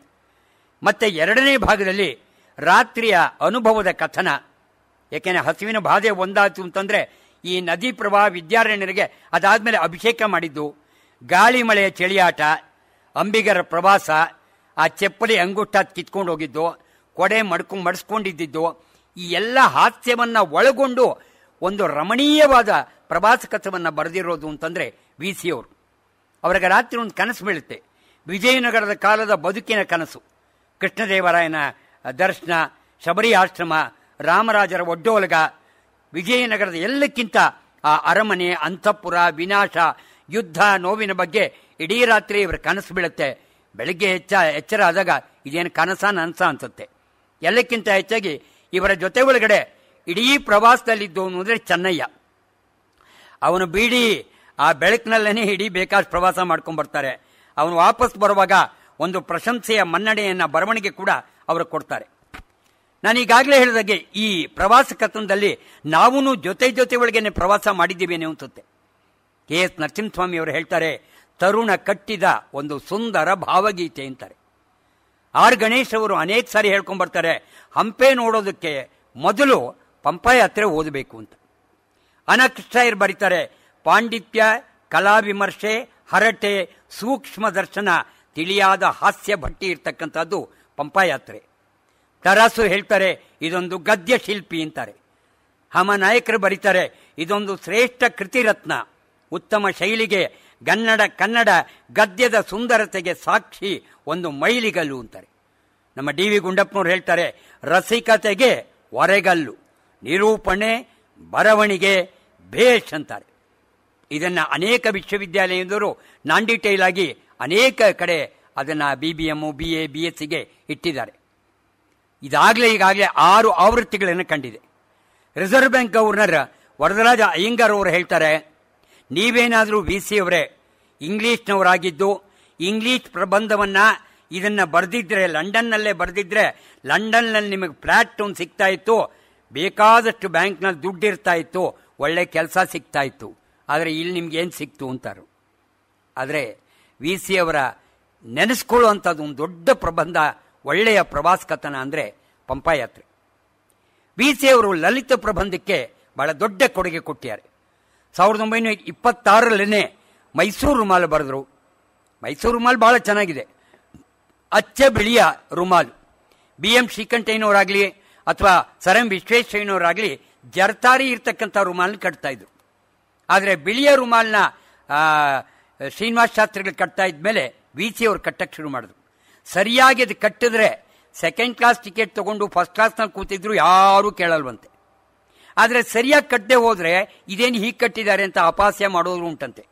ಮತ್ತು 2ನೇ ಭಾಗದಲ್ಲಿ ರಾತ್ರಿಯ ಅನುಭವದ ಕಥನ, ಯಾಕೆಂದರೆ ಹಸುವಿನ ಬಾಧೆ ಒಂದಾಯ್ತು ಅಂತಂದರೆ ಈ ನದಿ ಪ್ರವಾಹ ವಿದ್ಯಾರಣ್ಯರಿಗೆ ಅದಾದಮೇಲೆ ಅಭಿಷೇಕ ಮಾಡಿದ್ದು, ಗಾಳಿ ಮಳೆಯ ಚಳಿಯಾಟ, ಅಂಬಿಗರ ಪ್ರವಾಸ, ಆ ಚಪ್ಪಲಿ ಅಂಗುಷ್ಟ ಕಿತ್ಕೊಂಡು ಹೋಗಿದ್ದು, ಕೊಡೆ ಮಡಿಸ್ಕೊಂಡಿದ್ದು, ಈ ಎಲ್ಲ ಹಾಸ್ಯವನ್ನು ಒಳಗೊಂಡು ಒಂದು ರಮಣೀಯವಾದ ಪ್ರವಾಸ ಕಥವನ್ನು ಬರೆದಿರೋದು ಅಂತಂದರೆ ವಿ ಸಿ ಅವರು. ಅವರಿಗೆ ರಾತ್ರಿ ಒಂದು ಕನಸು ಬೀಳುತ್ತೆ, ವಿಜಯನಗರದ ಕಾಲದ ಬದುಕಿನ ಕನಸು. ಕೃಷ್ಣದೇವರಾಯನ ದರ್ಶನ, ಶಬರಿ ಆಶ್ರಮ, ರಾಮರಾಜರ ಒಡ್ಡೋಲಗ, ವಿಜಯನಗರದ ಎಲ್ಲಕ್ಕಿಂತ ಆ ಅರಮನೆ, ಅಂತಃಪುರ, ವಿನಾಶ, ಯುದ್ಧ, ನೋವಿನ ಬಗ್ಗೆ ಇಡೀ ರಾತ್ರಿ ಇವರ ಕನಸು ಬೀಳುತ್ತೆ. ಬೆಳಗ್ಗೆ ಎಚ್ಚರ ಆದಾಗ ಇದೇನು ಕನಸ ನನಸ ಅನ್ಸುತ್ತೆ. ಎಲ್ಲಕ್ಕಿಂತ ಹೆಚ್ಚಾಗಿ ಇವರ ಜೊತೆ ಒಳಗಡೆ ಇಡೀ ಪ್ರವಾಸದಲ್ಲಿದ್ದು ಅಂದರೆ ಚೆನ್ನಯ್ಯ. ಅವನು ಬೀಡಿ ಆ ಬೆಳಕಿನಲ್ಲೇ ಇಡೀ ಬೇಕಾದ ಪ್ರವಾಸ ಮಾಡ್ಕೊಂಡ್ಬರ್ತಾರೆ. ಅವನು ವಾಪಸ್ ಬರುವಾಗ ಒಂದು ಪ್ರಶಂಸೆಯ ಮನ್ನಣೆಯನ್ನು ಬರವಣಿಗೆ ಕೂಡ ಅವರು ಕೊಡ್ತಾರೆ. ನಾನು ಈಗಾಗಲೇ ಹೇಳಿದಾಗೆ ಈ ಪ್ರವಾಸ ಕಥನದಲ್ಲಿ ನಾವೂ ಜೊತೆ ಒಳಗೇನೆ ಪ್ರವಾಸ ಮಾಡಿದ್ದೀವಿ ಅನಿಸುತ್ತೆ. ಕೆ ಎಸ್ ನರಸಿಂಹಸ್ವಾಮಿ ಅವರು ಹೇಳ್ತಾರೆ, ತರುಣ ಕಟ್ಟಿದ ಒಂದು ಸುಂದರ ಭಾವಗೀತೆ ಅಂತಾರೆ. ಆರ್ ಗಣೇಶ್ ಅವರು ಅನೇಕ ಸಾರಿ ಹೇಳ್ಕೊಂಡ್ಬರ್ತಾರೆ, ಹಂಪೆ ನೋಡೋದಕ್ಕೆ ಮೊದಲು ಪಂಪಾಯಾತ್ರೆ ಓದಬೇಕು ಅಂತ. ಅನಕೃಷ್ಣಯ್ಯರು ಬರೀತಾರೆ, ಪಾಂಡಿತ್ಯ, ಕಲಾ ವಿಮರ್ಶೆ, ಹರಟೆ, ಸೂಕ್ಷ್ಮ ದರ್ಶನ, ತಿಳಿಯಾದ ಹಾಸ್ಯ ಭಟ್ಟಿ ಇರ್ತಕ್ಕಂಥದ್ದು ಪಂಪಾಯಾತ್ರೆ. ತರಾಸು ಹೇಳ್ತಾರೆ, ಇದೊಂದು ಗದ್ಯ ಶಿಲ್ಪಿ ಅಂತಾರೆ. ಹಮನಾಯಕರು ಬರೀತಾರೆ, ಇದೊಂದು ಶ್ರೇಷ್ಠ ಕೃತಿರತ್ನ, ಉತ್ತಮ ಶೈಲಿಗೆ ಕನ್ನಡ ಗದ್ಯದ ಸುಂದರತೆಗೆ ಸಾಕ್ಷಿ, ಒಂದು ಮೈಲಿಗಲ್ಲು ಅಂತಾರೆ. ನಮ್ಮ ಡಿ ವಿ ಗುಂಡಪ್ಪನವ್ರು ಹೇಳ್ತಾರೆ, ರಸಿಕತೆಗೆ ಒರೆಗಲ್ಲು, ನಿರೂಪಣೆ, ಬರವಣಿಗೆ ಭೇಷ್ ಅಂತಾರೆ. ಇದನ್ನು ಅನೇಕ ವಿಶ್ವವಿದ್ಯಾಲಯದವರು ನಾನ್ ಡೀಟೇಲ್ ಆಗಿ ಅನೇಕ ಕಡೆ ಅದನ್ನು BBM, BA, BSc ಇಟ್ಟಿದ್ದಾರೆ. ಈಗಾಗಲೇ 6 ಆವೃತ್ತಿಗಳನ್ನು ಕಂಡಿದೆ. Reserve bank governor Varadaraja Iyengar ಅವರು ಹೇಳ್ತಾರೆ, ನೀವೇನಾದರೂ ವಿ ಸಿ ಅವರೇ ಇಂಗ್ಲೀಷ್ನವರಾಗಿದ್ದು ಇಂಗ್ಲೀಷ್ ಪ್ರಬಂಧವನ್ನು ಇದನ್ನು ಬರೆದಿದ್ರೆ, ಲಂಡನ್ನಲ್ಲೇ ಬರೆದಿದ್ರೆ, ಲಂಡನ್ನಲ್ಲಿ ನಿಮಗೆ ಫ್ಲ್ಯಾಟ್ ಒಂದು ಸಿಗ್ತಾ ಇತ್ತು, ಬೇಕಾದಷ್ಟು ಬ್ಯಾಂಕ್ನಲ್ಲಿ ದುಡ್ಡು ಇರ್ತಾ ಇತ್ತು, ಒಳ್ಳೆ ಕೆಲಸ ಸಿಗ್ತಾ ಇತ್ತು. ಆದರೆ ಇಲ್ಲಿ ನಿಮ್ಗೇನು ಸಿಕ್ತು ಅಂತಾರೆ. ಆದರೆ ವಿ ಸಿ ಅವರ ನೆನೆಸ್ಕೊಳ್ಳುವಂಥದ್ದು ಒಂದು ದೊಡ್ಡ ಪ್ರಬಂಧ, ಒಳ್ಳೆಯ ಪ್ರವಾಸ ಕಥನ ಅಂದರೆ ಪಂಪಾಯಾತ್ರೆ. ವಿ ಸಿ ಅವರು ಲಲಿತ ಪ್ರಬಂಧಕ್ಕೆ ಬಹಳ ದೊಡ್ಡ ಕೊಡುಗೆ ಕೊಟ್ಟಿದ್ದಾರೆ. 1926ರಲ್ಲೇ ಮೈಸೂರು ರುಮಾಲು ಬರೆದರು. ಮೈಸೂರು ರುಮಾಲು ಬಹಳ ಚೆನ್ನಾಗಿದೆ, ಅಚ್ಚ ಬಿಳಿಯ ರುಮಾಲು. BM ಶ್ರೀಕಂಠಯ್ಯನವರಾಗಲಿ ಅಥವಾ ಸರ್ ಎಂ ವಿಶ್ವೇಶ್ವರಯ್ಯನವರಾಗಲಿ ಜರ್ತಾರಿ ಇರ್ತಕ್ಕಂಥ ರುಮಾಲನ್ನ ಕಟ್ತಾ ಇದ್ರು. ಆದರೆ ಬಿಳಿಯ ರುಮಾಲ್ನ ಶ್ರೀನಿವಾಸ ಶಾಸ್ತ್ರಿಗಳು ಕಟ್ತಾ ಇದ್ಮೇಲೆ ವಿ ಸಿ ಅವರು ಕಟ್ಟಕ್ಕೆ ಶುರು ಮಾಡಿದ್ರು. ಸರಿಯಾಗಿ ಅದು ಕಟ್ಟಿದ್ರೆ ಸೆಕೆಂಡ್ ಕ್ಲಾಸ್ ಟಿಕೆಟ್ ತಗೊಂಡು ಫಸ್ಟ್ ಕ್ಲಾಸ್ನಲ್ಲಿ ಕೂತಿದ್ರು, ಯಾರೂ ಕೇಳಲ್ವಂತೆ. ಆದರೆ ಸರಿಯಾಗಿ ಕಟ್ಟದೆ ಹೋದರೆ ಇದೇನು ಹೀಗೆ ಕಟ್ಟಿದ್ದಾರೆ ಅಂತ ಅಪಹಾಸ್ಯ ಮಾಡೋರು ಉಂಟಂತೆ.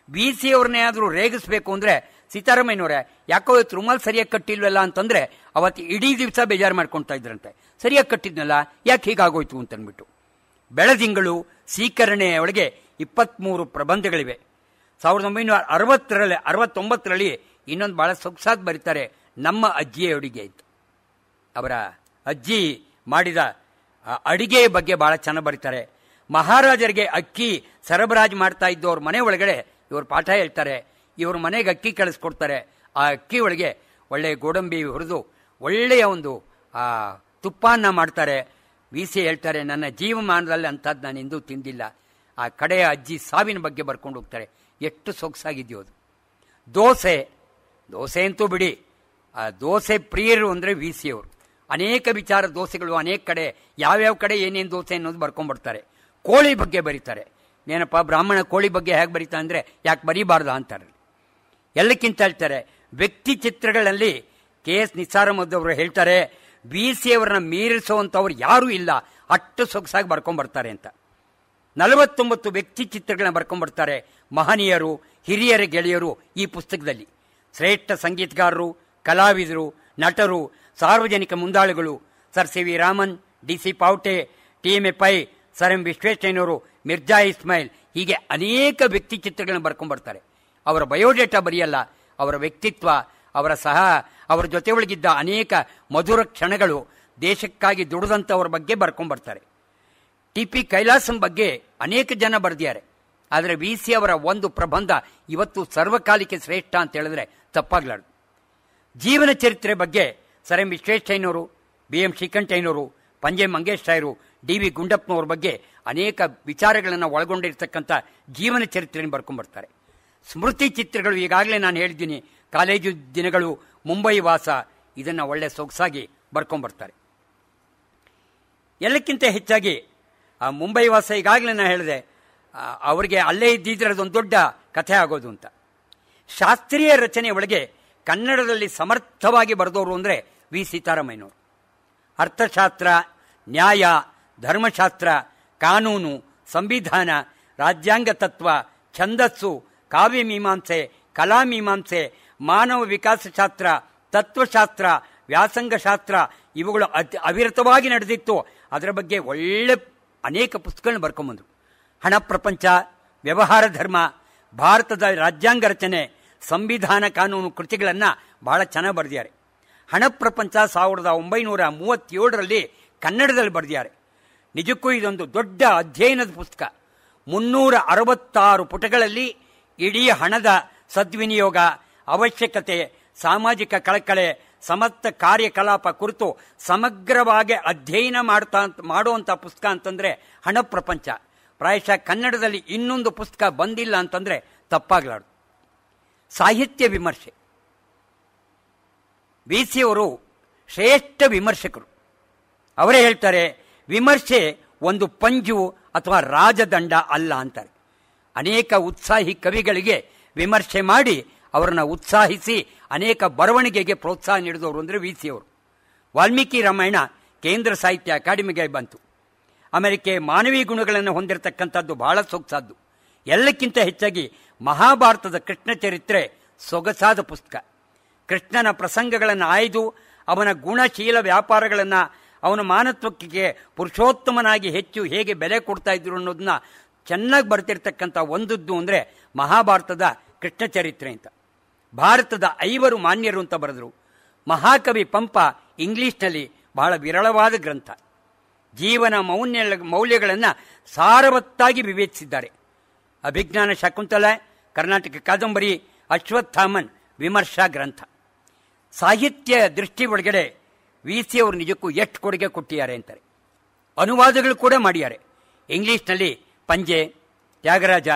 ವಿ ಸಿ ಅವ್ರನ್ನೇ ಆದರೂ ರೇಗಿಸ್ಬೇಕು ಅಂದರೆ, ಸೀತಾರಾಮಯ್ಯನವರೇ ಯಾಕೋ ಇವತ್ತು ರುಮಾಲ್ ಸರಿಯಾಗಿ ಕಟ್ಟಿಲ್ವಲ್ಲ ಅಂತಂದರೆ ಅವತ್ತು ಇಡೀ ದಿವಸ ಬೇಜಾರು ಮಾಡ್ಕೊಳ್ತಾ ಇದ್ರಂತೆ. ಸರಿಯಾಗಿ ಕಟ್ಟಿದ್ನಲ್ಲ, ಯಾಕೆ ಹೀಗಾಗೋಯ್ತು ಅಂತಂದ್ಬಿಟ್ಟು. ಬೆಳದಿಂಗಳು ಸ್ವೀಕರಣೆಯ ಒಳಗೆ 23 ಪ್ರಬಂಧಗಳಿವೆ. 1969ರಲ್ಲಿ ಇನ್ನೊಂದು ಭಾಳ ಸೊಗಸಾದ ಬರೀತಾರೆ, ನಮ್ಮ ಅಜ್ಜಿಯ ಅಡುಗೆ ಇತ್ತು. ಅವರ ಅಜ್ಜಿ ಮಾಡಿದ ಅಡಿಗೆಯ ಬಗ್ಗೆ ಭಾಳ ಚೆನ್ನಾಗಿ ಬರೀತಾರೆ. ಮಹಾರಾಜರಿಗೆ ಅಕ್ಕಿ ಸರಬರಾಜು ಮಾಡ್ತಾ ಇದ್ದವ್ರ ಮನೆ ಒಳಗಡೆ ಇವರು ಪಾಠ ಹೇಳ್ತಾರೆ. ಇವ್ರ ಮನೆಗೆ ಅಕ್ಕಿ ಕಳಿಸ್ಕೊಡ್ತಾರೆ. ಆ ಅಕ್ಕಿ ಒಳಗೆ ಒಳ್ಳೆಯ ಗೋಡಂಬಿ ಹುರಿದು ಒಳ್ಳೆಯ ಒಂದು ತುಪ್ಪನ ಮಾಡ್ತಾರೆ. ವಿ ಸಿ ಹೇಳ್ತಾರೆ, ನನ್ನ ಜೀವಮಾನದಲ್ಲಿ ಅಂಥದ್ದು ನಾನು ಎಂದೂ ತಿಂದಿಲ್ಲ. ಆ ಕಡೆಯ ಅಜ್ಜಿ ಸಾವಿನ ಬಗ್ಗೆ ಬರ್ಕೊಂಡು ಹೋಗ್ತಾರೆ. ಎಷ್ಟು ಸೊಗಸಾಗಿದೆಯೋ ಅದು. ದೋಸೆ ಅಂತೂ ಬಿಡಿ, ಆ ದೋಸೆ ಪ್ರಿಯರು ಅಂದರೆ ವಿ ಸಿ ಅವರು. ಅನೇಕ ವಿಚಾರ ದೋಸೆಗಳು ಅನೇಕ ಕಡೆ, ಯಾವ್ಯಾವ ಕಡೆ ಏನೇನು ದೋಸೆ ಅನ್ನೋದು ಬರ್ಕೊಂಡ್ಬರ್ತಾರೆ. ಕೋಳಿ ಬಗ್ಗೆ ಬರೀತಾರೆ. ಏನಪ್ಪ ಬ್ರಾಹ್ಮಣ ಕೋಳಿ ಬಗ್ಗೆ ಹೇಗೆ ಬರೀತಾ ಅಂದರೆ ಯಾಕೆ ಬರೀಬಾರ್ದು ಅಂತಾರೆ. ಎಲ್ಲಕ್ಕಿಂತ ಹೇಳ್ತಾರೆ, ವ್ಯಕ್ತಿ ಚಿತ್ರಗಳಲ್ಲಿ ಕೆ ಎಸ್ ನಿಸಾರಮದ್ ಅವರು ಹೇಳ್ತಾರೆ, ವಿ ಸಿ ಅವರನ್ನ ಮೀರಿಸುವಂಥವ್ರು ಯಾರೂ ಇಲ್ಲ, ಅಷ್ಟು ಸೊಗಸಾಗಿ ಬರ್ಕೊಂಡ್ಬರ್ತಾರೆ ಅಂತ. 49 ವ್ಯಕ್ತಿ ಚಿತ್ರಗಳನ್ನ ಬರ್ಕೊಂಡ್ಬರ್ತಾರೆ ಮಹನೀಯರು, ಹಿರಿಯರ ಗೆಳೆಯರು ಈ ಪುಸ್ತಕದಲ್ಲಿ. ಶ್ರೇಷ್ಠ ಸಂಗೀತಗಾರರು, ಕಲಾವಿದರು, ನಟರು, ಸಾರ್ವಜನಿಕ ಮುಂದಾಳುಗಳು, sir C V Raman, D C Pavate, T M A Pai, sir M ವಿಶ್ವೇಶ್ವರಯ್ಯನವರು, ಮಿರ್ಜಾ ಇಸ್ಮಾಯಿಲ್, ಹೀಗೆ ಅನೇಕ ವ್ಯಕ್ತಿ ಚಿತ್ರಗಳನ್ನ ಬರ್ಕೊಂಡ್ಬರ್ತಾರೆ. ಅವರ ಬಯೋಡೇಟಾ ಬರೆಯಲ್ಲ, ಅವರ ವ್ಯಕ್ತಿತ್ವ, ಅವರ ಜೊತೆ ಒಳಗಿದ್ದ ಅನೇಕ ಮಧುರ ಕ್ಷಣಗಳು, ದೇಶಕ್ಕಾಗಿ ದುಡಿದಂಥವ್ರ ಬಗ್ಗೆ ಬರ್ಕೊಂಡ್ಬರ್ತಾರೆ. ಟಿ ಪಿ ಕೈಲಾಸಂ ಬಗ್ಗೆ ಅನೇಕ ಜನ ಬರೆದಿದ್ದಾರೆ. ಆದರೆ ವಿ ಸಿ ಅವರ ಒಂದು ಪ್ರಬಂಧ ಇವತ್ತು ಸರ್ವಕಾಲಿಕ ಶ್ರೇಷ್ಠ ಅಂತ ಹೇಳಿದ್ರೆ ತಪ್ಪಾಗ್ಲಾರ್ದು. ಜೀವನ ಚರಿತ್ರೆ ಬಗ್ಗೆ ಸರ್ ಎಂ ವಿಶ್ವೇಶ್ವರಯ್ಯನವರು, ಬಿ ಎಂ ಶ್ರೀಕಂಠಯ್ಯನವರು, ಪಂಜೆ ಮಂಗೇಶ್ ರಾಯರು, ಡಿ ವಿ ಗುಂಡಪ್ಪನವ್ರ ಬಗ್ಗೆ ಅನೇಕ ವಿಚಾರಗಳನ್ನು ಒಳಗೊಂಡಿರ್ತಕ್ಕಂಥ ಜೀವನ ಚರಿತ್ರೆಯನ್ನು ಬರ್ಕೊಂಡ್ಬರ್ತಾರೆ. ಸ್ಮೃತಿ ಚಿತ್ರಗಳು ಈಗಾಗಲೇ ನಾನು ಹೇಳಿದ್ದೀನಿ, ಕಾಲೇಜು ದಿನಗಳು, ಮುಂಬೈ ವಾಸ, ಇದನ್ನು ಒಳ್ಳೆ ಸೊಗಸಾಗಿ ಬರ್ಕೊಂಡ್ಬರ್ತಾರೆ. ಎಲ್ಲಕ್ಕಿಂತ ಹೆಚ್ಚಾಗಿ ಆ ಮುಂಬೈ ವಾಸ ಈಗಾಗಲೇ ನಾನು ಹೇಳಿದೆ, ಅವರಿಗೆ ಅಲ್ಲೇ ಇದ್ದಿದ್ರೆ ಅದೊಂದು ದೊಡ್ಡ ಕಥೆ ಆಗೋದು ಅಂತ. ಶಾಸ್ತ್ರೀಯ ರಚನೆ ಒಳಗೆ ಕನ್ನಡದಲ್ಲಿ ಸಮರ್ಥವಾಗಿ ಬರೆದವರು ಅಂದರೆ ವಿ ಸೀತಾರಾಮಯ್ಯನವರು. ಅರ್ಥಶಾಸ್ತ್ರ, ನ್ಯಾಯ, ಧರ್ಮಶಾಸ್ತ್ರ, ಕಾನೂನು, ಸಂವಿಧಾನ, ರಾಜ್ಯಾಂಗ ತತ್ವ, ಛಂದಸ್ಸು, ಕಾವ್ಯಮೀಮಾಂಸೆ, ಕಲಾಮೀಮಾಂಸೆ, ಮಾನವ ವಿಕಾಸಶಾಸ್ತ್ರ, ತತ್ವಶಾಸ್ತ್ರ, ವ್ಯಾಸಂಗಶಾಸ್ತ್ರ ಇವುಗಳು ಅವಿರತವಾಗಿ ನಡೆದಿತ್ತು. ಅದರ ಬಗ್ಗೆ ಒಳ್ಳೆ ಅನೇಕ ಪುಸ್ತಕಗಳನ್ನು ಬರ್ಕೊಂಬಂದರು. ಹಣ ಪ್ರಪಂಚ, ವ್ಯವಹಾರ ಧರ್ಮ, ಭಾರತದ ರಾಜ್ಯಾಂಗ ರಚನೆ, ಸಂವಿಧಾನ, ಕಾನೂನು ಕೃತಿಗಳನ್ನು ಬಹಳ ಚೆನ್ನಾಗಿ ಬರೆದಿದ್ದಾರೆ. ಹಣ ಪ್ರಪಂಚ 1937ರಲ್ಲಿ ಕನ್ನಡದಲ್ಲಿ ಬರೆದಿದ್ದಾರೆ. ನಿಜಕ್ಕೂ ಇದೊಂದು ದೊಡ್ಡ ಅಧ್ಯಯನದ ಪುಸ್ತಕ. 366 ಪುಟಗಳಲ್ಲಿ ಇಡೀ ಹಣದ ಸದ್ವಿನಿಯೋಗ, ಅವಶ್ಯಕತೆ, ಸಾಮಾಜಿಕ ಕಳಕಳೆ, ಸಮಸ್ತ ಕಾರ್ಯಕಲಾಪ ಕುರಿತು ಸಮಗ್ರವಾಗಿ ಅಧ್ಯಯನ ಮಾಡುವಂಥ ಪುಸ್ತಕ ಅಂತಂದರೆ ಹಣ ಪ್ರಪಂಚ. ಪ್ರಾಯಶಃ ಕನ್ನಡದಲ್ಲಿ ಇನ್ನೊಂದು ಪುಸ್ತಕ ಬಂದಿಲ್ಲ ಅಂತಂದರೆ ತಪ್ಪಾಗಲಾರ್ದು. ಸಾಹಿತ್ಯ ವಿಮರ್ಶೆ, ವಿ ಸಿ ಅವರು ಶ್ರೇಷ್ಠ ವಿಮರ್ಶಕರು. ಅವರೇ ಹೇಳ್ತಾರೆ, ವಿಮರ್ಶೆ ಒಂದು ಪಂಜು ಅಥವಾ ರಾಜದಂಡ ಅಲ್ಲ ಅಂತಾರೆ. ಅನೇಕ ಉತ್ಸಾಹಿ ಕವಿಗಳಿಗೆ ವಿಮರ್ಶೆ ಮಾಡಿ ಅವರನ್ನು ಉತ್ಸಾಹಿಸಿ ಅನೇಕ ಬರವಣಿಗೆಗೆ ಪ್ರೋತ್ಸಾಹ ನೀಡಿದವರು ಅಂದರೆ ವಿ ಸಿ ಅವರು. ವಾಲ್ಮೀಕಿ ರಾಮಾಯಣ ಕೇಂದ್ರ ಸಾಹಿತ್ಯ ಅಕಾಡೆಮಿಗೆ ಬಂತು. ಆಮೇಲೆ ಮಾನವೀಯ ಗುಣಗಳನ್ನು ಹೊಂದಿರತಕ್ಕಂಥದ್ದು ಬಹಳ ಸೊಗಸಾದ್ದು. ಎಲ್ಲಕ್ಕಿಂತ ಹೆಚ್ಚಾಗಿ ಮಹಾಭಾರತದ ಕೃಷ್ಣ ಚರಿತ್ರೆ ಸೊಗಸಾದ ಪುಸ್ತಕ. ಕೃಷ್ಣನ ಪ್ರಸಂಗಗಳನ್ನು ಆಯ್ದು ಅವನ ಗುಣಶೀಲ ವ್ಯಾಪಾರಗಳನ್ನು, ಅವನ ಮಾನತ್ವಕ್ಕೆ ಪುರುಷೋತ್ತಮನಾಗಿ ಹೆಚ್ಚು ಹೇಗೆ ಬೆಲೆ ಕೊಡ್ತಾ ಇದ್ರು ಅನ್ನೋದನ್ನ ಚೆನ್ನಾಗಿ ಬರ್ತಿರ್ತಕ್ಕಂಥ ಒಂದದ್ದು ಅಂದರೆ ಮಹಾಭಾರತದ ಕೃಷ್ಣ ಚರಿತ್ರೆ ಅಂತ. ಭಾರತದ 5 ಮಾನ್ಯರು ಅಂತ ಬರೆದರು. ಮಹಾಕವಿ ಪಂಪ ಇಂಗ್ಲಿಷ್ನಲ್ಲಿ ಬಹಳ ವಿರಳವಾದ ಗ್ರಂಥ. ಜೀವನ ಮೌಲ್ಯಗಳನ್ನು ಸಾರವತ್ತಾಗಿ ವಿವೇಚಿಸಿದ್ದಾರೆ. ಅಭಿಜ್ಞಾನ ಶಾಕುಂತಲ, ಕರ್ನಾಟಕ ಕಾದಂಬರಿ, ಅಶ್ವತ್ಥಾಮನ್ ವಿಮರ್ಶಾ ಗ್ರಂಥ. ಸಾಹಿತ್ಯ ದೃಷ್ಟಿ ಒಳಗಡೆ ವಿ ಸಿ ಅವರು ನಿಜಕ್ಕೂ ಎಷ್ಟು ಕೊಡುಗೆ ಕೊಟ್ಟಿದ್ದಾರೆ ಅಂತಾರೆ. ಅನುವಾದಗಳು ಕೂಡ ಮಾಡಿದ್ದಾರೆ. ಇಂಗ್ಲಿಷ್ನಲ್ಲಿ ಪಂಜೆ, ತ್ಯಾಗರಾಜ,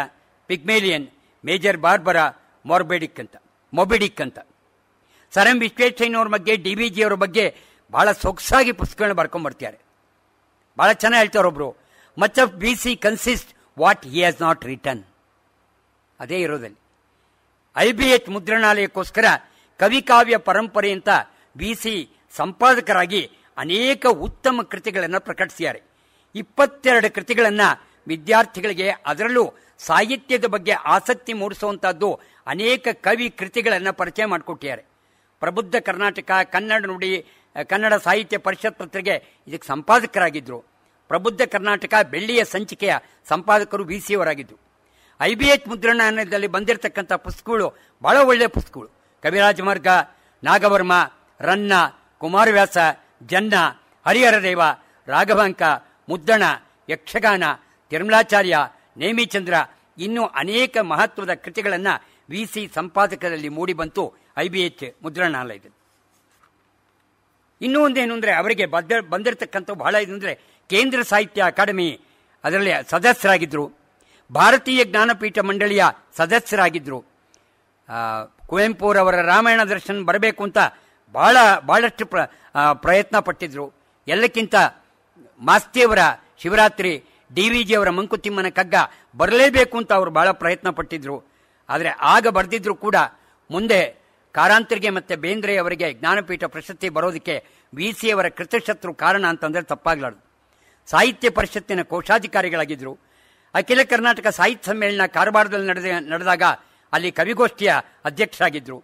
ಪಿಗ್ಮೇಲಿಯನ್, ಮೇಜರ್ ಬಾರ್ಬರಾ, ಮೊಬಿಡಿಕ್ ಅಂತ. ಸರ್ ಎಂ ವಿಶ್ವೇಶ್ವರಯ್ಯನವ್ರ ಬಗ್ಗೆ, ಡಿ ವಿ ಜಿ ಅವರ ಬಗ್ಗೆ ಬಹಳ ಸೊಗಸಾಗಿ ಪುಸ್ತಕಗಳನ್ನ ಬರ್ಕೊಂಡ್ಬರ್ತಿದ್ದಾರೆ. ಬಹಳ ಚೆನ್ನಾಗಿ ಹೇಳ್ತಾರೆ ಒಬ್ರು, much of V C consist what he has not return. ಅದೇ ಇರೋದಲ್ಲಿ IBH ಮುದ್ರಣಾಲಯಕ್ಕೋಸ್ಕರ ಕವಿಕಾವ್ಯ ಪರಂಪರೆ ಅಂತ ವಿ ಸಿ ಸಂಪಾದಕರಾಗಿ ಅನೇಕ ಉತ್ತಮ ಕೃತಿಗಳನ್ನು ಪ್ರಕಟಿಸಿದ್ದಾರೆ. 22 ಕೃತಿಗಳನ್ನು ವಿದ್ಯಾರ್ಥಿಗಳಿಗೆ, ಅದರಲ್ಲೂ ಸಾಹಿತ್ಯದ ಬಗ್ಗೆ ಆಸಕ್ತಿ ಮೂಡಿಸುವಂತಹದ್ದು ಅನೇಕ ಕವಿ ಕೃತಿಗಳನ್ನು ಪರಿಚಯ ಮಾಡಿಕೊಟ್ಟಿದ್ದಾರೆ. ಪ್ರಬುದ್ಧ ಕರ್ನಾಟಕ, ಕನ್ನಡ ನುಡಿ, ಕನ್ನಡ ಸಾಹಿತ್ಯ ಪರಿಷತ್ ಪತ್ರಿಕೆ ಇದಕ್ಕೆ ಸಂಪಾದಕರಾಗಿದ್ದರು. ಪ್ರಬುದ್ಧ ಕರ್ನಾಟಕ ಬೆಳ್ಳಿಯ ಸಂಚಿಕೆಯ ಸಂಪಾದಕರು ವಿ ಸಿ ಅವರಾಗಿದ್ದರು. IBH ಮುದ್ರಣದಲ್ಲಿ ಬಂದಿರತಕ್ಕಂಥ ಪುಸ್ತಕಗಳು ಬಹಳ ಒಳ್ಳೆಯ ಪುಸ್ತಕಗಳು. ಕವಿರಾಜ ಮಾರ್ಗ, ನಾಗವರ್ಮ, ರನ್ನ, ಕುಮಾರವ್ಯಾಸ, ಜನ್ನ, ಹರಿಹರದೇವ, ರಾಘವಾಂಕ, ಮುದ್ದಣ, ಯಕ್ಷಗಾನ, ತಿರುಮಲಾಚಾರ್ಯ, ನೇಮಿಚಂದ್ರ, ಇನ್ನೂ ಅನೇಕ ಮಹತ್ವದ ಕೃತಿಗಳನ್ನು ವಿ ಸಿ ಸಂಪಾದಕರಲ್ಲಿ ಮೂಡಿಬಂತು IBH ಮುದ್ರಣಾಲಯದಲ್ಲಿ. ಇನ್ನೂ ಒಂದೇನು ಅಂದರೆ ಅವರಿಗೆ ಬಂದಿರತಕ್ಕಂಥ ಬಹಳ ಇದಂದರೆ ಕೇಂದ್ರ ಸಾಹಿತ್ಯ ಅಕಾಡೆಮಿ ಅದರಲ್ಲಿ ಸದಸ್ಯರಾಗಿದ್ದರು. ಭಾರತೀಯ ಜ್ಞಾನಪೀಠ ಮಂಡಳಿಯ ಸದಸ್ಯರಾಗಿದ್ದರು. ಕುವೆಂಪುರವರ ರಾಮಾಯಣ ದರ್ಶನ ಬರಬೇಕು ಅಂತ ಬಹಳಷ್ಟು ಪ್ರಯತ್ನ ಪಟ್ಟಿದ್ರು. ಎಲ್ಲಕ್ಕಿಂತ ಮಾಸ್ತಿಯವರ ಶಿವರಾತ್ರಿ, DVG ಅವರ ಮಂಕುತಿಮ್ಮನ ಕಗ್ಗ ಬರಲೇಬೇಕು ಅಂತ ಅವರು ಬಹಳ ಪ್ರಯತ್ನ ಪಟ್ಟಿದ್ರು. ಆದರೆ ಆಗ ಬರೆದಿದ್ರು ಕೂಡ ಮುಂದೆ ಕಾರಂತರಿಗೆ ಮತ್ತು ಬೇಂದ್ರೆ ಅವರಿಗೆ ಜ್ಞಾನಪೀಠ ಪ್ರಶಸ್ತಿ ಬರೋದಕ್ಕೆ VC ಅವರ ಕೃತಶತ್ರು ಕಾರಣ ಅಂತಂದರೆ ತಪ್ಪಾಗಲಾರದು. ಸಾಹಿತ್ಯ ಪರಿಷತ್ತಿನ ಕೋಶಾಧಿಕಾರಿಗಳಾಗಿದ್ದರು. ಅಖಿಲ ಕರ್ನಾಟಕ ಸಾಹಿತ್ಯ ಸಮ್ಮೇಳನ ಕಾರವಾರದಲ್ಲಿ ನಡೆದಾಗ ಅಲ್ಲಿ ಕವಿಗೋಷ್ಠಿಯ ಅಧ್ಯಕ್ಷರಾಗಿದ್ದರು.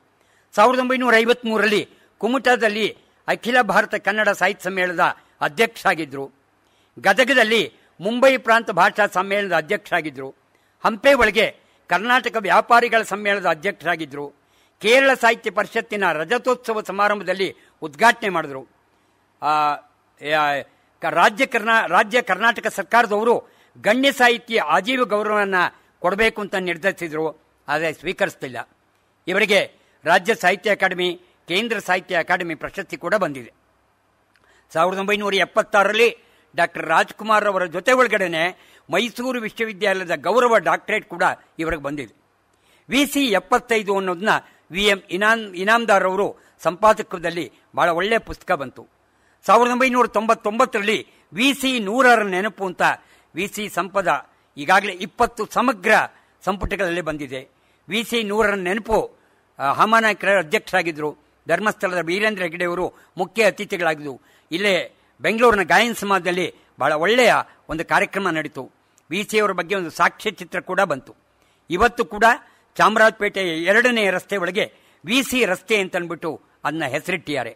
1953ರಲ್ಲಿ ಕುಮಟಾದಲ್ಲಿ ಅಖಿಲ ಭಾರತ ಕನ್ನಡ ಸಾಹಿತ್ಯ ಸಮ್ಮೇಳನದ ಅಧ್ಯಕ್ಷರಾಗಿದ್ದರು. ಗದಗದಲ್ಲಿ ಮುಂಬೈ ಪ್ರಾಂತ ಭಾಷಾ ಸಮ್ಮೇಳನದ ಅಧ್ಯಕ್ಷರಾಗಿದ್ದರು. ಹಂಪೆ ಒಳಗೆ ಕರ್ನಾಟಕ ವ್ಯಾಪಾರಿಗಳ ಸಮ್ಮೇಳನದ ಅಧ್ಯಕ್ಷರಾಗಿದ್ದರು. ಕೇರಳ ಸಾಹಿತ್ಯ ಪರಿಷತ್ತಿನ ರಜತೋತ್ಸವ ಸಮಾರಂಭದಲ್ಲಿ ಉದ್ಘಾಟನೆ ಮಾಡಿದ್ರು. ರಾಜ್ಯ ಕರ್ನಾಟಕ ಸರ್ಕಾರದವರು ಗಣ್ಯ ಸಾಹಿತ್ಯ ಆಜೀವ ಗೌರವವನ್ನು ಕೊಡಬೇಕು ಅಂತ ನಿರ್ಧರಿಸಿದ್ರು. ಆದರೆ ಸ್ವೀಕರಿಸಲಿಲ್ಲ. ಇವರಿಗೆ ರಾಜ್ಯ ಸಾಹಿತ್ಯ ಅಕಾಡೆಮಿ, ಕೇಂದ್ರ ಸಾಹಿತ್ಯ ಅಕಾಡೆಮಿ ಪ್ರಶಸ್ತಿ ಕೂಡ ಬಂದಿದೆ. 1976ರಲ್ಲಿ ಡಾಕ್ಟರ್ ರಾಜ್ಕುಮಾರ್ ಅವರ ಜೊತೆ ಒಳಗಡೆನೆ ಮೈಸೂರು ವಿಶ್ವವಿದ್ಯಾಲಯದ ಗೌರವ ಡಾಕ್ಟರೇಟ್ ಕೂಡ ಇವರಿಗೆ ಬಂದಿದೆ. VC 75 ಅನ್ನೋದನ್ನ VM ಇನಾಮ್ದಾರ್ ಅವರು ಸಂಪಾದಕದಲ್ಲಿ ಬಹಳ ಒಳ್ಳೆಯ ಪುಸ್ತಕ ಬಂತು. 1999ರಲ್ಲಿ VC 100ರ ನೆನಪು ಅಂತ VC ಸಂಪದ ಈಗಾಗಲೇ 20 ಸಮಗ್ರ ಸಂಪುಟಗಳಲ್ಲಿ ಬಂದಿದೆ. VC 100ರ ನೆನಪು ಹಾಮಾನಾಯಕರ ಅಧ್ಯಕ್ಷರಾಗಿದ್ದರು. ಧರ್ಮಸ್ಥಳದ ವೀರೇಂದ್ರ ಹೆಗಡೆಯವರು ಮುಖ್ಯ ಅತಿಥಿಗಳಾಗಿದ್ದರು. ಇಲ್ಲೇ ಬೆಂಗಳೂರಿನ ಗಾಯನ ಸಮಾಜದಲ್ಲಿ ಬಹಳ ಒಳ್ಳೆಯ ಒಂದು ಕಾರ್ಯಕ್ರಮ ನಡೀತು. VC ಅವರ ಬಗ್ಗೆ ಒಂದು ಸಾಕ್ಷ್ಯಚಿತ್ರ ಕೂಡ ಬಂತು. ಇವತ್ತು ಕೂಡ ಚಾಮರಾಜಪೇಟೆಯ 2ನೇ ರಸ್ತೆ ಒಳಗೆ VC ರಸ್ತೆ ಅಂತನ್ಬಿಟ್ಟು ಅದನ್ನ ಹೆಸರಿಟ್ಟಿದ್ದಾರೆ.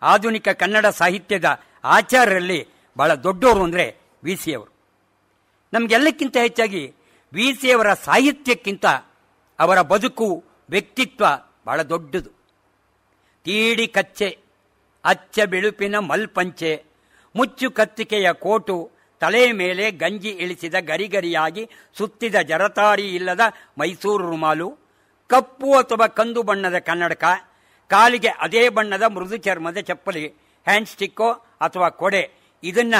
ಆಧುನಿಕ ಕನ್ನಡ ಸಾಹಿತ್ಯದ ಆಚಾರ್ಯರಲ್ಲಿ ಬಹಳ ದೊಡ್ಡವರು ಅಂದರೆ VC ಅವರು. ನಮಗೆಲ್ಲಕ್ಕಿಂತ ಹೆಚ್ಚಾಗಿ VC ಅವರ ಸಾಹಿತ್ಯಕ್ಕಿಂತ ಅವರ ಬದುಕು, ವ್ಯಕ್ತಿತ್ವ ಬಹಳ ದೊಡ್ಡದು. ತೀಡಿ ಕಚ್ಚೆ, ಅಚ್ಚ ಬಿಳುಪಿನ ಮಲ್ಪಂಚೆ, ಮುಚ್ಚು ಕತ್ತಿಕೆಯ ಕೋಟು, ತಲೆ ಮೇಲೆ ಗಂಜಿ ಇಳಿಸಿದ ಗರಿಗರಿಯಾಗಿ ಸುತ್ತಿದ ಜರತಾರಿ ಇಲ್ಲದ ಮೈಸೂರು ರುಮಾಲು, ಕಪ್ಪು ಅಥವಾ ಕಂದು ಬಣ್ಣದ ಕನ್ನಡಕ, ಕಾಲಿಗೆ ಅದೇ ಬಣ್ಣದ ಮೃದು ಚರ್ಮದ ಚಪ್ಪಲಿ, ಹ್ಯಾಂಡ್ ಸ್ಟಿಕ್ಕೋ ಅಥವಾ ಕೊಡೆ. ಇದನ್ನ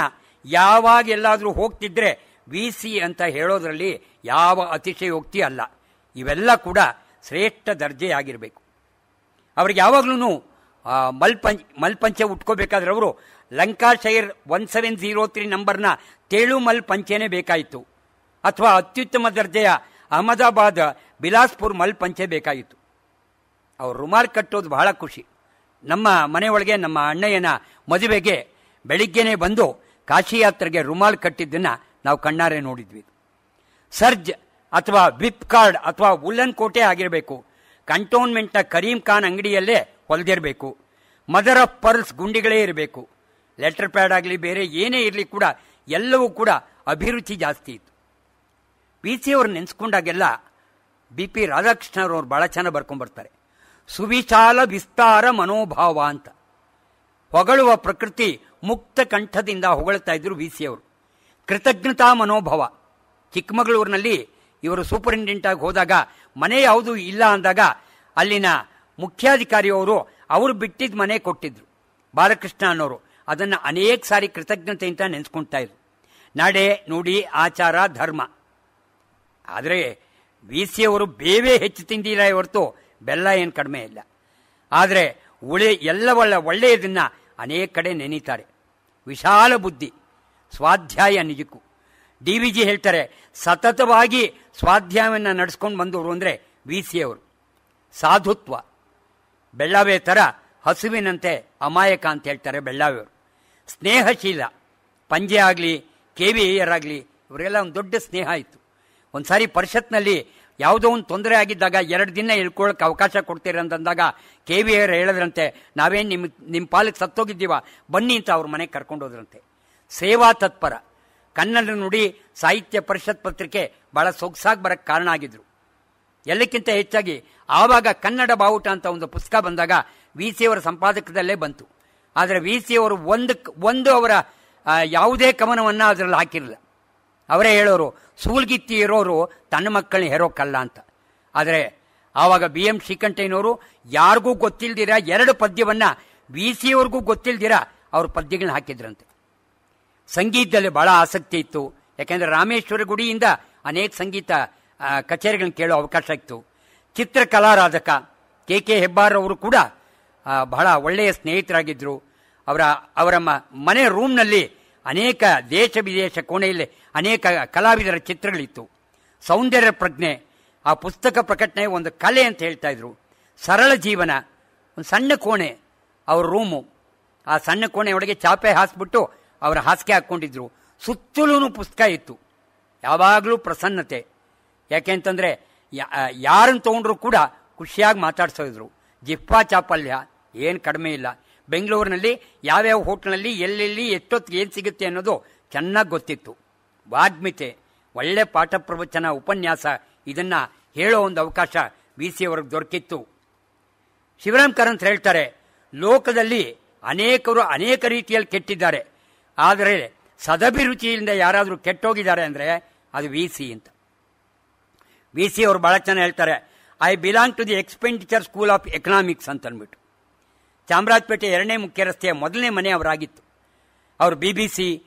ಯಾವಾಗ ಎಲ್ಲಾದರೂ ಹೋಗ್ತಿದ್ರೆ VC ಅಂತ ಹೇಳೋದ್ರಲ್ಲಿ ಯಾವ ಅತಿಶಯೋಕ್ತಿ ಅಲ್ಲ. ಇವೆಲ್ಲ ಕೂಡ ಶ್ರೇಷ್ಠ ದರ್ಜೆಯಾಗಿರಬೇಕು. ಅವ್ರಿಗೆ ಯಾವಾಗ್ಲೂ ಮಲ್ಪಂಚೆ ಉಟ್ಕೋಬೇಕಾದ್ರೆ ಅವರು ಲಂಕಾಶೈರ್ 1703 ನಂಬರ್ನ ತೇಳು ಮಲ್ಪಂಚೆನೇ ಬೇಕಾಯಿತು, ಅಥವಾ ಅತ್ಯುತ್ತಮ ದರ್ಜೆಯ ಅಹಮದಾಬಾದ್ ಬಿಲಾಸ್ಪುರ್ ಮಲ್ಪಂಚೆ ಬೇಕಾಯಿತು. ಅವ್ರು ರುಮಾಲ್ ಕಟ್ಟೋದು ಬಹಳ ಖುಷಿ. ನಮ್ಮ ಮನೆಯೊಳಗೆ ನಮ್ಮ ಅಣ್ಣಯ್ಯನ ಮದುವೆಗೆ ಬೆಳಿಗ್ಗೆನೆ ಬಂದು ಕಾಶಿಯಾತ್ರೆಗೆ ರುಮಾಲ್ ಕಟ್ಟಿದ್ದನ್ನು ನಾವು ಕಣ್ಣಾರೆ ನೋಡಿದ್ವಿ. ಸರ್ಜ್ ಅಥವಾ ವಿಪ್ ಕಾರ್ಡ್ ಅಥವಾ ಉಲ್ಲನ್ ಕೋಟೆ ಆಗಿರಬೇಕು. ಕಂಟೋನ್ಮೆಂಟ್ನ ಕರೀಂ ಖಾನ್ ಅಂಗಡಿಯಲ್ಲೇ ಹೊಲಿದಿರಬೇಕು. ಮದರ್ ಆಫ್ ಪರ್ಲ್ಸ್ ಗುಂಡಿಗಳೇ ಇರಬೇಕು. ಲೆಟರ್ ಪ್ಯಾಡ್ ಆಗಲಿ ಬೇರೆ ಏನೇ ಇರಲಿ ಕೂಡ ಎಲ್ಲವೂ ಕೂಡ ಅಭಿರುಚಿ ಜಾಸ್ತಿ ಇತ್ತು. VC ಅವ್ರು ನೆನೆಸ್ಕೊಂಡಾಗೆಲ್ಲ BP ರಾಧಾಕೃಷ್ಣರವ್ರು ಬಹಳ ಚೆನ್ನಾಗಿ ಬರ್ಕೊಂಡ್ಬರ್ತಾರೆ. ಸುವಿಶಾಲ ವಿಸ್ತಾರ ಮನೋಭಾವ ಅಂತ ಹೊಗಳುವ ಪ್ರಕೃತಿ ಮುಕ್ತ ಕಂಠದಿಂದ ಹೊಗಳ್ತಾ ಇದ್ರು VC ಅವರು. ಕೃತಜ್ಞತಾ ಮನೋಭಾವ. ಚಿಕ್ಕಮಗಳೂರಿನಲ್ಲಿ ಇವರು ಸೂಪರಿಂಟೆಂಡೆಂಟ್ ಆಗಿ ಹೋದಾಗ ಮನೆ ಯಾವುದೂ ಇಲ್ಲ ಅಂದಾಗ ಅಲ್ಲಿನ ಮುಖ್ಯಾಧಿಕಾರಿಯವರು ಅವರು ಬಿಟ್ಟಿದ್ದ ಮನೆ ಕೊಟ್ಟಿದ್ರು. ಬಾಲಕೃಷ್ಣ ಅನ್ನೋರು ಅದನ್ನು ಅನೇಕ ಸಾರಿ ಕೃತಜ್ಞತೆಯಿಂದ ನೆನೆಸ್ಕೊಳ್ತಾ ಇದ್ರು. ನಡೆ, ನುಡಿ, ಆಚಾರ, ಧರ್ಮ. ಆದರೆ VC ಅವರು ಬೇವೇ ಹೆಚ್ಚು ತಿಂದಿಲ್ಲ ಹೊರತು ಬೆಲ್ಲ ಏನು ಕಡಿಮೆ ಇಲ್ಲ. ಆದರೆ ಎಲ್ಲ ಒಳ್ಳೆಯದನ್ನ ಅನೇಕ ಕಡೆ ನೆನೀತಾರೆ. ವಿಶಾಲ ಬುದ್ಧಿ, ಸ್ವಾಧ್ಯಾಯ ನಿಜಕ್ಕೂ. DVG ಹೇಳ್ತಾರೆ, ಸತತವಾಗಿ ಸ್ವಾಧ್ಯಾಯವನ್ನು ನಡೆಸ್ಕೊಂಡು ಬಂದವರು ಅಂದರೆ VC ಅವರು. ಸಾಧುತ್ವ, ಬೆಳ್ಳಾವೆ ಥರ ಹಸುವಿನಂತೆ ಅಮಾಯಕ ಅಂತ ಹೇಳ್ತಾರೆ ಬೆಳ್ಳಾವೆಯವರು. ಸ್ನೇಹಶೀಲ, ಪಂಜೆ ಆಗಲಿ KVAR ಆಗಲಿ ಇವರೆಲ್ಲ ಒಂದು ದೊಡ್ಡ ಸ್ನೇಹ ಇತ್ತು. ಒಂದು ಸಾರಿ ಪರಿಷತ್ನಲ್ಲಿ ಯಾವುದೋ ಒಂದು ತೊಂದರೆ ಆಗಿದ್ದಾಗ 2 ದಿನ ಇಳ್ಕೊಳ್ಳೋಕೆ ಅವಕಾಶ ಕೊಡ್ತೀರಂತಂದಾಗ KVAR ಹೇಳಿದ್ರಂತೆ, ನಾವೇನು ನಿಮ್ಮ ಪಾಲಿಗೆ ಸತ್ತೋಗಿದ್ದೀವ ಬನ್ನಿ ಅಂತ ಅವ್ರ ಮನೆಗೆ ಕರ್ಕೊಂಡೋದ್ರಂತೆ. ಸೇವಾ ತತ್ಪರ. ಕನ್ನಡ ನುಡಿ ಸಾಹಿತ್ಯ ಪರಿಷತ್ ಪತ್ರಿಕೆ ಬಹಳ ಸೊಗಸಾಗಿ ಬರಕ್ಕೆ ಕಾರಣ ಆಗಿದ್ರು. ಎಲ್ಲಕ್ಕಿಂತ ಹೆಚ್ಚಾಗಿ ಆವಾಗ ಕನ್ನಡ ಬಾವುಟ ಅಂತ ಒಂದು ಪುಸ್ತಕ ಬಂದಾಗ VC ಅವರ ಸಂಪಾದಕದಲ್ಲೇ ಬಂತು. ಆದರೆ VC ಅವರು ಒಂದು ಅವರ ಯಾವುದೇ ಕವನವನ್ನು ಅದರಲ್ಲಿ ಹಾಕಿರಲಿಲ್ಲ. ಅವರೇ ಹೇಳೋರು, ಸೂಲ್ಗಿತ್ತಿ ಇರೋರು ತನ್ನ ಮಕ್ಕಳನ್ನ ಹೆರೋಕ್ಕಲ್ಲ ಅಂತ. ಆದರೆ ಆವಾಗ BM ಶ್ರೀಕಂಠಯ್ಯನವರು ಯಾರಿಗೂ ಗೊತ್ತಿಲ್ದಿರ 2 ಪದ್ಯವನ್ನು VC ಅವ್ರಿಗೂ ಗೊತ್ತಿಲ್ದಿರ ಅವ್ರ ಪದ್ಯಗಳನ್ನ ಹಾಕಿದ್ರಂತೆ. ಸಂಗೀತದಲ್ಲಿ ಬಹಳ ಆಸಕ್ತಿ ಇತ್ತು. ಯಾಕೆಂದರೆ ರಾಮೇಶ್ವರ ಗುಡಿಯಿಂದ ಅನೇಕ ಸಂಗೀತ ಕಚೇರಿಗಳನ್ನ ಕೇಳೋ ಅವಕಾಶ ಇತ್ತು. ಚಿತ್ರಕಲಾರಾಧಕ KK ಹೆಬ್ಬಾರ್ ಅವರು ಕೂಡ ಬಹಳ ಒಳ್ಳೆಯ ಸ್ನೇಹಿತರಾಗಿದ್ದರು. ಅವರ ಮನೆ ರೂಮ್ನಲ್ಲಿ ಅನೇಕ ದೇಶ ವಿದೇಶ ಕೋಣೆಯಲ್ಲಿ ಅನೇಕ ಕಲಾವಿದರ ಚಿತ್ರಗಳಿತ್ತು. ಸೌಂದರ್ಯ ಪ್ರಜ್ಞೆ, ಆ ಪುಸ್ತಕ ಪ್ರಕಟಣೆ ಒಂದು ಕಲೆ ಅಂತ ಹೇಳ್ತಾ ಇದ್ರು. ಸರಳ ಜೀವನ, ಒಂದು ಸಣ್ಣ ಕೋಣೆ ಅವ್ರ ರೂಮು, ಆ ಸಣ್ಣ ಕೋಣೆಯೊಳಗೆ ಚಾಪೆ ಹಾಸ್ಬಿಟ್ಟು ಅವರ ಹಾಸಿಗೆ ಹಾಕ್ಕೊಂಡಿದ್ರು. ಸುತ್ತಲೂ ಪುಸ್ತಕ ಇತ್ತು. ಯಾವಾಗಲೂ ಪ್ರಸನ್ನತೆ. ಯಾಕೆಂತಂದರೆ ಯಾರನ್ನು ತೊಗೊಂಡ್ರು ಕೂಡ ಖುಷಿಯಾಗಿ ಮಾತಾಡ್ಸೋದ್ರು. ಜಿಪ್ಪಾ ಚಾಪಲ್ಯ ಏನು ಕಡಿಮೆ ಇಲ್ಲ. ಬೆಂಗಳೂರಿನಲ್ಲಿ ಯಾವ್ಯಾವ ಹೋಟ್ಲಲ್ಲಿ ಎಲ್ಲೆಲ್ಲಿ ಎಷ್ಟೊತ್ತಿಗೆ ಏನು ಸಿಗುತ್ತೆ ಅನ್ನೋದು ಚೆನ್ನಾಗಿ ಗೊತ್ತಿತ್ತು. ವಾಗ್ಮಿತೆ, ಒಳ್ಳೆ ಪಾಠ ಪ್ರವಚನ, ಉಪನ್ಯಾಸ, ಇದನ್ನು ಹೇಳೋ ಒಂದು ಅವಕಾಶ ವಿ ಸಿ ಅವ್ರಿಗೆ ದೊರಕಿತ್ತು. ಶಿವರಾಮ್ ಕಾರಂತ್ ಹೇಳ್ತಾರೆ, ಲೋಕದಲ್ಲಿ ಅನೇಕರು ಅನೇಕ ರೀತಿಯಲ್ಲಿ ಕೆಟ್ಟಿದ್ದಾರೆ, ಆದರೆ ಸದಭಿರುಚಿಯಿಂದ ಯಾರಾದರೂ ಕೆಟ್ಟೋಗಿದ್ದಾರೆ ಅಂದರೆ ಅದು ವಿ ಸಿ ಅಂತ. ವಿ ಸಿ ಅವರು ಭಾಳ ಚೆನ್ನಾಗಿ ಹೇಳ್ತಾರೆ, I belong to the expenditure school of economics ಅಂತ ಅಂದ್ಬಿಟ್ಟು. ಚಾಮರಾಜಪೇಟೆ 2ನೇ ಮುಖ್ಯ ರಸ್ತೆಯ ಮೊದಲನೇ ಮನೆ ಅವರಾಗಿತ್ತು. ಅವರು BBC,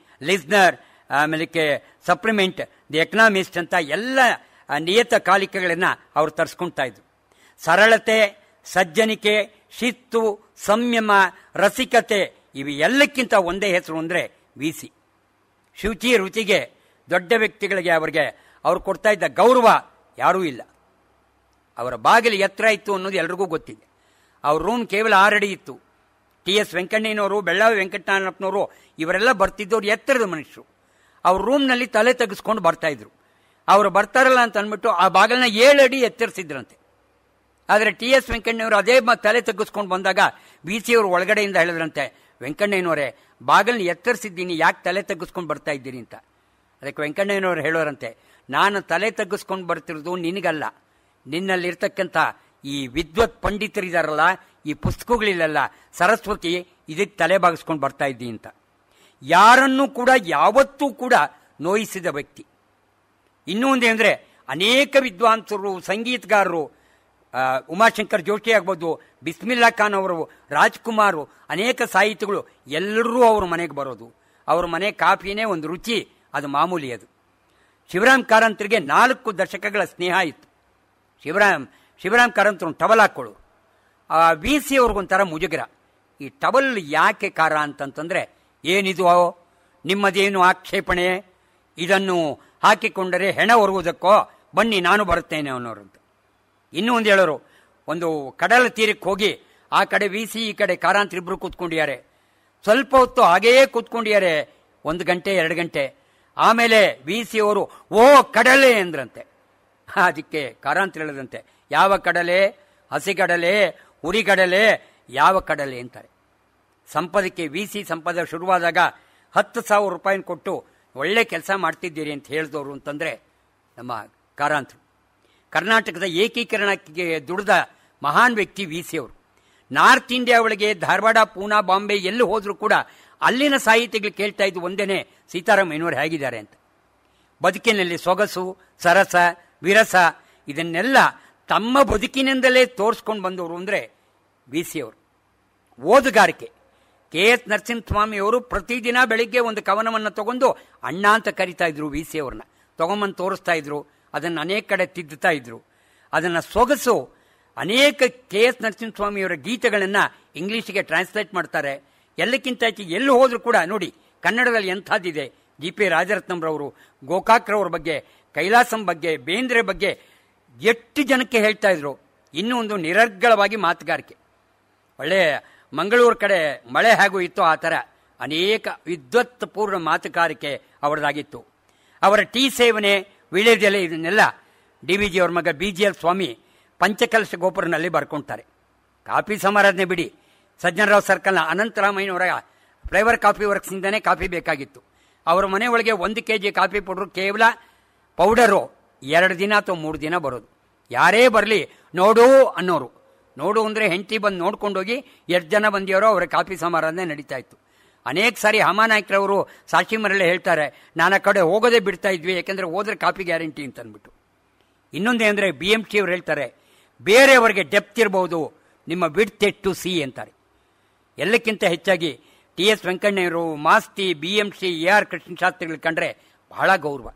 ಲಿಸ್ನರ್, ಆಮೇಲೆ ಸಪ್ಲಿಮೆಂಟ್, ದಿ ಎಕನಾಮಿಸ್ಟ್ ಅಂತ ಎಲ್ಲ ನಿಯತಕಾಲಿಕೆಗಳನ್ನು ಅವರು ತರಿಸ್ಕೊಳ್ತಾ ಇದ್ರು. ಸರಳತೆ, ಸಜ್ಜನಿಕೆ, ಶಿಸ್ತು, ಸಂಯಮ, ರಸಿಕತೆ, ಇವು ಎಲ್ಲಕ್ಕಿಂತ ಒಂದೇ ಹೆಸರು ಅಂದರೆ ವಿ ಸಿ. ಶುಚಿ ರುಚಿಗೆ, ದೊಡ್ಡ ವ್ಯಕ್ತಿಗಳಿಗೆ ಅವರಿಗೆ ಅವ್ರು ಕೊಡ್ತಾ ಇದ್ದ ಗೌರವ ಯಾರೂ ಇಲ್ಲ. ಅವರ ಬಾಗಿಲು ಎತ್ತರ ಇತ್ತು ಅನ್ನೋದು ಎಲ್ರಿಗೂ ಗೊತ್ತಿದೆ. ಅವ್ರ ರೂಮ್ ಕೇವಲ 6 ಅಡಿ ಇತ್ತು. TS ವೆಂಕಣ್ಣಯ್ಯನವರು, ಬೆಳ್ಳಾವಿ ವೆಂಕಟನಾರಾಯಣಪ್ಪನವರು ಇವರೆಲ್ಲ ಬರ್ತಿದ್ದವ್ರು ಎತ್ತರದ ಮನುಷ್ಯರು. ಅವ್ರ ರೂಮ್ನಲ್ಲಿ ತಲೆ ತೆಗೆಸ್ಕೊಂಡು ಬರ್ತಾಯಿದ್ರು. ಅವರು ಬರ್ತಾರಲ್ಲ ಅಂತ ಅಂದ್ಬಿಟ್ಟು ಆ ಬಾಗಿಲನ್ನ 7 ಅಡಿ ಎತ್ತರಿಸಿದ್ರಂತೆ. ಆದರೆ TS ವೆಂಕಣ್ಣಯ್ಯವರು ಅದೇ ತಲೆ ತೆಗೆಸ್ಕೊಂಡು ಬಂದಾಗ ವಿ ಸಿ ಅವರು ಒಳಗಡೆಯಿಂದ ಹೇಳಿದ್ರಂತೆ, ವೆಂಕಣ್ಣಯ್ಯನವರೇ ಬಾಗಿಲನ್ನ ಎತ್ತರಿಸಿದ್ದೀನಿ, ಯಾಕೆ ತಲೆ ತೆಗೆಸ್ಕೊಂಡು ಬರ್ತಾ ಇದ್ದೀರಿ ಅಂತ. ಅದಕ್ಕೆ ವೆಂಕಣ್ಣಯ್ಯನವರು ಹೇಳೋರಂತೆ, ನಾನು ತಲೆ ತೆಗೆಸ್ಕೊಂಡು ಬರ್ತಿರೋದು ನಿನಗಲ್ಲ, ನಿನ್ನಲ್ಲಿರ್ತಕ್ಕಂಥ ಈ ವಿದ್ವತ್ ಪಂಡಿತರಿದಾರಲ್ಲ, ಈ ಪುಸ್ತಕಗಳಿಲ್ಲ, ಸರಸ್ವತಿ ಇದಕ್ಕೆ ತಲೆ ಬಾಗಿಸ್ಕೊಂಡು ಬರ್ತಾ ಇದ್ದೀನಿ ಅಂತ. ಯಾರನ್ನೂ ಕೂಡ ಯಾವತ್ತೂ ಕೂಡ ನೋಯಿಸಿದ ವ್ಯಕ್ತಿ. ಇನ್ನೂ ಒಂದೇನೆಂದರೆ, ಅನೇಕ ವಿದ್ವಾಂಸರು, ಸಂಗೀತಗಾರರು, ಉಮಾಶಂಕರ್ ಜೋಶಿ ಆಗ್ಬೋದು, ಬಿಸ್ಮಿಲ್ಲಾ ಖಾನ್ ಅವರು, ರಾಜ್ಕುಮಾರ್, ಅನೇಕ ಸಾಹಿತಿಗಳು ಎಲ್ಲರೂ ಅವ್ರ ಮನೆಗೆ ಬರೋದು. ಅವ್ರ ಮನೆ ಕಾಫಿನೇ ಒಂದು ರುಚಿ, ಅದು ಮಾಮೂಲಿ. ಅದು ಶಿವರಾಮ್ ಕಾರಂತರಿಗೆ 4 ದಶಕಗಳ ಸ್ನೇಹ ಇತ್ತು. ಶಿವರಾಮ್ ಕಾರಂತರು ಟವಲ್ ಹಾಕ್ಕೊಳ್ಳೋರು. ವಿ ಸಿ ಅವ್ರಿಗೊಂಥರ ಮುಜುಗರ. ಈ ಟವಲ್ ಯಾಕೆ ಕಾರ ಅಂತಂತಂದರೆ, ಏನಿದು ನಿಮ್ಮದೇನು ಆಕ್ಷೇಪಣೆ, ಇದನ್ನು ಹಾಕಿಕೊಂಡರೆ ಹೆಣ ಹೊರುವುದಕ್ಕೋ, ಬನ್ನಿ ನಾನು ಬರುತ್ತೇನೆ ಅನ್ನೋರಂತ. ಇನ್ನೂ ಒಂದು ಹೇಳೋರು, ಒಂದು ಕಡಲ ತೀರಕ್ಕೆ ಹೋಗಿ ಆ ಕಡೆ ವಿ ಸಿ, ಈ ಕಡೆ ಕಾರಂತರು ಇಬ್ಬರು ಕೂತ್ಕೊಂಡಿದ್ದಾರೆ. ಸ್ವಲ್ಪ ಹೊತ್ತು ಹಾಗೆಯೇ ಕೂತ್ಕೊಂಡಿದ್ದಾರೆ, 1 ಗಂಟೆ 2 ಗಂಟೆ. ಆಮೇಲೆ ವಿ ಸಿ ಅವರು ಓ ಕಡಲೆ ಅಂದ್ರಂತೆ. ಅದಕ್ಕೆ ಕಾರಂತರು ಹೇಳದಂತೆ, ಯಾವ ಕಡಲೆ, ಹಸಿಗಡಲೆ, ಉರಿಗಡಲೆ, ಯಾವ ಕಡಲೆ ಅಂತಾರೆ. ಸಂಪದಕ್ಕೆ ವಿ ಸಿ ಸಂಪದ ಶುರುವಾದಾಗ 10,000 ರೂಪಾಯಿನ ಕೊಟ್ಟು ಒಳ್ಳೆ ಕೆಲಸ ಮಾಡ್ತಿದ್ದೀರಿ ಅಂತ ಹೇಳಿದವರು ಅಂತಂದರೆ ನಮ್ಮ ಕಾರಂತರು. ಕರ್ನಾಟಕದ ಏಕೀಕರಣಕ್ಕೆ ದುಡಿದ ಮಹಾನ್ ವ್ಯಕ್ತಿ ವಿ ಸಿ ಅವರು. ನಾರ್ತ್ ಇಂಡಿಯಾ ಒಳಗೆ ಧಾರವಾಡ, ಪೂನಾ, ಬಾಂಬೆ ಎಲ್ಲಿ ಹೋದರೂ ಕೂಡ ಅಲ್ಲಿನ ಸಾಹಿತಿಗಳು ಕೇಳ್ತಾ ಇದ್ದು ಒಂದೇನೆ, ಸೀತಾರಾಮಯ್ಯನವರು ಹೇಗಿದ್ದಾರೆ ಅಂತ. ಬದುಕಿನಲ್ಲಿ ಸೊಗಸು, ಸರಸ, ವಿರಸ ಇದನ್ನೆಲ್ಲ ತಮ್ಮ ಬದುಕಿನಿಂದಲೇ ತೋರಿಸ್ಕೊಂಡು ಬಂದವರು ಅಂದರೆ ವಿ ಸಿ ಅವರು. ಓದುಗಾರಿಕೆ, KS ನರಸಿಂಹಸ್ವಾಮಿಯವರು ಪ್ರತಿದಿನ ಬೆಳಿಗ್ಗೆ ಒಂದು ಕವನವನ್ನು ತಗೊಂಡು ಅಣ್ಣ ಅಂತ ಕರಿತಾ ಇದ್ರು. ವಿ ಸಿ ಅವ್ರನ್ನ ತಗೊಂಬಂದು ತೋರಿಸ್ತಾ ಇದ್ರು, ಅದನ್ನು ಅನೇಕ ಕಡೆ ತಿದ್ದುತ್ತಾ ಇದ್ರು. ಅದನ್ನು ಸೊಗಸು ಅನೇಕ KS ನರಸಿಂಹಸ್ವಾಮಿಯವರ ಗೀತೆಗಳನ್ನು ಇಂಗ್ಲೀಷಿಗೆ ಟ್ರಾನ್ಸ್ಲೇಟ್ ಮಾಡ್ತಾರೆ. ಎಲ್ಲಕ್ಕಿಂತ ಹೆಚ್ಚು ಎಲ್ಲಿ ಹೋದರೂ ಕೂಡ ನೋಡಿ, ಕನ್ನಡದಲ್ಲಿ ಎಂಥದ್ದಿದೆ. GP ರಾಜರತ್ನಂರವರು, ಗೋಕಾಕ್ರವ್ರ ಬಗ್ಗೆ, ಕೈಲಾಸಂ ಬಗ್ಗೆ, ಬೇಂದ್ರೆ ಬಗ್ಗೆ ಎಷ್ಟು ಜನಕ್ಕೆ ಹೇಳ್ತಾ ಇದ್ರು. ಇನ್ನೂ ಒಂದು ನಿರರ್ಗಳವಾಗಿ ಮಾತುಗಾರಿಕೆ. ಒಳ್ಳೆಯ ಮಂಗಳೂರು ಕಡೆ ಮಳೆ ಹಾಗೂ ಇತ್ತು, ಆ ಥರ ಅನೇಕ ವಿದ್ವತ್ ಪೂರ್ಣ ಮಾತುಗಾರಿಕೆ ಅವರದಾಗಿತ್ತು. ಅವರ ಟೀ ಸೇವನೆ, ವೀಳ್ಯದೆಲೆ, ಇದನ್ನೆಲ್ಲ DVG ಅವ್ರ ಮಗ BGL ಸ್ವಾಮಿ ಪಂಚಕಲಶ ಗೋಪುರನಲ್ಲಿ ಬರ್ಕೊಳ್ತಾರೆ. ಕಾಫಿ ಸಮಾರಾಧನೆ ಬಿಡಿ, ಸಜ್ಜನರಾವ್ ಸರ್ಕಲ್ನ ಅನಂತರಾಮಯ್ಯನವರ ಫ್ಲೇವರ್ ಕಾಫಿ ವರ್ಕ್ಸಿಂದನೇ ಕಾಫಿ ಬೇಕಾಗಿತ್ತು. ಅವರ ಮನೆ ಒಳಗೆ 1 kg ಕಾಫಿ ಪೌಡ್ರು ಕೇವಲ ಪೌಡರು 2 ದಿನ ಅಥವಾ 3 ದಿನ ಬರೋದು. ಯಾರೇ ಬರಲಿ ನೋಡು ಅನ್ನೋರು. ನೋಡು ಅಂದರೆ ಹೆಂಡತಿ ಬಂದು ನೋಡ್ಕೊಂಡೋಗಿ ಎಷ್ಟು ಜನ ಬಂದಿಯವರೋ ಅವರ ಕಾಫಿ ಸಮಾರಾಧನೆ ನಡೀತಾ ಇತ್ತು. ಅನೇಕ ಸಾರಿ ಹಮಾನಾಯ್ಕರವರು ಸಾಕ್ಷಿ ಮರಳೆ ಹೇಳ್ತಾರೆ, ನಾನು ಆ ಕಡೆ ಹೋಗೋದೇ ಬಿಡ್ತಾ ಇದ್ವಿ, ಯಾಕೆಂದರೆ ಹೋದ್ರೆ ಕಾಫಿ ಗ್ಯಾರಂಟಿ ಅಂತ ಅಂದ್ಬಿಟ್ಟು. ಇನ್ನೊಂದೇನೆಂದರೆ BMC ಅವರು ಹೇಳ್ತಾರೆ, ಬೇರೆಯವರಿಗೆ ಡೆಪ್ತ್ ಇರ್ಬೋದು, ನಿಮ್ಮ ವಿಡ್ತ್ ಟು ಸಿ ಅಂತಾರೆ. ಎಲ್ಲಕ್ಕಿಂತ ಹೆಚ್ಚಾಗಿ TS ವೆಂಕಣ್ಣಯ್ಯರು, ಮಾಸ್ತಿ, BMC, AR ಕೃಷ್ಣಶಾಸ್ತ್ರಿಗಳು ಕಂಡ್ರೆ ಬಹಳ ಗೌರವ.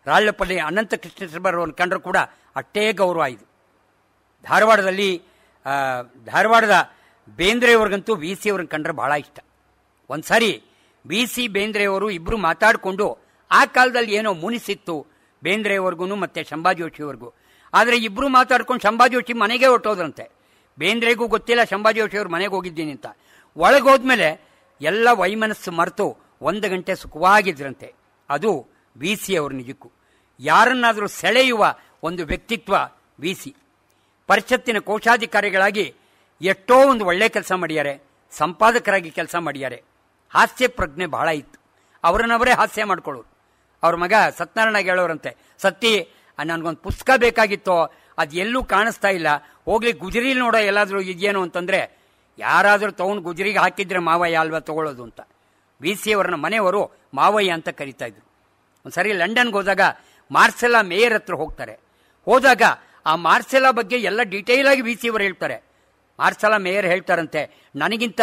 ರಾಳ್ಳಪಲ್ಲಿ ಅನಂತ ಕೃಷ್ಣಶರ್ಮರವ್ರನ್ನ ಕಂಡ್ರೂ ಕೂಡ ಅಷ್ಟೇ ಗೌರವ ಇದು. ಧಾರವಾಡದ ಬೇಂದ್ರೆಯವ್ರಿಗಂತೂ ವಿ ಸಿ ಅವ್ರನ್ನ ಕಂಡ್ರೆ ಬಹಳ ಇಷ್ಟ. ಒಂದು ಸಾರಿ ವಿ.ಸಿ. ಬೇಂದ್ರೆಯವರು ಇಬ್ರು ಮಾತಾಡಿಕೊಂಡು ಆ ಕಾಲದಲ್ಲಿ ಏನೋ ಮುನಿಸಿತ್ತು ಬೇಂದ್ರೆಯವರೆಗೂ ಮತ್ತೆ ಶಂಭಾ ಜೋಶಿಯವರೆಗೂ. ಆದರೆ ಇಬ್ರು ಮಾತಾಡ್ಕೊಂಡು ಶಂಭಾ ಜೋಶಿ ಮನೆಗೆ ಹೊರಟೋದ್ರಂತೆ. ಬೇಂದ್ರೆಗೂ ಗೊತ್ತಿಲ್ಲ ಶಂಭಾ ಜೋಶಿಯವ್ರ ಮನೆಗೆ ಹೋಗಿದ್ದೀನಿ ಅಂತ. ಒಳಗೋದ್ಮೇಲೆ ಎಲ್ಲ ವೈಮನಸ್ಸು ಮರೆತು 1 ಗಂಟೆ ಸುಖವಾಗಿದ್ರಂತೆ. ಅದು ವಿ.ಸಿ. ಅವರು ನಿಜಕ್ಕೂ ಯಾರನ್ನಾದರೂ ಸೆಳೆಯುವ ಒಂದು ವ್ಯಕ್ತಿತ್ವ ವಿ.ಸಿ. ಪರಿಷತ್ತಿನ ಕೋಶಾಧಿಕಾರಿಗಳಾಗಿ ಎಷ್ಟೋ ಒಂದು ಒಳ್ಳೆ ಕೆಲಸ ಮಾಡಿದ್ದಾರೆ, ಸಂಪಾದಕರಾಗಿ ಕೆಲಸ ಮಾಡಿದ್ದಾರೆ. ಹಾಸ್ಯ ಪ್ರಜ್ಞೆ ಬಹಳ ಇತ್ತು, ಅವರನ್ನವರೇ ಹಾಸ್ಯ ಮಾಡ್ಕೊಳ್ಳೋರು. ಅವ್ರ ಮಗ ಸತ್ಯನಾರಾಯಣ ಹೇಳೋರಂತೆ, ಸತ್ತಿ ನನಗೊಂದು ಪುಸ್ತಕ ಬೇಕಾಗಿತ್ತೋ, ಅದು ಎಲ್ಲೂ ಕಾಣಿಸ್ತಾ ಇಲ್ಲ, ಹೋಗ್ಲಿ ಗುಜರಿಲಿ ನೋಡೋ ಎಲ್ಲಾದರೂ ಇದೆಯೇನೋ ಅಂತಂದರೆ, ಯಾರಾದರೂ ತಗೊಂಡು ಗುಜರಿಗೆ ಹಾಕಿದ್ರೆ ಮಾವಯ್ಯ ಅಲ್ವಾ ತಗೊಳ್ಳೋದು ಅಂತ. ವಿ.ಸಿ. ಅವರನ್ನ ಮನೆಯವರು ಮಾವಯ್ಯ ಅಂತ ಕರೀತಾ ಇದ್ರು. ಒಂದ್ಸರಿ ಲಂಡನ್ಗೆ ಹೋದಾಗ ಮಾರ್ಸೆಲಾ ಮೇಯರ್ ಹತ್ರ ಹೋಗ್ತಾರೆ. ಹೋದಾಗ ಆ ಮಾರ್ಸೆಲಾ ಬಗ್ಗೆ ಎಲ್ಲ ಡೀಟೇಲ್ ಆಗಿ ವಿ.ಸಿ. ಅವರು ಹೇಳ್ತಾರೆ. ಮಾರ್ಸೆಲಾ ಮೇಯರ್ ಹೇಳ್ತಾರಂತೆ, ನನಗಿಂತ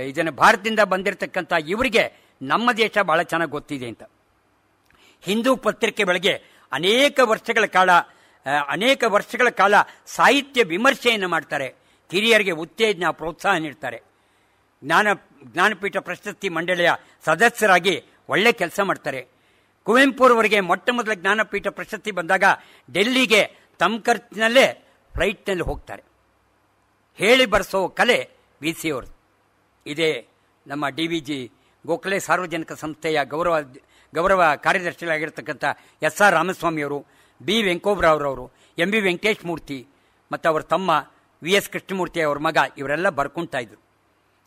ಇದನ್ನು ಭಾರತದಿಂದ ಬಂದಿರತಕ್ಕಂಥ ಇವರಿಗೆ ನಮ್ಮ ದೇಶ ಬಹಳ ಚೆನ್ನಾಗಿ ಗೊತ್ತಿದೆ ಅಂತ. ಹಿಂದೂ ಪತ್ರಿಕೆ ಬೆಳಗ್ಗೆ ಅನೇಕ ವರ್ಷಗಳ ಕಾಲ ಸಾಹಿತ್ಯ ವಿಮರ್ಶೆಯನ್ನು ಮಾಡ್ತಾರೆ. ಹಿರಿಯರಿಗೆ ಉತ್ತೇಜನ ಪ್ರೋತ್ಸಾಹ ನೀಡ್ತಾರೆ. ಜ್ಞಾನಪೀಠ ಪ್ರಶಸ್ತಿ ಮಂಡಳಿಯ ಸದಸ್ಯರಾಗಿ ಒಳ್ಳೆ ಕೆಲಸ ಮಾಡ್ತಾರೆ. ಕುವೆಂಪುರವರಿಗೆ ಮೊಟ್ಟ ಮೊದಲ ಜ್ಞಾನಪೀಠ ಪ್ರಶಸ್ತಿ ಬಂದಾಗ ಡೆಲ್ಲಿಗೆ ತಮ್ಮ ಖರ್ಚಿನಲ್ಲೇ ಫ್ಲೈಟ್ನಲ್ಲಿ ಹೋಗ್ತಾರೆ. ಹೇಳಿ ಬರೆಸೋ ಕಲೆ ವಿ.ಸಿ. ಅವರು. ಇದೇ ನಮ್ಮ ಡಿ.ವಿ.ಜಿ. ಗೋಖಲೆ ಸಾರ್ವಜನಿಕ ಸಂಸ್ಥೆಯ ಗೌರವ ಕಾರ್ಯದರ್ಶಿಗಳಾಗಿರ್ತಕ್ಕಂಥ ಎಸ್.ಆರ್. ರಾಮಸ್ವಾಮಿಯವರು, ಬಿ. ವೆಂಕೋಬ್ರಾವ್ರವರು, ಎಂ. ಬಿ. ವೆಂಕಟೇಶ್ ಮೂರ್ತಿ ಮತ್ತು ಅವರ ತಮ್ಮ ವಿ. ಎಸ್. ಕೃಷ್ಣಮೂರ್ತಿ ಅವರ ಮಗ ಇವರೆಲ್ಲ ಬರ್ಕೊಳ್ತಾ ಇದ್ರು.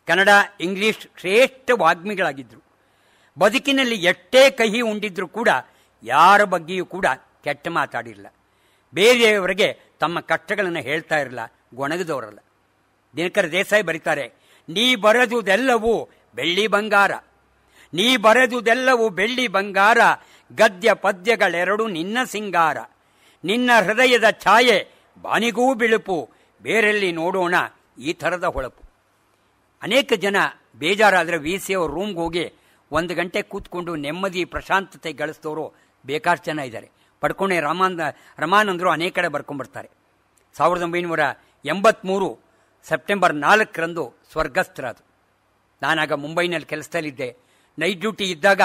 ಕನ್ನಡ, ಇಂಗ್ಲಿಷ್ ಶ್ರೇಷ್ಠ ವಾಗ್ಮಿಗಳಾಗಿದ್ದರು. ಬದುಕಿನಲ್ಲಿ ಎಷ್ಟೇ ಕಹಿ ಉಂಡಿದ್ರು ಕೂಡ ಯಾರ ಬಗ್ಗೆಯೂ ಕೂಡ ಕೆಟ್ಟ ಮಾತಾಡಿರಲಿಲ್ಲ. ಬೇರೆಯವರಿಗೆ ತಮ್ಮ ಕಷ್ಟಗಳನ್ನು ಹೇಳ್ತಾ ಇರಲಿಲ್ಲ, ಗೊಣಗದವರಲ್ಲ. ದಿನಕರ ದೇಸಾಯಿ ಬರೀತಾರೆ, ನೀ ಬರೆದುದೆಲ್ಲವೂ ಬೆಳ್ಳಿ ಬಂಗಾರ, ನೀ ಬರೆದುದೆಲ್ಲವೂ ಬೆಳ್ಳಿ ಬಂಗಾರ, ಗದ್ಯ ಪದ್ಯಗಳೆರಡು ನಿನ್ನ ಸಿಂಗಾರ, ನಿನ್ನ ಹೃದಯದ ಛಾಯೆ ಬಾನಿಗೂ ಬಿಳುಪು, ಬೇರೆಲ್ಲಿ ನೋಡೋಣ ಈ ಥರದ ಹೊಳಪು. ಅನೇಕ ಜನ ಬೇಜಾರಾದರೆ ವಿ.ಸಿ. ಅವ್ರ ರೂಮ್ಗೆ ಹೋಗಿ 1 ಗಂಟೆ ಕೂತ್ಕೊಂಡು ನೆಮ್ಮದಿ ಪ್ರಶಾಂತತೆ ಗಳಿಸಿದವರು ಬೇಕಾಷ್ಟು ಜನ ಇದ್ದಾರೆ. ಪಡ್ಕೊಂಡೆ ರಮಾನಂದರು ಅನೇಕ ಕಡೆ ಬರ್ಕೊಂಡ್ಬರ್ತಾರೆ. 1983 ಸೆಪ್ಟೆಂಬರ್ 4ರಂದು ಸ್ವರ್ಗಸ್ಥರಾದರು. ನಾನಾಗ ಮುಂಬೈನಲ್ಲಿ ಕೆಲಸದಲ್ಲಿದ್ದೆ. ನೈಟ್ ಡ್ಯೂಟಿ ಇದ್ದಾಗ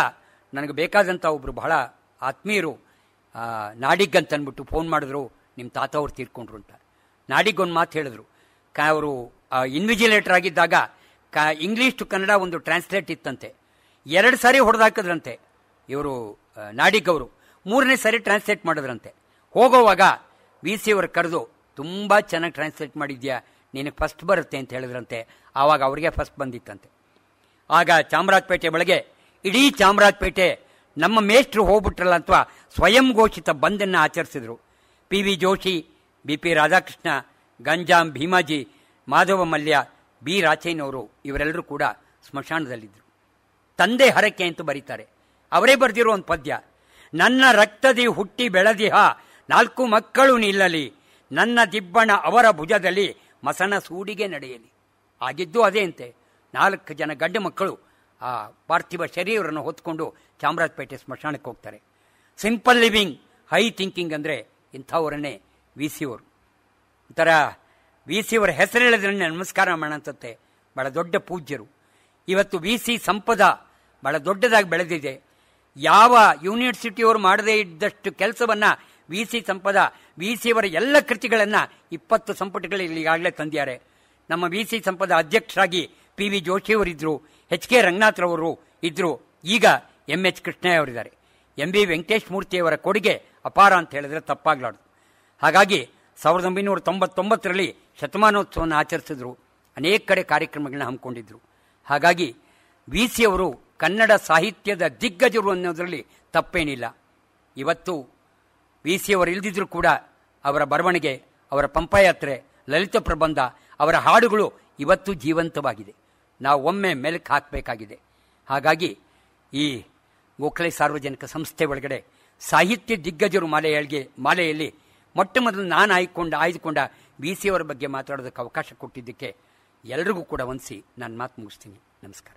ನನಗೆ ಬೇಕಾದಂಥ ಒಬ್ಬರು ಬಹಳ ಆತ್ಮೀಯರು ನಾಡಿಗ್ ಅಂತ ಅಂದ್ಬಿಟ್ಟು ಫೋನ್ ಮಾಡಿದ್ರು, ನಿಮ್ಮ ತಾತ ಅವ್ರು ತೀರ್ಕೊಂಡ್ರು ಅಂತ. ನಾಡಿಗ್ ಒಂದು ಮಾತು ಹೇಳಿದ್ರು. ಅವರು ಇನ್ವಿಜಿಲೇಟರ್ ಆಗಿದ್ದಾಗ ಇಂಗ್ಲೀಷ್ ಟು ಕನ್ನಡ ಒಂದು ಟ್ರಾನ್ಸ್ಲೇಟ್ ಇತ್ತಂತೆ. 2 ಸಾರಿ ಹೊಡೆದಾಕಿದ್ರಂತೆ ಇವರು ನಾಡಿಗ್ ಅವರು. 3ನೇ ಸಾರಿ ಟ್ರಾನ್ಸ್ಲೇಟ್ ಮಾಡಿದ್ರಂತೆ. ಹೋಗೋವಾಗ ವಿ.ಸಿ. ಅವರು ಕರೆದು, ತುಂಬ ಚೆನ್ನಾಗಿ ಟ್ರಾನ್ಸ್ಲೇಟ್ ಮಾಡಿದ್ಯಾ, ನಿನಗೆ ಫಸ್ಟ್ ಬರುತ್ತೆ ಅಂತ ಹೇಳಿದ್ರಂತೆ. ಆವಾಗ ಅವ್ರಿಗೆ ಫಸ್ಟ್ ಬಂದಿತ್ತಂತೆ. ಆಗ ಚಾಮರಾಜಪೇಟೆ ಒಳಗೆ ಇಡೀ ಚಾಮರಾಜಪೇಟೆ ನಮ್ಮ ಮೇಷ್ಟ್ರು ಹೋಗ್ಬಿಟ್ರಲ್ಲ ಅಥವಾ ಸ್ವಯಂ ಘೋಷಿತ ಬಂದನ್ನು ಆಚರಿಸಿದ್ರು. P. V. Joshi, B. P. Radhakrishna, Ganjam Bhimaji, Madhava Mallya, B. ರಾಚಯ್ಯನವರು ಇವರೆಲ್ಲರೂ ಕೂಡ ಸ್ಮಶಾನದಲ್ಲಿದ್ದರು. ತಂದೆ ಹರಕೆ ಅಂತ ಬರೀತಾರೆ. ಅವರೇ ಬರೆದಿರೋ ಒಂದು ಪದ್ಯ, ನನ್ನ ರಕ್ತದಿ ಹುಟ್ಟಿ ಬೆಳೆದಿಹ 4 ಮಕ್ಕಳು ನಿಲ್ಲಲಿ, ನನ್ನ ದಿಬ್ಬಣ ಅವರ ಭುಜದಲ್ಲಿ ಮಸಣ ಸೂಡಿಗೆ ನಡೆಯಲಿ. ಆಗಿದ್ದು ಅದೇ ಅಂತೆ. 4 ಜನ ಗಂಡು ಮಕ್ಕಳು ಆ ಪಾರ್ಥಿವ ಶರೀರವನ್ನು ಹೊತ್ಕೊಂಡು ಚಾಮರಾಜಪೇಟೆ ಸ್ಮಶಾನಕ್ಕೆ ಹೋಗ್ತಾರೆ. ಸಿಂಪಲ್ ಲಿವಿಂಗ್, ಹೈ ಥಿಂಕಿಂಗ್ ಅಂದರೆ ಇಂಥವರನ್ನೇ ವಿ.ಸಿ. ಅವರು. ಒಂಥರ ವಿ.ಸಿ. ಅವರ ಹೆಸರು ಹೇಳಿದ್ರೆ ನಮಸ್ಕಾರ ಮಾಡೋಂಥತ್ತೆ. ಬಹಳ ದೊಡ್ಡ ಪೂಜ್ಯರು. ಇವತ್ತು ವಿ.ಸಿ. ಸಂಪದ ಬಹಳ ದೊಡ್ಡದಾಗಿ ಬೆಳೆದಿದೆ. ಯಾವ ಯೂನಿವರ್ಸಿಟಿಯವರು ಮಾಡದೇ ಇದ್ದಷ್ಟು ಕೆಲಸವನ್ನು ವಿ.ಸಿ. ಸಂಪದ, ವಿ.ಸಿ. ಅವರ ಎಲ್ಲ ಕೃತಿಗಳನ್ನು 20 ಸಂಪುಟಗಳಲ್ಲಿ ಈಗಾಗಲೇ ತಂದಿದ್ದಾರೆ. ನಮ್ಮ ವಿ.ಸಿ. ಸಂಪದ ಅಧ್ಯಕ್ಷರಾಗಿ ಪಿ. ವಿ. ಜೋಶಿಯವರಿದ್ದರು, ಎಚ್. ಕೆ. ರಂಗನಾಥ್ರವರು ಇದ್ದರು, ಈಗ ಎಂ. ಎಚ್. ಕೃಷ್ಣಯ್ಯ ಅವರಿದ್ದಾರೆ. ಎಂ. ಬಿ. ವೆಂಕಟೇಶ್ ಮೂರ್ತಿಯವರ ಕೊಡುಗೆ ಅಪಾರ ಅಂತ ಹೇಳಿದ್ರೆ ತಪ್ಪಾಗಲಾರ್ದು. ಹಾಗಾಗಿ 1999ರಲ್ಲಿ ಶತಮಾನೋತ್ಸವವನ್ನು ಆಚರಿಸಿದ್ರು. ಅನೇಕ ಕಡೆ ಕಾರ್ಯಕ್ರಮಗಳನ್ನ ಹಮ್ಮಿಕೊಂಡಿದ್ರು. ಹಾಗಾಗಿ ವಿ.ಸಿ. ಅವರು ಕನ್ನಡ ಸಾಹಿತ್ಯದ ದಿಗ್ಗಜರು ಅನ್ನೋದರಲ್ಲಿ ತಪ್ಪೇನಿಲ್ಲ. ಇವತ್ತು ವಿ.ಸಿ. ಅವರು ಇಲ್ದಿದ್ರು ಕೂಡ ಅವರ ಬರವಣಿಗೆ, ಅವರ ಪಂಪಯಾತ್ರೆ, ಲಲಿತ ಪ್ರಬಂಧ, ಅವರ ಹಾಡುಗಳು ಇವತ್ತು ಜೀವಂತವಾಗಿದೆ. ನಾವು ಒಮ್ಮೆ ಮೆಲುಕು ಹಾಕಬೇಕಾಗಿದೆ. ಹಾಗಾಗಿ ಈ ಗೋಖಲೆ ಸಾರ್ವಜನಿಕ ಸಂಸ್ಥೆ ಒಳಗಡೆ ಸಾಹಿತ್ಯ ದಿಗ್ಗಜರು ಮಾಲೆಯಲ್ಲಿ ಮೊಟ್ಟ ಮೊದಲು ನಾನು ಆಯ್ದುಕೊಂಡ ವಿ.ಸಿ. ಅವರ ಬಗ್ಗೆ ಮಾತಾಡೋದಕ್ಕೆ ಅವಕಾಶ ಕೊಟ್ಟಿದ್ದಕ್ಕೆ ಎಲ್ರಿಗೂ ಕೂಡ ವಂದಿಸಿ ನಾನು ಮಾತು ಮುಗಿಸ್ತೀನಿ. ನಮಸ್ಕಾರ.